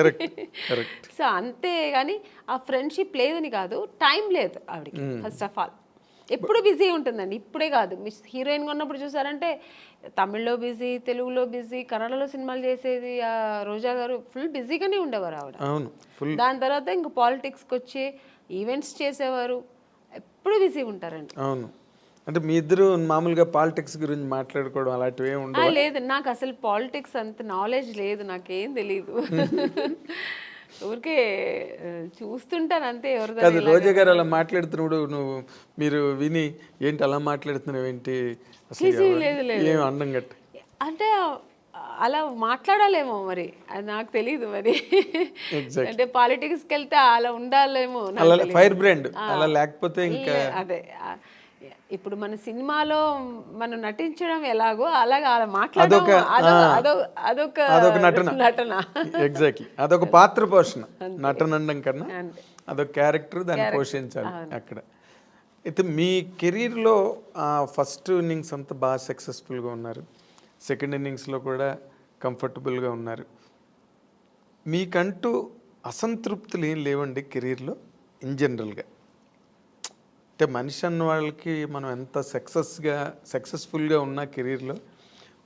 Speaker 1: సో అంతే కానీ ఆ ఫ్రెండ్షిప్ లేదని కాదు, టైం లేదు ఆవిడకి ఫస్ట్ ఆఫ్ ఆల్. ఎప్పుడు బిజీ ఉంటుందండి. ఇప్పుడే కాదు, హీరోయిన్గా ఉన్నప్పుడు చూసారంటే తమిళ్లో బిజీ, తెలుగులో బిజీ, కన్నడలో సినిమాలు చేసేది. రోజా గారు ఫుల్ బిజీగానే ఉండేవారు ఆవిడ.
Speaker 2: అవును, ఫుల్.
Speaker 1: దాని తర్వాత ఇంక పాలిటిక్స్కి వచ్చి ఈవెంట్స్ చేసేవారు, ఎప్పుడు బిజీగా ఉంటారండి.
Speaker 2: అవును, అంటే మీ ఇద్దరు మామూలుగా పాలిటిక్స్ గురించి మాట్లాడుకోవడం అలాంటివి ఏమి ఉండవు?
Speaker 1: లేదు, నాకు అసలు పాలిటిక్స్ అంత నాలెడ్జ్ లేదు, నాకేం తెలీదు. ఊరికే చూస్తుంటాను అంతే.
Speaker 2: కాదు, రోజా గారు అలా మాట్లాడుతున్నప్పుడు మీరు విని ఏంటి అలా మాట్లాడుతున్నావు ఏంటి అసలు ఏం అండం గట్ట
Speaker 1: అంటే అలా మాట్లాడాలేమో మరి, అది నాకు తెలియదు మరి. అంటే పాలిటిక్స్కి వెళ్తే అలా ఉండాలేమో,
Speaker 2: ఫైర్ బ్రాండ్ అలా, లేకపోతే ఇంకా
Speaker 1: అదే. ఇప్పుడు మన సినిమాలో మనం నటించడం ఎలాగో అలాగా అలా మాట్లాడడం అదొక నటన.
Speaker 2: ఎగ్జాక్ట్లీ, అదొక పాత్ర పోషణ. నటన అనడం కన్నా అదొక క్యారెక్టర్, దాన్ని పోషించాలి అక్కడ. అయితే మీ కెరీర్లో ఫస్ట్ ఇన్నింగ్స్ అంతా బాగా సక్సెస్ఫుల్గా ఉన్నారు, సెకండ్ ఇన్నింగ్స్లో కూడా కంఫర్టబుల్గా ఉన్నారు. మీకంటూ అసంతృప్తులు ఏం లేవండి కెరీర్లో ఇన్ జనరల్గా? అంటే మనిషి అన్న వాళ్ళకి మనం ఎంత సక్సెస్ఫుల్గా ఉన్న కెరీర్లో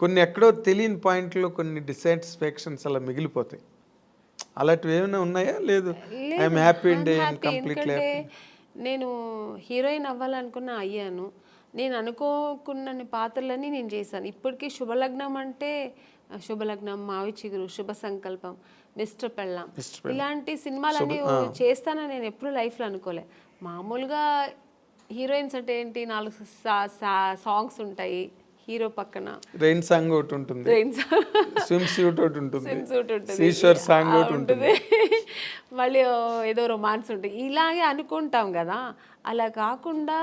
Speaker 2: కొన్ని ఎక్కడో తెలియని పాయింట్లో కొన్ని డిసాటిస్ఫాక్షన్స్ అలా మిగిలిపోతాయి. అలాంటివి ఏమైనా ఉన్నాయా? లేదు, ఐఎమ్ హ్యాపీ అండి, కంప్లీట్లీ.
Speaker 1: నేను హీరోయిన్ అవ్వాలనుకున్నా, అయ్యాను. నేను అనుకోకున్న పాత్రలన్నీ నేను చేశాను. ఇప్పటికీ శుభలగ్నం అంటే శుభలగ్నం, మావి చిగురు, శుభ సంకల్పం, మిస్టర్ పెళ్ళాం, ఇలాంటి సినిమాలన్నీ చేస్తానని నేను ఎప్పుడు లైఫ్లో అనుకోలే. మామూలుగా హీరోయిన్స్ అంటే ఏంటి, 4 సాంగ్స్ ఉంటాయి, హీరో పక్కన
Speaker 2: రెయిన్ సాంగ్ ఒకటి ఉంటుంది, స్విమ్ సూట్ ఒకటి ఉంటుంది, సీషోర్ సాంగ్ ఒకటి ఉంటుంది,
Speaker 1: మళ్ళీ ఏదో రొమాన్స్ ఉంటుంది, ఇలాగే అనుకుంటాం కదా. అలా కాకుండా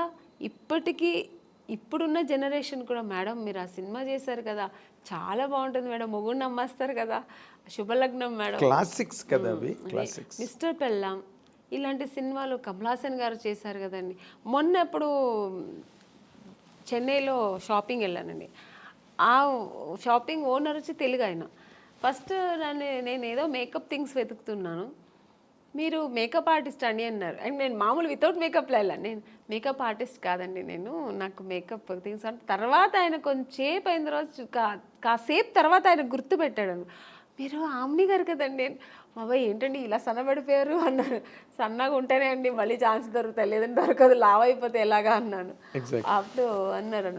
Speaker 1: ఇప్పుడున్న జనరేషన్ కూడా, మేడం మీరు ఆ సినిమా చేశారు కదా, చాలా బాగుంటుంది మేడం, మొగుడిని నమ్మేస్తారు కదా, శుభలగ్నం మేడం,
Speaker 2: క్లాసిక్స్ కదా అవి, క్లాసిక్స్,
Speaker 1: మిస్టర్ పెళ్ళాం, ఇలాంటి సినిమాలు కమల్ హాసన్ గారు చేశారు కదండి. మొన్న ఎప్పుడు చెన్నైలో షాపింగ్ వెళ్ళానండి. ఆ షాపింగ్ ఓనర్ వచ్చి తెలుగు ఆయన. ఫస్ట్ నేను ఏదో మేకప్ థింగ్స్ వెతుకుతున్నాను, మీరు మేకప్ ఆర్టిస్ట్ అండి అన్నారు. అండ్ నేను మామూలు వితౌట్ మేకప్లో వెళ్ళాను. నేను మేకప్ ఆర్టిస్ట్ కాదండి, నాకు మేకప్ థింగ్స్ అంటే. తర్వాత ఆయన కొంచెంసేపు అయిన తర్వాత, కాసేపు తర్వాత ఆయన గుర్తుపెట్టాడు, మీరు ఆమ్ని గారు కదండి. బాబాయ్ ఏంటండి ఇలా సన్నబడిపోయారు అన్నారు. సన్నగా ఉంటేనే అండి మళ్ళీ ఛాన్స్ దొరుకుతాయి, లేదంటే దొరకదు, లావ్ అయిపోతే ఎలాగా అన్నాను. అప్పుడు అన్నారు,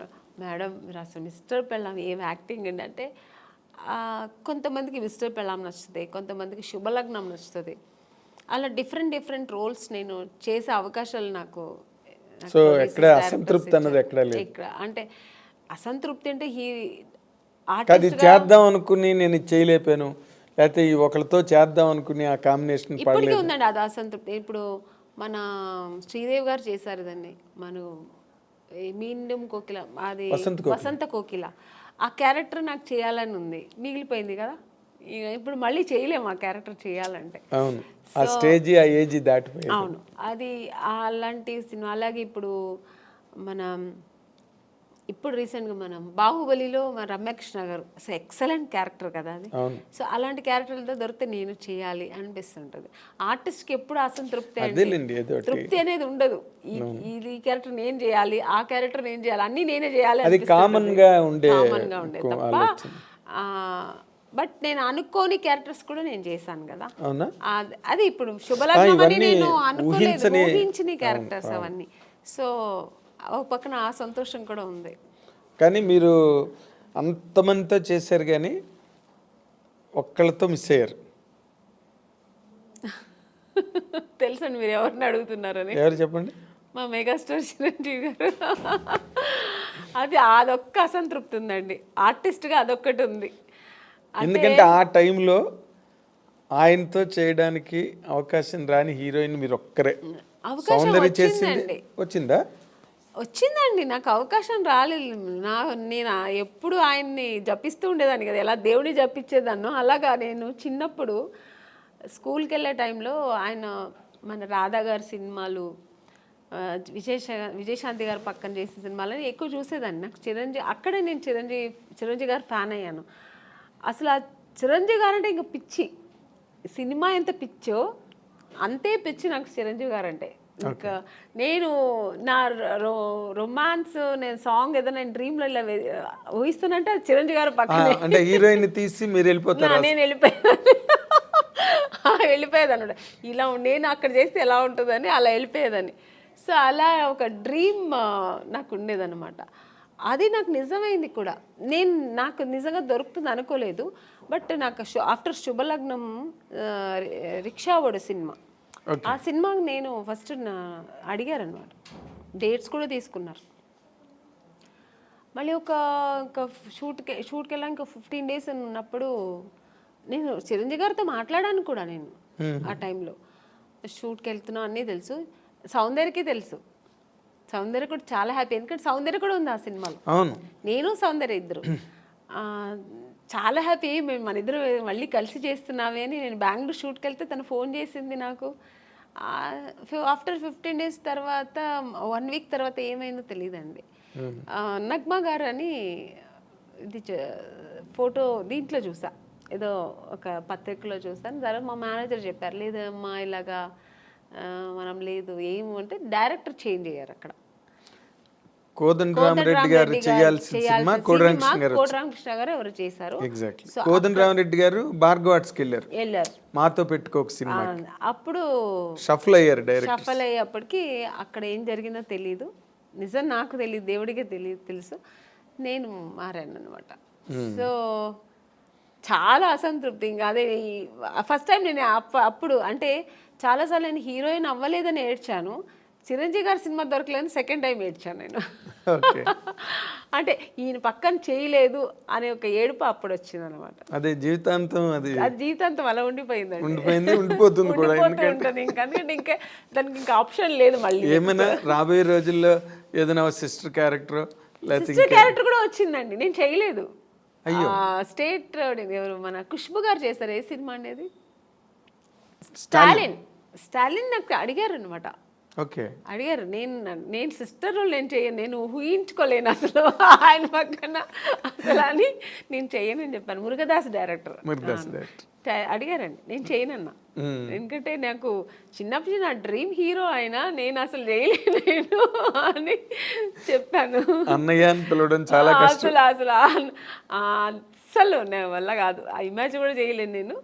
Speaker 1: మేడం మీరు అసలు మిస్టర్ పెళ్ళాం ఏం యాక్టింగ్ అండి అంటే, కొంతమందికి మిస్టర్ పెళ్ళాం నచ్చుతుంది, కొంతమందికి శుభలగ్నం నచ్చుతుంది. అలా డిఫరెంట్ రోల్స్ నేను చేసే అవకాశాలు నాకు.
Speaker 2: సో ఎక్కడ అసంతృప్తి అన్నది ఎక్కడ లేదు.
Speaker 1: అంటే అసంతృప్తి అంటే
Speaker 2: అది చేద్దాం అనుకుని నేను చేయలేపాను, లేకపోతే ఈ ఒకరితో చేద్దాం అనుకుని ఆ కాంబినేషన్
Speaker 1: ఇప్పటికీ ఉందండి అది అసంతృప్తి. ఇప్పుడు మన శ్రీదేవి గారు చేశారు దాన్ని, మీండం కోకిల, అది వసంత కోకిల, ఆ క్యారెక్టర్ నాకు చేయాలని ఉంది, మిగిలిపోయింది కదా. ఇప్పుడు మళ్ళీ చేయలేము ఆ క్యారెక్టర్ చేయాలంటే.
Speaker 2: అవును, ఆ స్టేజ్ ఆ ఏజ్ దాటిపోయింది.
Speaker 1: అవును, అది అలాంటి సినిమా. అలాగే ఇప్పుడు రీసెంట్గా మనం బాహుబలిలో మన రమ్యకృష్ణ గారు అసలు ఎక్సలెంట్ క్యారెక్టర్ కదా అది. సో అలాంటి క్యారెక్టర్లతో దొరికితే నేను చేయాలి అనిపిస్తుంటుంది. ఆర్టిస్ట్కి ఎప్పుడు అసంతృప్తి, తృప్తి అనేది ఉండదు. ఈ క్యారెక్టర్ నేను చేయాలి, ఆ క్యారెక్టర్ నేను చేయాలి, అన్నీ నేనే చేయాలి,
Speaker 2: కామన్ గా ఉండే
Speaker 1: తప్ప. బట్ నేను అనుకోని క్యారెక్టర్స్ కూడా నేను చేశాను కదా. అది ఇప్పుడు శుభలగ్నం అని నేను అనుకోలేదు, ఊహించిన క్యారెక్టర్స్ అవన్నీ. సో ఒక పక్కన ఆ సంతోషం కూడా ఉంది.
Speaker 2: కానీ మీరు అంతమందితో చేశారు కానీ ఒక్కళ్ళతో మిస్ అయ్యారు.
Speaker 1: తెలుసండి మీరు ఎవరిని అడుగుతున్నారని.
Speaker 2: ఎవరు చెప్పండి?
Speaker 1: మా మెగాస్టార్ చిరంజీవి గారు. అదొక్క అసంతృప్తి ఉందండి, ఆర్టిస్ట్గా అదొక్కటి ఉంది.
Speaker 2: ఎందుకంటే ఆ టైంలో ఆయనతో చేయడానికి అవకాశం రాని హీరోయిన్ మీరు ఒక్కరే. సౌందర్య చేసింది
Speaker 1: వచ్చిందండి, నాకు అవకాశం రాలేదు. నేను ఎప్పుడు ఆయన్ని జపిస్తూ ఉండేదాన్ని కదా, ఎలా దేవుడిని జపించేదాన్నో అలాగా. నేను చిన్నప్పుడు స్కూల్కి వెళ్ళే టైంలో ఆయన మన రాధా గారి సినిమాలు, విజయశాంతి గారు పక్కన చేసే సినిమాలని ఎక్కువ చూసేదాన్ని. నాకు అక్కడే నేను చిరంజీవి గారు ఫ్యాన్ అయ్యాను. అసలు ఆ చిరంజీవి గారు అంటే ఇంకా పిచ్చి, సినిమా ఎంత పిచ్చో అంతే పిచ్చి నాకు చిరంజీవి గారు అంటే. ఇంకా నేను నా రొమాన్స్ నేను సాంగ్ ఏదో నేను డ్రీమ్లో ఇలా ఊహిస్తున్నంటే అది చిరంజీవి గారు పక్కనే
Speaker 2: అంటే హీరోయిన్ తీసి మీరు వెళ్ళిపోతారా?
Speaker 1: నేను వెళ్ళిపోయేది అనమాట. ఇలా నేను అక్కడ చేస్తే ఎలా ఉంటుందని అలా వెళ్ళిపోయేదని. సో అలా ఒక డ్రీమ్ నాకు ఉండేదన్నమాట. అది నాకు నిజమైంది కూడా. నాకు నిజంగా దొరుకుతుంది అనుకోలేదు. బట్ నాకు ఆఫ్టర్ శుభలగ్నం రిక్షావాడు సినిమా, ఆ సినిమాకి నేను ఫస్ట్ అడిగారనమాట, డేట్స్ కూడా తీసుకున్నారు. మళ్ళీ ఒక షూట్కి వెళ్ళాక ఇంకా 15 days ఉన్నప్పుడు నేను చిరంజీవి గారితో మాట్లాడాను కూడా. నేను ఆ టైంలో షూట్కి వెళ్తున్నా అన్నీ తెలుసు, సౌందర్యకి తెలుసు. సౌందర్య కూడా చాలా హ్యాపీ, ఎందుకంటే సౌందర్య కూడా ఉంది ఆ సినిమాలో. నేను సౌందర్య ఇద్దరు చాలా హ్యాపీ. మేము మన ఇద్దరు మళ్ళీ కలిసి చేస్తున్నామే అని. నేను బెంగళూరు షూట్కి వెళ్తే తను ఫోన్ చేసింది నాకు. ఆఫ్టర్ 15 days తర్వాత 1 week తర్వాత ఏమైందో తెలియదండి. నగ్మా గారు అని ఇది ఫోటో దీంట్లో చూసా, ఏదో ఒక పత్రికలో చూసాను. తర్వాత మా మేనేజర్ చెప్పారు, లేదమ్మా ఇలాగా మనం లేదు ఏమంటే డైరెక్టర్ చేంజ్ అయ్యారు అక్కడ.
Speaker 2: కోదండరామరెడ్డి గారు చేయాల్సిన సినిమా
Speaker 1: కోదండరామకృష్ణ గారు ఎవరు చేశారు.
Speaker 2: కోదండరామరెడ్డి గారు భార్గవ ఆర్ట్స్కి వెళ్ళారు, మాతో పెట్టుకోక సినిమా.
Speaker 1: అప్పుడు
Speaker 2: షఫల్ అయ్యారు డైరెక్ట్.
Speaker 1: షఫల్ అయ్యేప్పటికి అక్కడ ఏం జరిగిందో తెలీదు, నిజం నాకు తెలియదు, దేవుడికే తెలుసు. నేను మారాను అనమాట. సో చాలా అసంతృప్తి. ఇంకా అదే ఫస్ట్ టైం నేను అప్పుడు అంటే చాలాసార్లు నేను హీరోయిన్ అవ్వలేదని ఏడ్చాను. చిరంజీవి గారి సినిమా దొరకలేదని సెకండ్ టైం ఏడ్చాను నేను. అంటే ఈయన పక్కన చేయలేదు అనే ఒక ఏడుపు అప్పుడు వచ్చింది అనమాట.
Speaker 2: అదే జీవితాంతం అది
Speaker 1: జీవితాంతం అలా ఉండిపోయిందండి,
Speaker 2: ఉండిపోతుంది కూడా.
Speaker 1: ఉంటుంది ఎందుకంటే ఇంకా దానికి ఇంకా ఆప్షన్ లేదు. మళ్ళీ
Speaker 2: ఏమైనా రాబోయే రోజుల్లో ఏదైనా సిస్టర్ క్యారెక్టర్
Speaker 1: కూడా వచ్చిందండి, నేను చేయలేదు. స్టేట్ ఎవరు మన ఖుష్బు గారు చేశారు. ఏ సినిమా అనేది? స్టాలిన్ నాకు అడిగారు అనమాట. అడిగారు, నేను సిస్టర్ రోల్ నేను చేయను, నేను ఊహించుకోలేను అసలు ఆయన పక్కన అసలు అని నేను చేయనని చెప్పాను. మురుగదాస్ డైరెక్టర్ అడిగారండి, నేను చేయనన్నా. ఎందుకంటే నాకు చిన్నప్పుడు నా డ్రీమ్ హీరో ఆయన, నేను అసలు చేయలేను అని చెప్పాను. అసలు నా వల్ల కాదు, ఆ ఇమేజ్ కూడా చేయలేను నేను.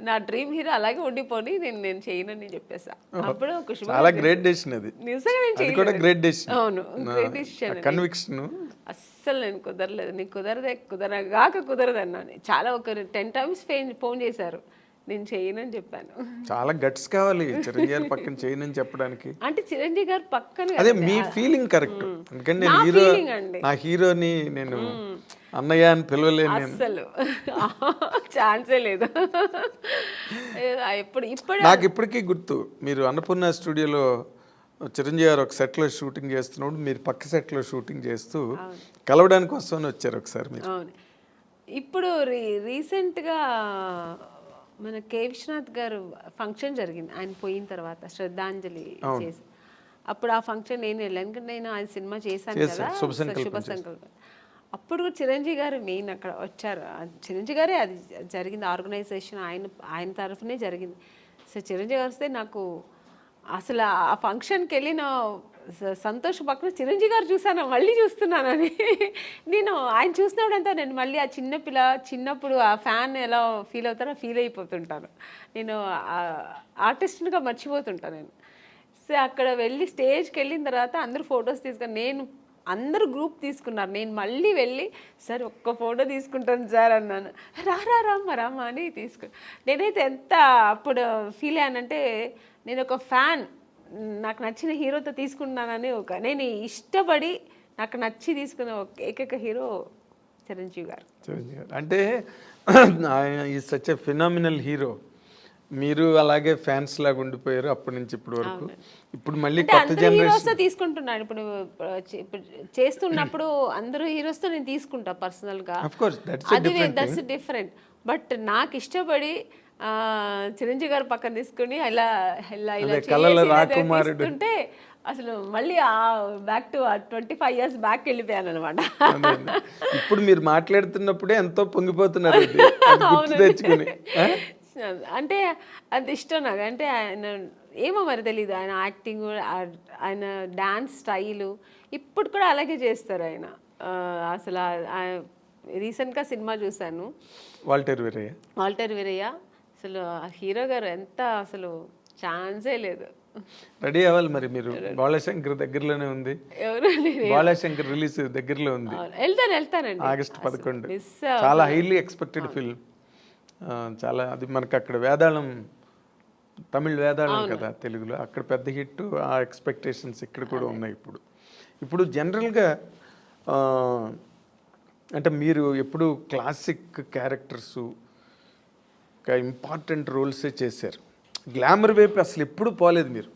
Speaker 1: నా డ్రీమ్ హీరో అలాగే ఉండిపోని నేను చేయనని చెప్పేసా. అప్పుడు
Speaker 2: చాలా గ్రేట్ డెసిషన్ అది.
Speaker 1: నిజంగా నేను చేయలేదు.
Speaker 2: Great decision.
Speaker 1: అవును, గ్రేట్ డెసిషన్.
Speaker 2: కన్విక్షన్.
Speaker 1: అస్సలు నేను కుదరలేదు, నీకు కుదరదు అన్నాను. చాలా ఒక 10 times ఫోన్ చేశారు, నేను చేయనని చెప్పాను.
Speaker 2: చాలా గట్స్ కావాలి చిరంజీవి గారి పక్కన చేయనని చెప్పడానికి.
Speaker 1: అంటే చిరంజీవి గారు పక్కన
Speaker 2: అదే మీ ఫీలింగ్ కరెక్ట్. ఎందుకంటే నేను హీరో, నా హీరోని నేను అన్నయ్య అని పిలవలేను.
Speaker 1: అసలు ఛాన్సే లేదు.
Speaker 2: నాకు ఇప్పటికీ గుర్తు, మీరు అన్నపూర్ణ స్టూడియోలో చిరంజీవి గారు ఒక సెట్లో షూటింగ్ చేస్తున్నప్పుడు మీరు పక్క సెట్లో షూటింగ్ చేస్తూ కలవడానికి వస్తామని వచ్చారు ఒకసారి మీరు.
Speaker 1: అవును. ఇప్పుడు రీసెంట్గా మన కే విశ్వనాథ్ గారు ఫంక్షన్ జరిగింది, ఆయన పోయిన తర్వాత శ్రద్ధాంజలి చేసి. అప్పుడు ఆ ఫంక్షన్ నేను వెళ్ళాను, ఎందుకంటే నేను ఆయన సినిమా చేశాను కదా, శుభ సంకల్పం. అప్పుడు చిరంజీవి గారు మెయిన్ అక్కడ వచ్చారు. చిరంజీవి గారే అది జరిగింది, ఆర్గనైజేషన్ ఆయన తరఫునే జరిగింది. సో చిరంజీవి గారు వస్తే నాకు అసలు ఆ ఫంక్షన్కి వెళ్ళిన సంతోష్ పక్కన చిరంజీవి గారు చూసాను, మళ్ళీ చూస్తున్నానని. నేను ఆయన చూసినప్పుడంతా నేను మళ్ళీ ఆ చిన్నప్పుడు ఆ ఫ్యాన్ ఎలా ఫీల్ అవుతానో ఫీల్ అయిపోతుంటాను. నేను ఆర్టిస్ట్గా మర్చిపోతుంటాను నేను. సో అక్కడ వెళ్ళి స్టేజ్కి వెళ్ళిన తర్వాత అందరూ ఫొటోస్ తీసుకొని, అందరూ గ్రూప్ తీసుకున్నారు, నేను మళ్ళీ వెళ్ళి సార్ ఒక్క ఫోటో తీసుకుంటాను సార్ అన్నాను. రామ్మ అని నేనైతే ఎంత అప్పుడు ఫీల్ అయ్యానంటే, నేను ఒక ఫ్యాన్, నాకు నచ్చిన హీరోతో తీసుకున్నానని నేను ఇష్టపడి నాకు నచ్చి తీసుకున్న ఏకైక హీరో చిరంజీవి గారు.
Speaker 2: అంటే ఆయన is such a phenomenal hero. మీరు అలాగే ఫ్యాన్స్ లాగా ఉండిపోయారు అప్పటి నుంచి ఇప్పటి వరకు. ఇప్పుడు మళ్ళీ కొత్త జనరేషన్
Speaker 1: తీసుకుంటున్నాను. ఇప్పుడు చేస్తున్నప్పుడు అందరూ హీరోస్తో నేను తీసుకుంటా పర్సనల్గా, దట్స్ డిఫరెంట్. బట్ నాకు ఇష్టపడి చిరంజీవి గారు పక్కన తీసుకుని ఇలా తీసుకుంటే అసలు మళ్ళీ బ్యాక్ టు 25 years బ్యాక్ వెళ్ళిపోయాను అనమాట.
Speaker 2: ఇప్పుడు మీరు మాట్లాడుతున్నప్పుడే ఎంతో పొంగిపోతున్నారు తెచ్చుకుని.
Speaker 1: అంటే అది ఇష్టం నాకు. అంటే ఆయన ఏమో మరి తెలీదు ఆయన యాక్టింగ్, ఆయన డాన్స్ స్టైలు ఇప్పుడు కూడా అలాగే చేస్తారు ఆయన. అసలు రీసెంట్గా సినిమా చూశాను,
Speaker 2: వాల్టర్ వీరయ్య.
Speaker 1: అసలు హీరో గారు ఎంత అసలు ఛాన్సే లేదు.
Speaker 2: రెడీ అవ్వాలి మరి మీరు. బాలశంకర్ దగ్గరలోనే ఉంది,
Speaker 1: ఎవరు
Speaker 2: బాలశంకర్ రిలీజ్ దగ్గరలో ఉంది,
Speaker 1: వెళ్తానండి
Speaker 2: ఆగస్ట్ 11. చాలా హైలీ ఎక్స్పెక్టెడ్ ఫిల్మ్. చాలా అది మనకి అక్కడ వేదాళం, తమిళ్ వేదాళం కదా తెలుగులో, అక్కడ పెద్ద హిట్. ఆ ఎక్స్పెక్టేషన్స్ ఇక్కడ కూడా ఉన్నాయి. ఇప్పుడు జనరల్గా అంటే మీరు ఎప్పుడు క్లాసిక్ క్యారెక్టర్స్, ఇంపార్టెంట్ రోల్సే చేశారు. గ్లామర్ వైపు అసలు ఎప్పుడు పోలేదు మీరు.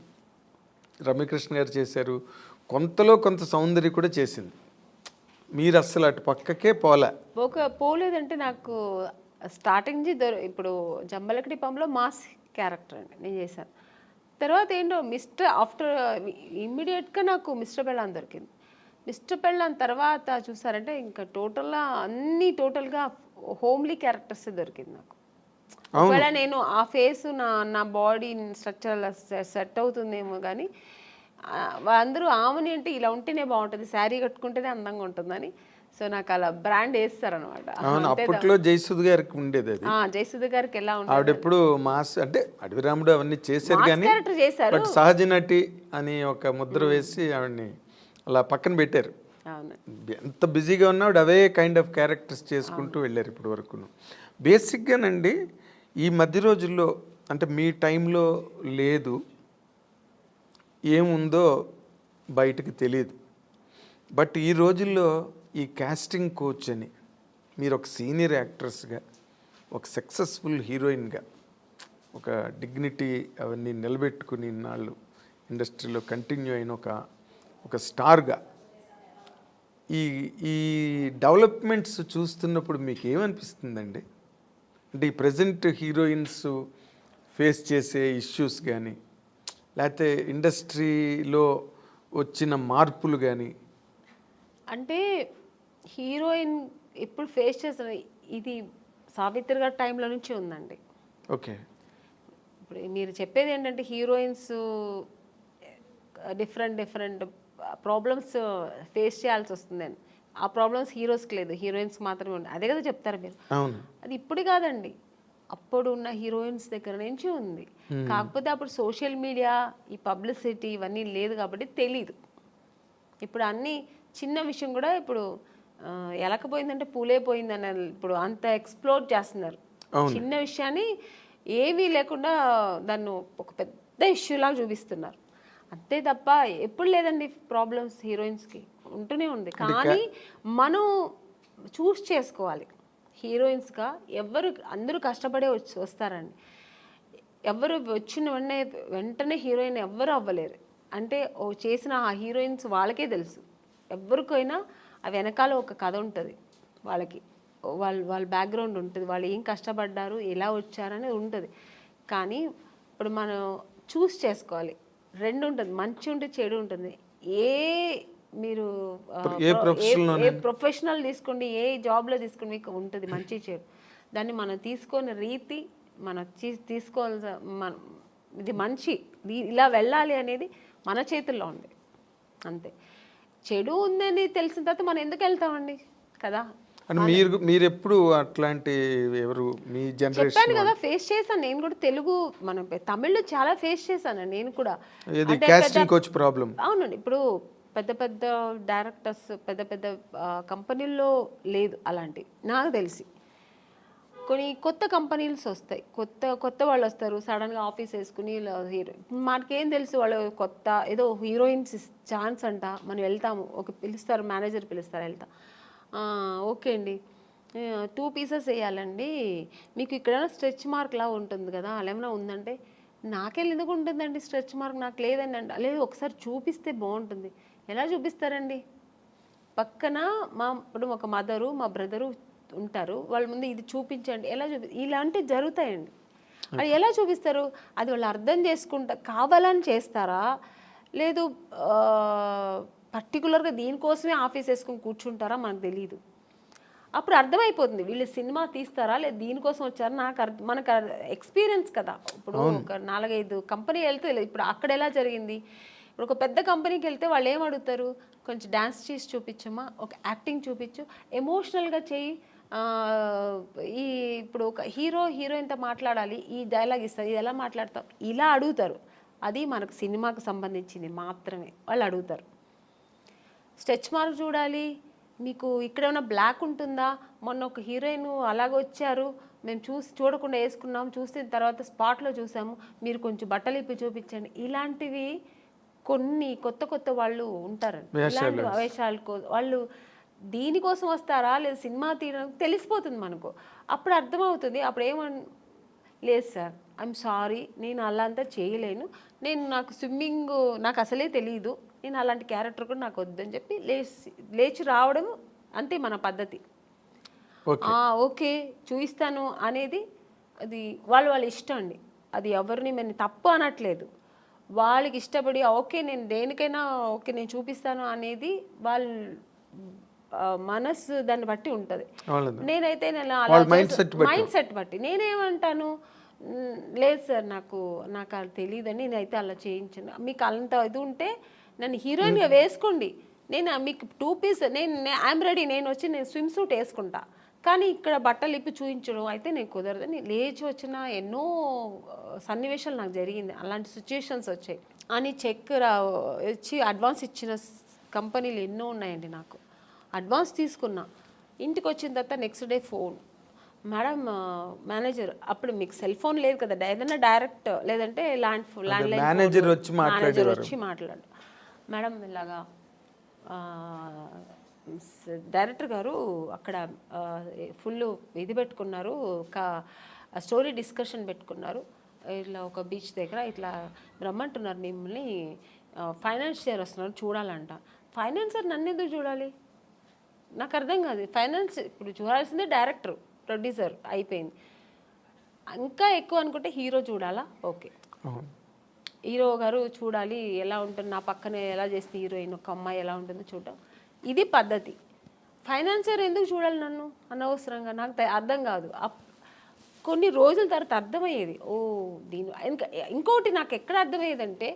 Speaker 2: రమ్యకృష్ణ గారు చేశారు, కొంతలో కొంత సౌందర్య కూడా చేసింది. మీరు అసలు అటు పక్కకే
Speaker 1: పోలేదంటే నాకు స్టార్టింగ్ ఇప్పుడు జంబలకడి పంలో మాస్ క్యారెక్టర్ అండి నేను చేశాను. తర్వాత ఏంటో ఆఫ్టర్ ఇమ్మీడియట్గా నాకు మిస్టర్ పెళ్ళాన్ దొరికింది. మిస్టర్ పెళ్ళాన్ తర్వాత చూసారంటే ఇంకా టోటల్గా హోమ్లీ క్యారెక్టర్స్ దొరికింది నాకు. ఒకవేళ నేను ఆ ఫేస్ నా బాడీ స్ట్రక్చర్ సెట్ అవుతుందేమో కానీ అందరూ ఆమెని అంటే ఇలా ఉంటేనే బాగుంటుంది, శారీ కట్టుకుంటేనే అందంగా ఉంటుందని. సో నాకు అలా బ్రాండ్ వేస్తారనమాట.
Speaker 2: అప్పట్లో జయసుధ గారికి ఉండేది అది.
Speaker 1: జయసుధ గారికి ఎలా ఉంటుంది,
Speaker 2: ఆవిడ ఎప్పుడు మాస్ అంటే అడవి రాముడు అవన్నీ చేశారు కానీ
Speaker 1: చేశారు,
Speaker 2: సహజ నటి అని ఒక ముద్ర వేసి ఆవిడని అలా పక్కన పెట్టారు. ఎంత బిజీగా ఉన్నా ఆవిడ అవే కైండ్ ఆఫ్ క్యారెక్టర్స్ చేసుకుంటూ వెళ్ళారు ఇప్పటి వరకు. బేసిక్గానండి ఈ మధ్య రోజుల్లో అంటే మీ టైంలో లేదు, ఏముందో బయటకు తెలియదు. బట్ ఈ రోజుల్లో ఈ కాస్టింగ్ కోచ్ అని మీరు ఒక సీనియర్ యాక్ట్రెస్గా, ఒక సక్సెస్ఫుల్ హీరోయిన్గా, ఒక డిగ్నిటీ అవన్నీ నిలబెట్టుకుని ఇన్నాళ్ళు ఇండస్ట్రీలో కంటిన్యూ అయిన ఒక స్టార్గా ఈ డెవలప్మెంట్స్ చూస్తున్నప్పుడు మీకు ఏమనిపిస్తుందండి? అంటే ఈ ప్రజెంట్ హీరోయిన్స్ ఫేస్ చేసే ఇష్యూస్ కానీ, లేకపోతే ఇండస్ట్రీలో వచ్చిన మార్పులు కానీ.
Speaker 1: అంటే హీరోయిన్ ఇప్పుడు ఫేస్ చేస్తున్న ఇది సావిత్రి గారి టైంలో నుంచి ఉందండి.
Speaker 2: ఓకే,
Speaker 1: ఇప్పుడు మీరు చెప్పేది ఏంటంటే హీరోయిన్స్ డిఫరెంట్ ప్రాబ్లమ్స్ ఫేస్ చేయాల్సి వస్తుందని. ఆ ప్రాబ్లమ్స్ హీరోస్కి లేదు, హీరోయిన్స్కి మాత్రమే ఉంది. అదే కదా చెప్తారు మీరు. అది ఇప్పుడు కాదండి, అప్పుడు ఉన్న హీరోయిన్స్ దగ్గర నుంచి ఉంది. కాకపోతే అప్పుడు సోషల్ మీడియా, ఈ పబ్లిసిటీ ఇవన్నీ లేదు కాబట్టి తెలీదు. ఇప్పుడు అన్ని చిన్న విషయం కూడా ఇప్పుడు ఎలకపోయిందంటే పూలే పోయిందని ఇప్పుడు అంత ఎక్స్ప్లోర్ చేస్తున్నారు. చిన్న విషయాన్ని ఏమీ లేకుండా దాన్ని ఒక పెద్ద ఇష్యూలాగా చూపిస్తున్నారు. అంతే తప్ప ఎప్పుడు లేదండి ప్రాబ్లమ్స్ హీరోయిన్స్కి, ఉంటూనే ఉంది. కానీ మనం చూస్ చేసుకోవాలి. హీరోయిన్స్గా అందరూ కష్టపడే వస్తారండి. ఎవరు వచ్చిన వెంటనే హీరోయిన్ ఎవ్వరు అవ్వలేరు. అంటే చేసిన ఆ హీరోయిన్స్ వాళ్ళకే తెలుసు. ఎవరికైనా ఆ వెనకాల ఒక కథ ఉంటుంది, వాళ్ళ బ్యాక్గ్రౌండ్ ఉంటుంది, వాళ్ళు ఏం కష్టపడ్డారు, ఎలా వచ్చారనేది ఉంటుంది. కానీ ఇప్పుడు మనం చూస్ చేసుకోవాలి. రెండు ఉంటుంది, మంచి ఉంటుంది, చెడు ఉంటుంది. మీరు ఏ ప్రొఫెషనల్ తీసుకోండి, ఏ జాబ్లో తీసుకోండి, మీకు ఉంటుంది మంచి చెడు. దాన్ని మనం తీసుకునే రీతి, మనం తీసుకోవాల్సిన ఇది మంచి ఇలా వెళ్ళాలి అనేది మన చేతుల్లో ఉంది అంతే. చెడు ఉందని తెలిసిన తర్వాత మనం ఎందుకు వెళ్తామండి కదా.
Speaker 2: అని మీరు ఎప్పుడు అట్లాంటి ఎవరు మీ జనరేషన్?
Speaker 1: చెప్పాను కదా, ఫేస్ చేశాను నేను కూడా. తెలుగు మనం తమిళ్లో చాలా ఫేస్ చేశాను నేను కూడా.
Speaker 2: Casting coach problem.
Speaker 1: అవునండి, ఇప్పుడు పెద్ద డైరెక్టర్స్ పెద్ద కంపెనీల్లో లేదు అలాంటివి నాకు తెలిసి. కొన్ని కొత్త కంపెనీస్ వస్తాయి, కొత్త వాళ్ళు వస్తారు, సడన్గా ఆఫీస్ వేసుకుని హీరో. మనకేం తెలుసు వాళ్ళు కొత్త ఏదో హీరోయిన్స్ ఛాన్స్ అంట, మనం వెళ్తాము, పిలుస్తారు, మేనేజర్ పిలుస్తారు, వెళ్తాం. ఓకే అండి, 2 pieces వేయాలండి, మీకు ఇక్కడ స్ట్రెచ్ మార్క్లా ఉంటుంది కదా, అలా ఏమైనా ఉందంటే, నాకెళ్ళి ఎందుకు ఉంటుందండి స్ట్రెచ్ మార్క్, నాకు లేదండి అంటే, లేదు ఒకసారి చూపిస్తే బాగుంటుంది. ఎలా చూపిస్తారండి? పక్కన ఇప్పుడు ఒక మదరు మా బ్రదరు ఉంటారు, వాళ్ళ ముందు ఇది చూపించండి, ఎలా ఇలాంటివి జరుగుతాయండి. అది ఎలా చూపిస్తారు? అది వాళ్ళు అర్థం కావాలని చేస్తారా, లేదు పర్టికులర్గా దీనికోసమే ఆఫీస్ వేసుకొని కూర్చుంటారా, మనకు తెలియదు. అప్పుడు అర్థమైపోతుంది వీళ్ళు సినిమా తీస్తారా లేదా దీనికోసం వచ్చారా. మనకు ఎక్స్పీరియన్స్ కదా. ఇప్పుడు ఒక 4-5 కంపెనీ వెళ్తే ఇప్పుడు అక్కడ ఎలా జరిగింది. ఇప్పుడు ఒక పెద్ద కంపెనీకి వెళ్తే వాళ్ళు ఏం అడుగుతారు, కొంచెం డ్యాన్స్ చేసి చూపించమ్మా, ఒక యాక్టింగ్ చూపించు, ఎమోషనల్గా చేయి, ఈ ఇప్పుడు ఒక హీరోయిన్తో మాట్లాడాలి, ఈ డైలాగ్ ఇస్తారు, ఇది ఎలా మాట్లాడతాం, ఇలా అడుగుతారు. అది మనకు సినిమాకు సంబంధించింది మాత్రమే వాళ్ళు అడుగుతారు. స్ట్రెచ్ మార్క్ చూడాలి, మీకు ఇక్కడ ఏమైనా బ్లాక్ ఉంటుందా, మొన్న ఒక హీరోయిన్ అలాగ వచ్చారు, మేము చూడకుండా వేసుకున్నాం, చూసిన తర్వాత స్పాట్లో చూసాము, మీరు కొంచెం బట్టలు ఇప్పి చూపించండి, ఇలాంటివి కొన్ని కొత్త వాళ్ళు ఉంటారండి. ఇలాంటి వేషాలు వాళ్ళు దీనికోసం వస్తారా లేదా సినిమా తీయడానికి తెలిసిపోతుంది మనకు. అప్పుడు అర్థమవుతుంది. అప్పుడు లేదు సార్, ఐఎమ్ సారీ, నేను అలా అంతా చేయలేను, నాకు స్విమ్మింగ్ నాకు అసలే తెలియదు, నేను అలాంటి క్యారెక్టర్ కూడా నాకు వద్దని చెప్పి లేచి రావడం అంతే మన పద్ధతి. ఓకే చూపిస్తాను అనేది అది వాళ్ళ ఇష్టం అండి. అది ఎవరిని మేము తప్పు అనట్లేదు. వాళ్ళకి ఇష్టపడి ఓకే నేను దేనికైనా ఓకే నేను చూపిస్తాను అనేది వాళ్ళ మనసు దాన్ని బట్టి ఉంటుంది. నేనైతే మైండ్ సెట్ బట్టి నేనేమంటాను, లేదు సార్ నాకు అది తెలియదని నేనైతే అలా చేయించాను, మీకు అంత ఇది ఉంటే నన్ను హీరోయిన్గా వేసుకోండి, నేను మీకు 2 పీస్ ఐఎమ్ రెడీ, నేను స్విమ్ సూట్ వేసుకుంటా, కానీ ఇక్కడ బట్టలు ఇప్పి చూపించడం అయితే నేను కుదరదని లేచి వచ్చిన ఎన్నో సన్నివేశాలు నాకు జరిగింది. అలాంటి సిచ్యుయేషన్స్ వచ్చాయి అని చెక్ ఇచ్చి అడ్వాన్స్ ఇచ్చిన కంపెనీలు ఎన్నో ఉన్నాయండి. నాకు అడ్వాన్స్ తీసుకున్నా, ఇంటికి వచ్చిన తర్వాత next day phone, madam manager, అప్పుడు మీకు సెల్ ఫోన్ లేదు కదా, ఏదైనా డైరెక్ట్ లేదంటే ల్యాండ్లైన్
Speaker 2: మేనేజర్ వచ్చి
Speaker 1: మాట్లాడు, మేడం ఇలాగా డైరెక్టర్ గారు అక్కడ ఫుల్ ఇది పెట్టుకున్నారు, ఒక స్టోరీ డిస్కషన్ పెట్టుకున్నారు, ఇట్లా ఒక బీచ్ దగ్గర ఇట్లా రమ్మంటున్నారు మిమ్మల్ని, ఫైనాన్షియర్ వస్తున్నారు చూడాలంట. ఫైనాన్సర్ నన్ను ఎందుకు చూడాలి, నాకు అర్థం కాదు. ఫైనాన్స్ ఇప్పుడు చూడాల్సిందే డైరెక్టర్ ప్రొడ్యూసర్ అయిపోయింది. ఇంకా ఎక్కువ అనుకుంటే హీరో చూడాలా, ఓకే హీరో గారు చూడాలి ఎలా ఉంటుంది, నా పక్కనే ఎలా చేస్తే హీరోయిన్ ఒక అమ్మాయి ఎలా ఉంటుందో చూడటం, ఇది పద్ధతి. ఫైనాన్సర్ ఎందుకు చూడాలి నన్ను అనవసరంగా, నాకు అర్థం కాదు. కొన్ని రోజుల తర్వాత అర్థమయ్యేది, ఇంకోటి నాకు ఎక్కడ అర్థమయ్యేదంటే,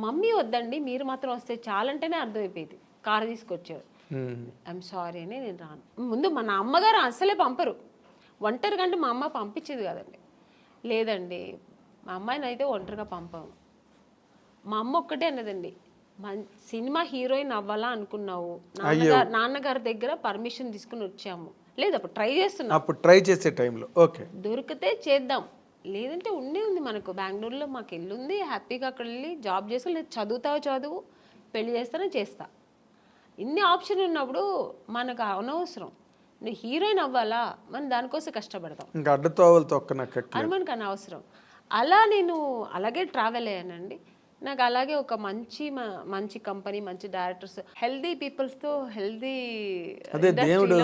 Speaker 1: మమ్మీ వద్దండి మీరు మాత్రం వస్తే చాలంటేనే అర్థమైపోయేది. కారు తీసుకొచ్చారు, ఐఎమ్ సారీ అని నేను రాను. ముందు మన అమ్మగారు అసలే పంపరు, ఒంటరిగా అంటే మా అమ్మ పంపించేది కదండి. లేదండి మా అమ్మాయిని అయితే ఒంటరిగా పంపాము. మా అమ్మ ఒక్కటే అన్నదండి, సినిమా హీరోయిన్ అవ్వాలా అనుకున్నావు, నాన్నగారి దగ్గర పర్మిషన్ తీసుకుని వచ్చాము, లేదు అప్పుడు ట్రై చేస్తున్నాం,
Speaker 2: అప్పుడు ట్రై చేసే టైంలో ఓకే దొరికితే
Speaker 1: చేద్దాం, లేదంటే ఉంది మనకు బెంగళూరులో మాకు ఇల్లు ఉంది, హ్యాపీగా అక్కడ వెళ్ళి జాబ్ చేసుకో, లేదు చదువు పెళ్లి చేస్తానో చేస్తా, ఇన్ని ఆప్షన్ ఉన్నప్పుడు మనకు అనవసరం. నువ్వు హీరోయిన్ అవ్వాలా, మనం దానికోసం కష్టపడతాం,
Speaker 2: ఇంకా అడ్డతోవలతో
Speaker 1: అని మనకు అనవసరం. అలా నేను అలాగే ట్రావెల్ అయ్యానండి. నాకు అలాగే ఒక మంచి కంపెనీ, మంచి డైరెక్టర్స్, హెల్దీ పీపుల్స్తో హెల్దీ
Speaker 2: దేవుడు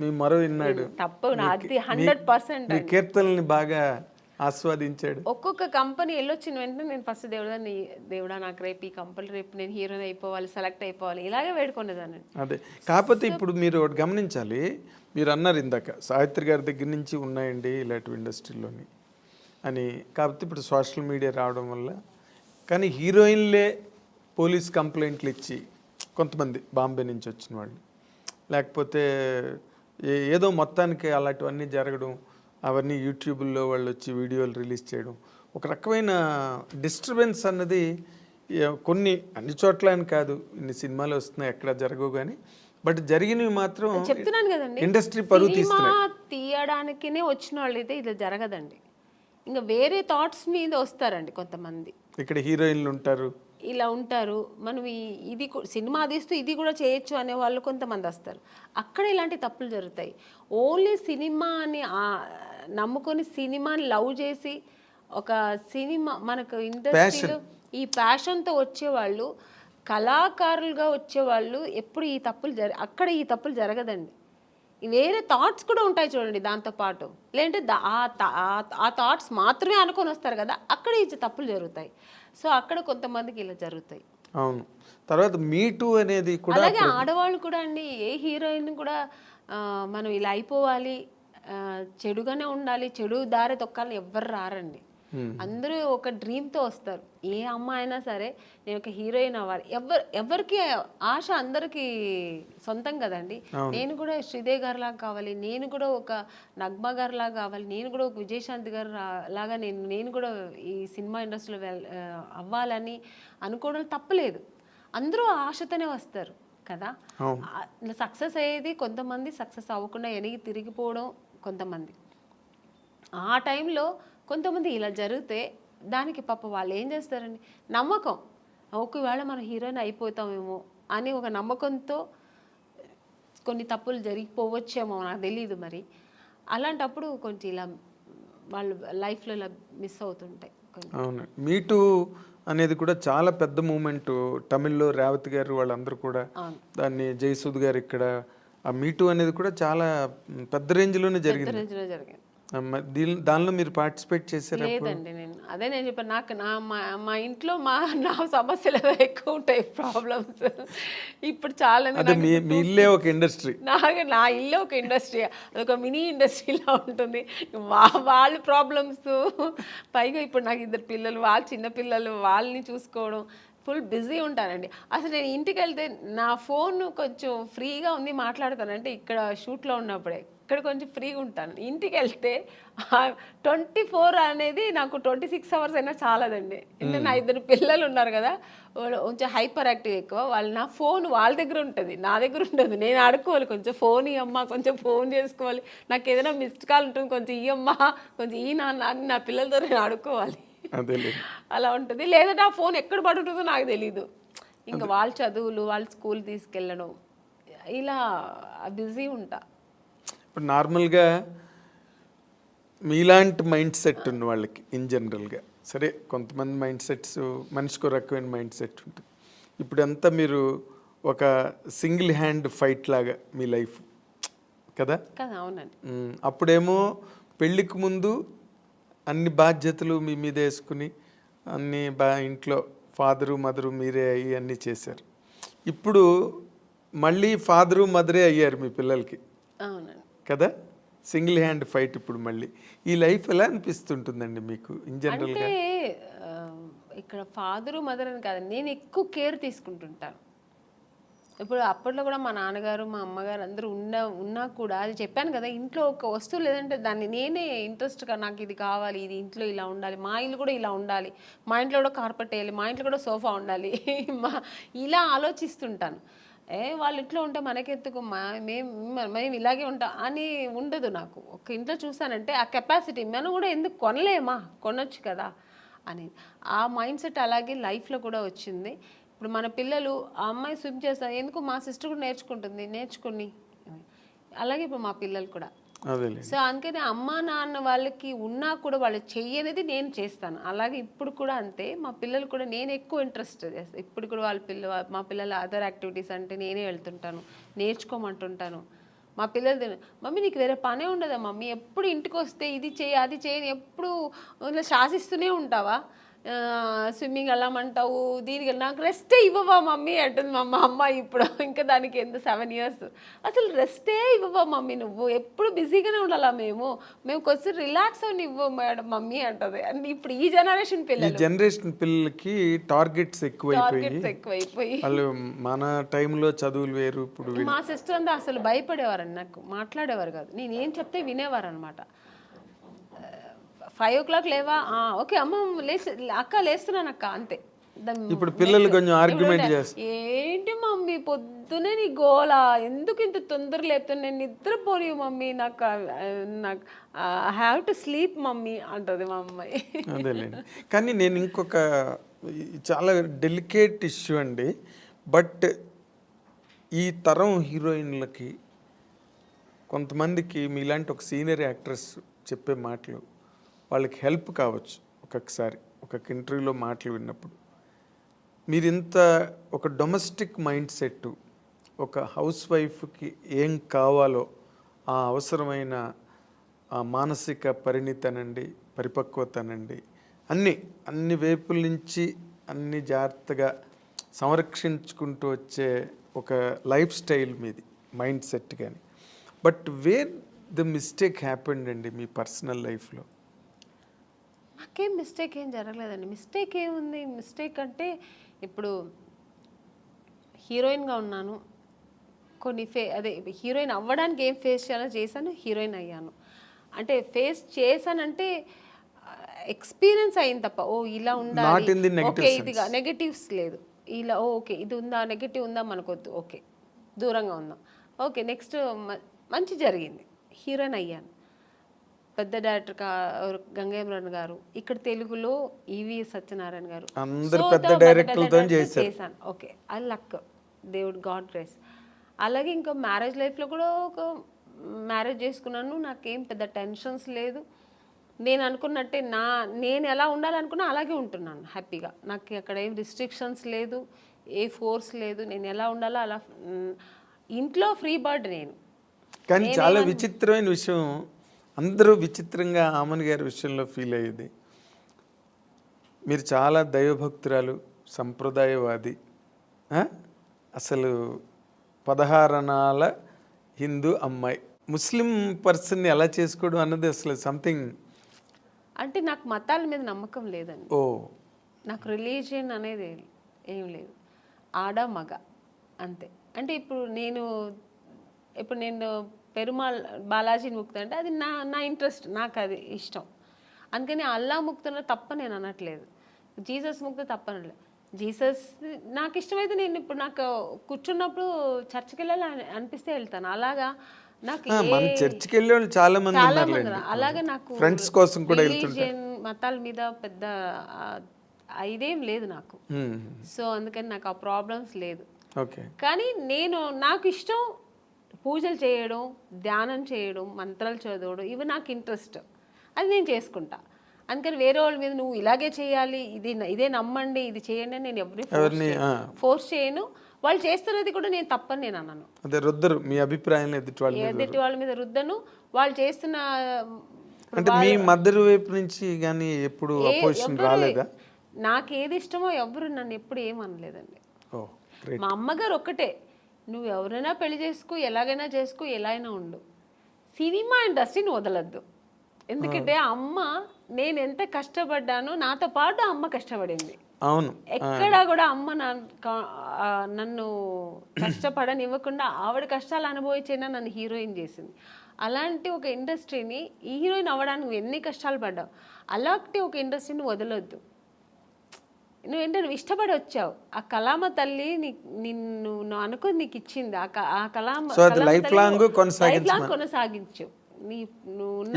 Speaker 2: మీ మరో విన్నాడు,
Speaker 1: తప్పు అది 100%
Speaker 2: కీర్తనల్ని బాగా ఆస్వాదించాడు.
Speaker 1: ఒక్కొక్క కంపెనీ వెళ్ళొచ్చిన వెంటనే నేను ఫస్ట్ దేవుడా నాకు రేపు ఈ కంపెనీ రేపు నేను హీరోయిన్ అయిపోవాలి, సెలెక్ట్ అయిపోవాలి, ఇలాగే వేడుకునేదాన్ని.
Speaker 2: అదే కాకపోతే ఇప్పుడు మీరు ఒకటి గమనించాలి, మీరు అన్నారు ఇందాక సావిత్రి గారి దగ్గర నుంచి ఉన్నాయండి ఇలాంటి ఇండస్ట్రీలోని అని. కాకపోతే ఇప్పుడు సోషల్ మీడియా రావడం వల్ల, కానీ హీరోయిన్లే పోలీస్ కంప్లైంట్లు ఇచ్చి కొంతమంది బాంబే నుంచి వచ్చిన వాళ్ళు, లేకపోతే ఏదో మొత్తానికి అలాంటివన్నీ జరగడం, అవన్నీ యూట్యూబ్లో వాళ్ళు వచ్చి వీడియోలు రిలీజ్ చేయడం, ఒక రకమైన డిస్టర్బెన్స్ అన్నది కొన్ని అన్ని చోట్ల అని కాదు, ఇన్ని సినిమాలు వస్తున్నాయి ఎక్కడ జరగవు కానీ, బట్ జరిగినవి మాత్రం
Speaker 1: చెప్తున్నాను కదండి,
Speaker 2: ఇండస్ట్రీ పరువు
Speaker 1: తీయడానికినే వచ్చిన వాళ్ళు అయితే ఇది జరగదండి. ఇంకా వేరే థాట్స్ మీద వస్తారండి కొంతమంది.
Speaker 2: ఇక్కడ హీరోయిన్లు ఉంటారు,
Speaker 1: ఇలా ఉంటారు, మనం ఇది సినిమా తీస్తూ ఇది కూడా చేయొచ్చు అనే వాళ్ళు కొంతమంది వస్తారు. అక్కడ ఇలాంటి తప్పులు జరుగుతాయి. ఓన్లీ సినిమాని నమ్ముకొని సినిమాని లవ్ చేసి ఒక సినిమా మనకు ఇండస్ట్రీలో ఈ ప్యాషన్తో వచ్చేవాళ్ళు, కళాకారులుగా వచ్చేవాళ్ళు ఎప్పుడు అక్కడ ఈ తప్పులు జరగదండి. వేరే థాట్స్ కూడా ఉంటాయి చూడండి దాంతోపాటు, లేదంటే ఆ థాట్స్ మాత్రమే అనుకొని వస్తారు కదా, అక్కడ ఈ తప్పులు జరుగుతాయి. సో అక్కడ కొంతమందికి ఇలా జరుగుతాయి.
Speaker 2: అవును. తర్వాత మీటూ అనేది కూడా
Speaker 1: అలాగే ఆడవాళ్ళు కూడా అండి, ఏ హీరోయిన్ కూడా మనం ఇలా అయిపోవాలి, చెడుగానే ఉండాలి, చెడు దారి తొక్కాలని ఎవ్వరు రారండి. అందరూ ఒక డ్రీమ్తో వస్తారు. ఏ అమ్మాయి అయినా సరే నేను ఒక హీరోయిన్ అవ్వాలి, ఎవరికి ఆశ అందరికీ సొంతం కదండి. నేను కూడా శ్రీదేవి గారిలాగా కావాలి, నేను కూడా ఒక నగ్మా గారిలాగా కావాలి, నేను కూడా ఒక విజయశాంతి గారు లాగా నేను కూడా ఈ సినిమా ఇండస్ట్రీలో అవ్వాలని అనుకోవడం తప్పలేదు. అందరూ ఆశతోనే వస్తారు కదా. సక్సెస్ అయ్యేది కొంతమంది, సక్సెస్ అవ్వకుండా వెనక్కి తిరిగిపోవడం కొంతమంది. ఆ టైంలో కొంతమంది ఇలా జరిగితే దానికి పాప వాళ్ళు ఏం చేస్తారండి, నమ్మకం, ఒకవేళ మనం హీరోయిన్ అయిపోతామేమో అని ఒక నమ్మకంతో కొన్ని తప్పులు జరిగిపోవచ్చేమో, నాకు తెలియదు మరి. అలాంటప్పుడు కొంచెం ఇలా వాళ్ళు లైఫ్లో ఇలా మిస్ అవుతుంటాయి.
Speaker 2: అవును, మీటూ అనేది కూడా చాలా పెద్ద మూమెంట్. తమిళ్లో రేవతి గారు వాళ్ళందరూ కూడా దాన్ని, జయసూద్ గారు ఇక్కడ, ఆ మీటూ అనేది కూడా చాలా పెద్ద రేంజ్లోనే జరిగింది. దానిలో మీరు పార్టిసిపేట్ చేశారా?
Speaker 1: లేదండి, నేను చెప్పాను, నాకు మా ఇంట్లో నా సమస్యలు ఎక్కువ ఉంటాయి, ప్రాబ్లమ్స్. ఇప్పుడు చాలా
Speaker 2: మీ ఇల్లే ఒక ఇండస్ట్రీ,
Speaker 1: నా ఇల్లే ఒక ఇండస్ట్రీ, అదొక మినీ ఇండస్ట్రీలా ఉంటుంది. వాళ్ళ ప్రాబ్లమ్స్, పైగా ఇప్పుడు నాకు 2 పిల్లలు, వాళ్ళు చిన్న పిల్లలు, వాళ్ళని చూసుకోవడం, ఫుల్ బిజీ ఉంటానండి. అసలు నేను ఇంటికి వెళ్తే నా ఫోన్ కొంచెం ఫ్రీగా ఉంది మాట్లాడతానంటే ఇక్కడ షూట్లో ఉన్నప్పుడే, ఇక్కడ కొంచెం ఫ్రీగా ఉంటాను. ఇంటికి వెళ్తే 24 అనేది నాకు 26 అవర్స్ అయినా చాలదండి. అంటే నా 2 పిల్లలు ఉన్నారు కదా, కొంచెం హైపర్ యాక్టివ్ ఎక్కువ. నా ఫోన్ వాళ్ళ దగ్గర ఉంటుంది, నా దగ్గర ఉండదు. నేను ఆడుకోవాలి, కొంచెం ఫోన్ ఇవ్వమ్మా, కొంచెం ఫోన్ చేసుకోవాలి, నాకు ఏదైనా మిస్డ్ కాల్ ఉంటుంది, కొంచెం ఇవ్వమ్మా, కొంచెం ఈ నాన్న అని నా పిల్లలతో నేను ఆడుకోవాలి. అలా ఉంటుంది. లేదంటే ఆ ఫోన్ ఎక్కడ పడుతుందో నాకు తెలీదు. ఇంకా వాళ్ళ చదువులు, వాళ్ళ స్కూల్ తీసుకెళ్ళడం, ఇలా బిజీ ఉంటా.
Speaker 2: ఇప్పుడు నార్మల్గా మీలాంటి మైండ్ సెట్ ఉన్న వాళ్ళకి ఇన్ జనరల్గా, సరే కొంతమంది మైండ్ సెట్స్ మనిషికి రకమైన మైండ్ సెట్ ఉంటుంది. ఇప్పుడు అంతా మీరు ఒక సింగిల్ హ్యాండ్ ఫైట్ లాగా మీ లైఫ్ కదా.
Speaker 1: అవునండి.
Speaker 2: అప్పుడేమో పెళ్ళికి ముందు అన్ని బాధ్యతలు మీ మీద వేసుకుని అన్ని ఇంట్లో ఫాదరు మదరు మీరే అయ్యి అన్నీ చేశారు. ఇప్పుడు మళ్ళీ ఫాదరు మదరే అయ్యారు మీ పిల్లలకి కదా, సింగిల్ హ్యాండ్ ఫైట్. ఇప్పుడు మళ్ళీ ఈ లైఫ్ ఎలా అనిపిస్తుంటుందండి మీకు ఇన్ జనరల్గా?
Speaker 1: ఇక్కడ ఫాదరు మదర్ అని కాదు, నేను ఎక్కువ కేర్ తీసుకుంటుంటాను. ఇప్పుడు అప్పట్లో కూడా మా నాన్నగారు, మా అమ్మగారు అందరూ ఉన్నా కూడా, అది చెప్పాను కదా, ఇంట్లో ఒక వస్తువు లేదంటే దాన్ని నేనే ఇంట్రెస్ట్గా, నాకు ఇది కావాలి, ఇది ఇంట్లో ఇలా ఉండాలి, మా ఇల్లు కూడా ఇలా ఉండాలి, మా ఇంట్లో కూడా కార్పెట్ వేయాలి, మా ఇంట్లో కూడా సోఫా ఉండాలి, ఇలా ఆలోచిస్తుంటాను. వాళ్ళ ఇంట్లో ఉంటే మనకెందుకు, మేము ఇలాగే ఉంటాం అని ఉండదు నాకు. ఒక ఇంట్లో చూసానంటే ఆ కెపాసిటీ మనం కూడా ఎందుకు కొనలేమా, కొనొచ్చు కదా అనేది ఆ మైండ్ సెట్ అలాగే లైఫ్లో కూడా వచ్చింది. ఇప్పుడు మన పిల్లలు, ఆ అమ్మాయి స్విమ్ చేస్తారు, ఎందుకు మా సిస్టర్ కూడా నేర్చుకుని అలాగే ఇప్పుడు మా పిల్లలు కూడా. సో అందుకని అమ్మా నాన్న వాళ్ళకి ఉన్నా కూడా వాళ్ళు చెయ్యనేది నేను చేస్తాను. అలాగే ఇప్పుడు కూడా అంతే, మా పిల్లలు కూడా నేను ఎక్కువ ఇంట్రెస్ట్ చేస్తాను. ఇప్పుడు కూడా మా పిల్లల అదర్ యాక్టివిటీస్ అంటే నేనే వెళ్తుంటాను, నేర్చుకోమంటుంటాను. మా పిల్లలు, మమ్మీ నీకు వేరే పనే ఉండదా మమ్మీ, ఎప్పుడు ఇంటికి వస్తే ఇది చేయి అది చేయని ఎప్పుడు ఇలా శాసిస్తూనే ఉంటావా, స్విమ్మింగ్ వెళ్ళమంటావు, దీనికి నాకు రెస్టే ఇవ్వవా మమ్మీ అంటుంది మా అమ్మ. ఇప్పుడు ఇంకా దానికి 7 years, అసలు రెస్టే ఇవ్వవా మమ్మీ, నువ్వు ఎప్పుడు బిజీగానే ఉండాలా, మేము కొంచెం రిలాక్స్ అని ఇవ్వ మేడం మమ్మీ అంటది. అండ్ ఇప్పుడు ఈ జనరేషన్
Speaker 2: పిల్లలకి టార్గెట్స్ ఎక్కువైపోయి వాళ్ళు మన టైంలో చదువులు వేరు. ఇప్పుడు
Speaker 1: మా సిస్టర్ అంతా అసలు భయపడేవారండి, నాకు మాట్లాడేవారు కాదు, నేను ఏం చెప్తే వినేవారు అనమాట. 5 o'clock లేవా, ఓకే అమ్మ అక్క లేస్తున్నాను అక్క, అంతే.
Speaker 2: ఇప్పుడు పిల్లలు కొంచెం ఆర్గ్యుమెంట్ చేస్తారు,
Speaker 1: ఏంటి మమ్మీ పొద్దునే నీ గోలా, ఎందుకు ఇంత తొందర లేపుతాను, నేను నిద్రపోని మమ్మీ, నాకు I have to sleep mummy అంటది మా అమ్మాయి.
Speaker 2: అదేలేండి. కానీ నేను ఇంకొక చాలా డెలికేట్ ఇష్యూ అండి, బట్ ఈ తరం హీరోయిన్లకి కొంతమందికి మీలాంటి ఒక సీనియర్ యాక్ట్రెస్ చెప్పే మాటలు వాళ్ళకి హెల్ప్ కావచ్చు. ఒక్కొక్కసారి ఒక్కొక్క ఇంటర్వ్యూలో మాటలు విన్నప్పుడు మీరు ఇంత ఒక డొమెస్టిక్ మైండ్ సెట్, ఒక హౌస్ వైఫ్కి ఏం కావాలో ఆ అవసరమైన ఆ మానసిక పరిణితనండి, పరిపక్వతనండి, అన్ని వైపుల నుంచి అన్ని జాగ్రత్తగా సంరక్షించుకుంటూ వచ్చే ఒక లైఫ్ స్టైల్ మీది, మైండ్ సెట్ కానీ. But where the mistake happened అండి మీ పర్సనల్ లైఫ్లో?
Speaker 1: నాకేం మిస్టేక్ ఏం జరగలేదండి. మిస్టేక్ ఏముంది? మిస్టేక్ అంటే ఇప్పుడు హీరోయిన్గా ఉన్నాను, కొన్ని అదే హీరోయిన్ అవ్వడానికి ఏం ఫేస్ చేయాలో చేశాను, హీరోయిన్ అయ్యాను. అంటే ఫేస్ చేశానంటే ఎక్స్పీరియన్స్ అయింది తప్ప ఓ ఇలా
Speaker 2: Not
Speaker 1: ఉండాలి,
Speaker 2: in the negative
Speaker 1: okay
Speaker 2: sense.
Speaker 1: ఇదిగా నెగటివ్స్ లేదు. ఇలా ఓకే ఇది ఉందా, నెగటివ్ ఉందా మనకొద్దు, ఓకే దూరంగా ఉందాం, ఓకే నెక్స్ట్ మంచి జరిగింది, హీరోయిన్ అయ్యాను. పెద్ద డైరెక్టర్ గంగేమ్రన్ గారు, ఇక్కడ తెలుగులో ఈవి సత్యనారాయణ గారు,
Speaker 2: అందరు
Speaker 1: So,
Speaker 2: పెద్ద
Speaker 1: the
Speaker 2: డైరెక్టర్లతో
Speaker 1: director
Speaker 2: చేశారు.
Speaker 1: చేశాను. ఓకే అది లక్, దేవుడు గాడ్ గ్రేస్. అలాగే ఇంకా మ్యారేజ్ లైఫ్లో కూడా ఒక మ్యారేజ్ చేసుకున్నాను, నాకేం పెద్ద టెన్షన్స్ లేదు. నేను అనుకున్నట్టే నేను ఎలా ఉండాలనుకున్నా అలాగే ఉంటున్నాను హ్యాపీగా. నాకు అక్కడ ఏం రిస్ట్రిక్షన్స్ లేదు, ఏ ఫోర్స్ లేదు. నేను ఎలా ఉండాలో అలా ఇంట్లో ఫ్రీ బర్డ్ నేను.
Speaker 2: కానీ చాలా విచిత్రమైన విషయం, అందరూ విచిత్రంగా ఆమన్ గారి విషయంలో ఫీల్ అయ్యేది, మీరు చాలా దైవభక్తురాలు, సంప్రదాయవాది, ఆ? అసలు 16 అణాల హిందూ అమ్మాయి, ముస్లిం పర్సన్ని ఎలా చేసుకోవడం అన్నది అసలు సంథింగ్.
Speaker 1: అంటే నాకు మతాల మీద నమ్మకం లేదండి.
Speaker 2: ఓ
Speaker 1: నాకు రిలీజియన్ అనేది ఏం లేదు, ఆడ మగ అంతే. అంటే ఇప్పుడు నేను పెరుమాళ్ బాలాజీని ముక్తా అంటే అది నా ఇంట్రెస్ట్, నాకు అది ఇష్టం. అందుకని అల్లా ముక్తున్న తప్ప నేను అనట్లేదు, జీసస్ ముక్త తప్ప అనట్లేదు. జీసస్ నాకు ఇష్టమైతే నేను ఇప్పుడు నాకు కూర్చున్నప్పుడు చర్చికి వెళ్ళాలి అనిపిస్తే వెళ్తాను. అలాగా నాకు
Speaker 2: మన చర్చికి వెళ్ళే వాళ్ళు చాలా మంది ఉన్నారు.
Speaker 1: అలాగే నాకు
Speaker 2: ఫ్రెండ్స్ కోసం కూడా
Speaker 1: రిలీజియన్ మతాల మీద పెద్ద ఇదేం లేదు నాకు. సో అందుకని నాకు ఆ ప్రాబ్లమ్స్ లేదు.
Speaker 2: ఓకే.
Speaker 1: కానీ నాకు ఇష్టం పూజలు చేయడం, ధ్యానం చేయడం, మంత్రాలు చదవడం, ఇవి నాకు ఇంట్రెస్ట్, అది నేను చేసుకుంటా. అందుకని వేరే వాళ్ళ మీద నువ్వు ఇలాగే చేయాలి, ఇదే నమ్మండి, ఇది చేయండి అని నేను ఎవరిని ఫోర్స్ చేయను. వాళ్ళు చేస్తున్నది కూడా నేను తప్పని నేను అన్నాను.
Speaker 2: అదే రుద్దరు మీ అభిప్రాయం ఎదుటి
Speaker 1: వాళ్ళ మీద రుద్దను. వాళ్ళు చేస్తున్న
Speaker 2: అంటే మీ మదర్ వైపు నుంచి కానీ ఎప్పుడు అపోజిషన్ రాలేదా?
Speaker 1: నాకు ఏది ఇష్టమో ఎవరు నన్ను ఎప్పుడు ఏమనలేదండి. మా అమ్మగారు ఒక్కటే, నువ్వు ఎవరైనా పెళ్లి చేసుకో, ఎలాగైనా చేసుకో, ఎలా అయినా ఉండు, సినిమా ఇండస్ట్రీని వదలద్దు. ఎందుకంటే అమ్మ నేను ఎంత కష్టపడ్డానో నాతో పాటు అమ్మ కష్టపడింది.
Speaker 2: అవును,
Speaker 1: ఎక్కడా కూడా అమ్మ నన్ను కష్టపడనివ్వకుండా ఆవిడ కష్టాలు అనుభవించేనా నన్ను హీరోయిన్ చేసింది. అలాంటి ఒక ఇండస్ట్రీని హీరోయిన్ అవ్వడానికి నువ్వు ఎన్ని కష్టాలు పడ్డావు, అలాంటి ఒక ఇండస్ట్రీని వదలొద్దు. నువ్వు ఇష్టపడి వచ్చావు, ఆ కళామ తల్లి నిన్ను అనుకుని నీకు ఇచ్చింది, ఆ కళామ
Speaker 2: లైఫ్ లాంగ్
Speaker 1: కొనసాగించు.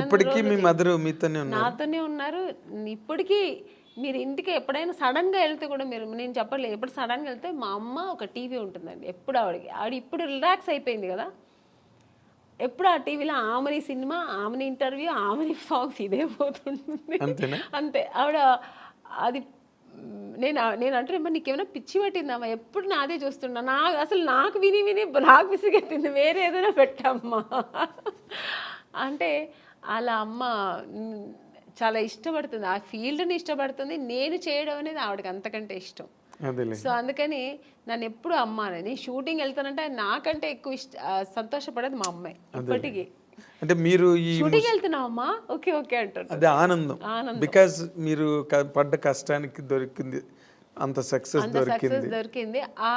Speaker 2: ఇప్పటికీ మీ మదర్ మీతోనే
Speaker 1: నాతోనే ఉన్నారు. ఇప్పటికీ మీరు ఇంటికి ఎప్పుడైనా సడన్గా వెళ్తే కూడా నేను చెప్పలేదు, ఎప్పుడు సడన్గా వెళ్తే మా అమ్మ ఒక టీవీ ఉంటుందండి ఎప్పుడు ఆవిడ ఇప్పుడు రిలాక్స్ అయిపోయింది కదా, ఎప్పుడు ఆ టీవీలో ఆమెని సినిమా, ఆమెని ఇంటర్వ్యూ, ఆమెని సాంగ్స్ ఇదే పోతుంటుంది అంతే. ఆవిడ అది నేను అంటే నీకేమైనా పిచ్చి పట్టిందమ్మా, ఎప్పుడు నాదే చూస్తున్నా, నాకు విని నాకు విసిగెత్తింది, వేరే ఏదైనా పెట్టమ్మా అంటే అలా అమ్మ చాలా ఇష్టపడుతుంది, ఆ ఫీల్డ్ని ఇష్టపడుతుంది. నేను చేయడం అనేది ఆవిడకి అంతకంటే ఇష్టం. సో అందుకని నన్ను ఎప్పుడు అమ్మ నేను షూటింగ్ వెళ్తానంటే నాకంటే ఎక్కువ సంతోషపడేది మా అమ్మాయి ఇప్పటికీ.
Speaker 2: అంటే మీరు ఈ
Speaker 1: షూటింగ్ వెళ్తున్నావమ్మా, ఓకే ఓకే అంటారు,
Speaker 2: అదే ఆనందం. బికాజ్ మీరు పడ్డ కష్టానికి దొరికింది అంత సక్సెస్
Speaker 1: దొరికింది. ఆ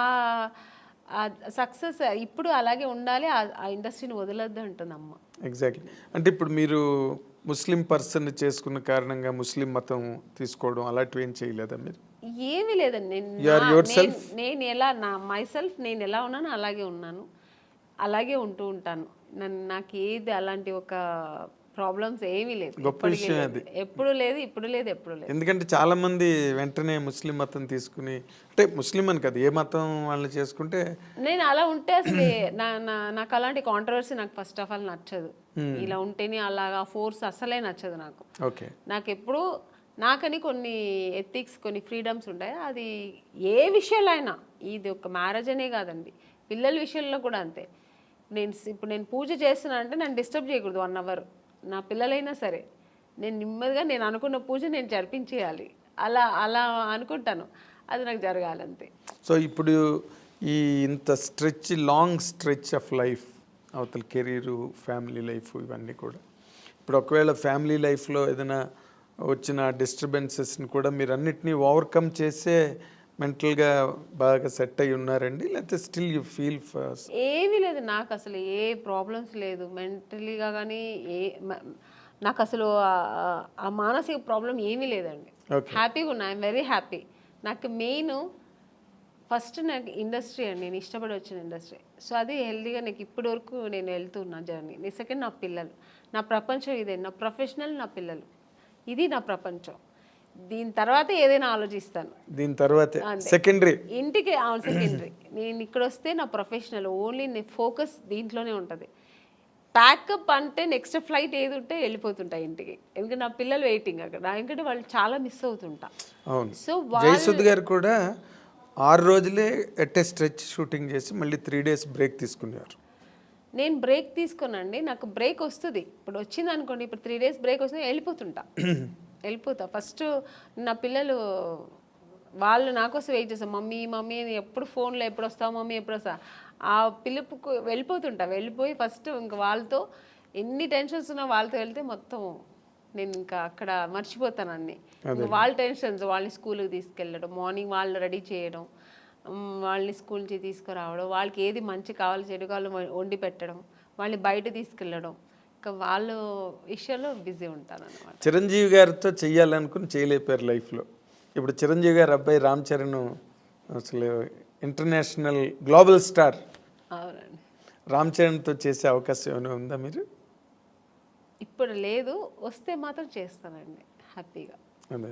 Speaker 1: సక్సెస్ ఇప్పుడు అలాగే ఉండాలి, ఆ ఇండస్ట్రీని వదలొద్దు అంటుంది అమ్మ.
Speaker 2: ఎగ్జాక్ట్లీ. అంటే ఇప్పుడు మీరు ముస్లిం పర్సన్ చేసుకున్న కారణంగా ముస్లిం మతం తీసుకోవడం అలాంటివి ఏం చేయలేదా మీరు?
Speaker 1: ఏమీ లేదండి. నేను ఎలా మైసెల్ఫ్ నేను ఎలా ఉన్నానో అలాగే ఉన్నాను, అలాగే ఉంటూ ఉంటాను. నాకు ఏది అలాంటి ఒక ప్రాబ్లమ్స్ ఏమీ లేదు,
Speaker 2: గొప్ప విషయం అది.
Speaker 1: ఎప్పుడు లేదు, ఇప్పుడు లేదు, ఎప్పుడు లేదు.
Speaker 2: ఎందుకంటే చాలా మంది వెంటనే ముస్లిం మతం తీసుకుని, అంటే ముస్లిం అని కదా, ఏ మతం వాళ్ళని చేసుకుంటే
Speaker 1: నేను అలా ఉంటే అసలు నాకు అలాంటి కాంట్రవర్సీ నాకు ఫస్ట్ ఆఫ్ ఆల్ నచ్చదు. ఇలా ఉంటేనే అలాగా ఫోర్స్ అసలే నచ్చదు నాకు.
Speaker 2: ఓకే. నాకు
Speaker 1: ఎప్పుడు నాకని కొన్ని ఎథిక్స్, కొన్ని ఫ్రీడమ్స్ ఉంటాయి. అది ఏ విషయంలో అయినా, ఇది ఒక మ్యారేజ్ అనే కాదండి, పిల్లల విషయంలో కూడా అంతే. ఇప్పుడు నేను పూజ చేస్తున్నా అంటే నన్ను డిస్టర్బ్ చేయకూడదు 1 hour, నా పిల్లలైనా సరే. నేను నెమ్మదిగా నేను అనుకున్న పూజ నేను జరిపించేయాలి, అలా అనుకుంటాను, అది నాకు జరగాలంతే.
Speaker 2: సో ఇప్పుడు ఈ ఇంత లాంగ్ స్ట్రెచ్ ఆఫ్ లైఫ్ అవతల కెరీరు, ఫ్యామిలీ లైఫ్ ఇవన్నీ కూడా. ఇప్పుడు ఒకవేళ ఫ్యామిలీ లైఫ్లో ఏదైనా వచ్చిన డిస్టర్బెన్సెస్ని కూడా మీరు అన్నిటినీ ఓవర్కమ్ చేసే మెంటల్గా బాగా సెట్ అయి ఉన్నారండి, లేకపోతే స్టిల్ యూ ఫీల్ ఫస్ట్?
Speaker 1: ఏమీ లేదు, నాకు అసలు ఏ ప్రాబ్లమ్స్ లేదు మెంటలీగా కానీ. నాకు అసలు ఆ మానసిక ప్రాబ్లం ఏమీ లేదండి. హ్యాపీగా ఉన్నా, ఐఎమ్ వెరీ హ్యాపీ. నాకు మెయిన్ ఫస్ట్ నాకు ఇండస్ట్రీ అండి, నేను ఇష్టపడి వచ్చిన ఇండస్ట్రీ. సో అది హెల్తీగా నాకు ఇప్పటి వరకు నేను వెళ్తున్నా జర్నీ. సెకండ్ నా పిల్లలు, నా ప్రపంచం ఇదే, నా ప్రొఫెషనల్, నా పిల్లలు, ఇది నా ప్రపంచం. దీని తర్వాత ఏదైనా ఆలోచిస్తాను,
Speaker 2: దీని తర్వాత సెకండరీ
Speaker 1: ఇంటికి. అవును, సెకండరీ. నేను ఇక్కడ వస్తే నా ప్రొఫెషనల్ ఓన్లీ, నేను ఫోకస్ దీంట్లోనే ఉంటుంది. ప్యాకప్ అంటే నెక్స్ట్ ఫ్లైట్ ఏది ఉంటే వెళ్ళిపోతుంటా ఇంటికి, ఎందుకంటే నా పిల్లలు వెయిటింగ్ అక్కడ, ఎందుకంటే వాళ్ళు చాలా మిస్ అవుతుంటా.
Speaker 2: అవును.
Speaker 1: సో
Speaker 2: జయసుద్ గారు కూడా 6 రోజులే ఎట్ ఏ స్ట్రెచ్ షూటింగ్ చేసి మళ్ళీ 3 days బ్రేక్ తీసుకున్నారు.
Speaker 1: నేను బ్రేక్ తీసుకోనండి, నాకు బ్రేక్ వస్తుంది. ఇప్పుడు వచ్చింది అనుకోండి, ఇప్పుడు 3 days బ్రేక్ వస్తుంది, వెళ్ళిపోతా. ఫస్ట్ నా పిల్లలు వాళ్ళు నా కోసం వెయిట్ చేస్తారు, మమ్మీ మమ్మీ అని ఎప్పుడు ఫోన్లో, ఎప్పుడు వస్తావు మమ్మీ, ఎప్పుడు వస్తా, ఆ పిలుపుకు వెళ్ళిపోయి ఫస్ట్ ఇంకా వాళ్ళతో ఎన్ని టెన్షన్స్ ఉన్నా వాళ్ళతో వెళ్తే మొత్తం నేను ఇంకా అక్కడ మర్చిపోతాను అన్ని. వాళ్ళ టెన్షన్స్, వాళ్ళని స్కూల్కి తీసుకెళ్ళడం, మార్నింగ్ వాళ్ళు రెడీ చేయడం, వాళ్ళని స్కూల్ నుంచి తీసుకురావడం, వాళ్ళకి ఏది మంచి కావాలి చెడు కావాలి వండి పెట్టడం, వాళ్ళని బయట తీసుకెళ్ళడం, ఇంకా వాళ్ళ విషయంలో బిజీ ఉంటాను అన్నమాట.
Speaker 2: చిరంజీవి గారితో చెయ్యాలనుకుని చేయలేపారు లైఫ్లో. ఇప్పుడు చిరంజీవి గారు అబ్బాయి రామ్ చరణ్ అసలు ఇంటర్నేషనల్ గ్లోబల్ స్టార్.
Speaker 1: అవునండి.
Speaker 2: రామ్ చరణ్తో చేసే అవకాశం ఏమైనా ఉందా మీరు?
Speaker 1: ఇప్పుడు లేదు, వస్తే మాత్రం చేస్తానండి హ్యాపీగా.
Speaker 2: అదే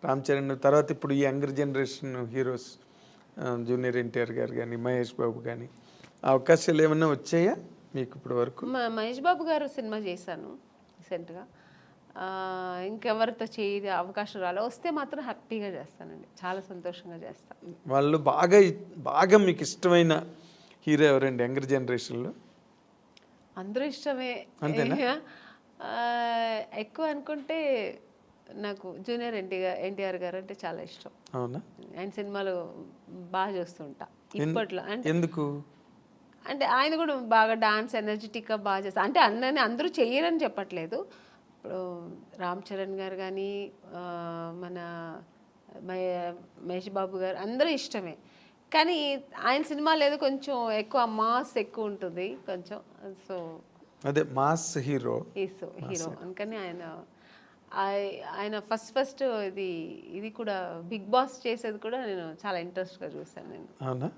Speaker 2: రామ్ చరణ్ తర్వాత ఇప్పుడు ఈ younger generation heroes junior NTR గారు కానీ, మహేష్ బాబు కానీ, అవకాశాలు ఏమైనా వచ్చాయా మీకు ఇప్పటి వరకు?
Speaker 1: మహేష్ బాబు గారు సినిమా చేశాను రీసెంట్గా. ఇంకెవరితో చేయ అవకాశం రాలే, వస్తే మాత్రం హ్యాపీగా చేస్తానండి, చాలా సంతోషంగా చేస్తాను.
Speaker 2: వాళ్ళు బాగా మీకు ఇష్టమైన హీరో ఎవరండి యంగర్ జనరేషన్లో?
Speaker 1: అందరూ ఇష్టమే, ఎక్కువ అనుకుంటే నాకు జూనియర్ ఎన్టీఆర్ గారు అంటే చాలా ఇష్టం.
Speaker 2: అవునా?
Speaker 1: ఆయన సినిమాలు బాగా చూస్తుంటా ఇప్పట్లో. అంటే
Speaker 2: ఎందుకు
Speaker 1: అంటే ఆయన కూడా బాగా డాన్స్ ఎనర్జెటిక్గా బాగా చేస్తారు. అంటే అందరూ చెయ్యరని చెప్పట్లేదు. ఇప్పుడు రామ్ చరణ్ గారు కానీ, మన మహేష్ బాబు గారు అందరూ ఇష్టమే, కానీ ఆయన సినిమాలు ఏదో కొంచెం ఎక్కువ మాస్ ఎక్కువ ఉంటుంది కొంచెం. సో
Speaker 2: అదే మాస్ హీరో
Speaker 1: అందుకని ఆయన ఫస్ట్ ఇది కూడా బిగ్ బాస్ చేసేది కూడా నేను చాలా ఇంట్రెస్ట్గా చూసాను. నేను
Speaker 2: అవునా?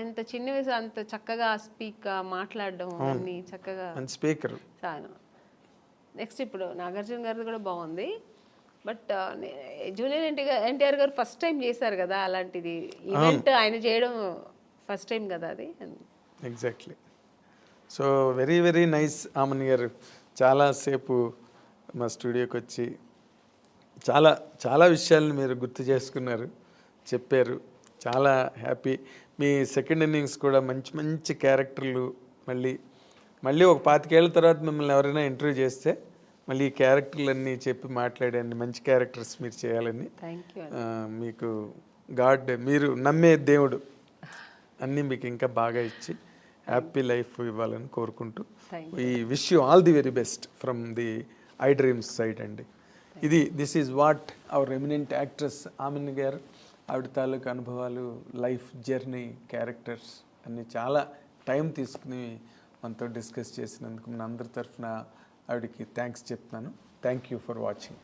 Speaker 1: అంత చిన్న వయసు అంత చక్కగా మాట్లాడడం అన్ని చక్కగా
Speaker 2: స్పీకర్.
Speaker 1: నెక్స్ట్ ఇప్పుడు నాగార్జున గారిది కూడా బాగుంది, బట్ జూనియర్ ఎన్టీఆర్ గారు ఫస్ట్ టైం చేశారు కదా అలాంటిది ఈవెంట్, ఆయన చేయడం ఫస్ట్ టైం కదా అది.
Speaker 2: Exactly. So very very nice Aamani గారు, చాలాసేపు మా స్టూడియోకి వచ్చి చాలా విషయాలను మీరు గుర్తు చేసుకున్నారు, చెప్పారు. చాలా హ్యాపీ. మీ సెకండ్ ఇన్నింగ్స్ కూడా మంచి క్యారెక్టర్లు, మళ్ళీ ఒక 25 ఏళ్ళ తర్వాత మిమ్మల్ని ఎవరైనా ఇంటర్వ్యూ చేస్తే మళ్ళీ ఈ క్యారెక్టర్లన్నీ చెప్పి మాట్లాడండి, మంచి క్యారెక్టర్స్ మీరు చేయాలని. మీకు గాడ్, మీరు నమ్మే దేవుడు అన్నీ మీకు ఇంకా బాగా ఇచ్చి హ్యాపీ లైఫ్ ఇవ్వాలని కోరుకుంటూ ఈ wish you all the very best from the I dreams side అండి. This is what our eminent actress ఆమెని గారు, ఆవిడ తాలూకు అనుభవాలు, లైఫ్ జర్నీ, క్యారెక్టర్స్ అన్నీ చాలా టైం తీసుకుని మనతో డిస్కస్ చేసినందుకు మన అందరి తరఫున ఆవిడకి థ్యాంక్స్ చెప్తున్నాను. Thank you for watching.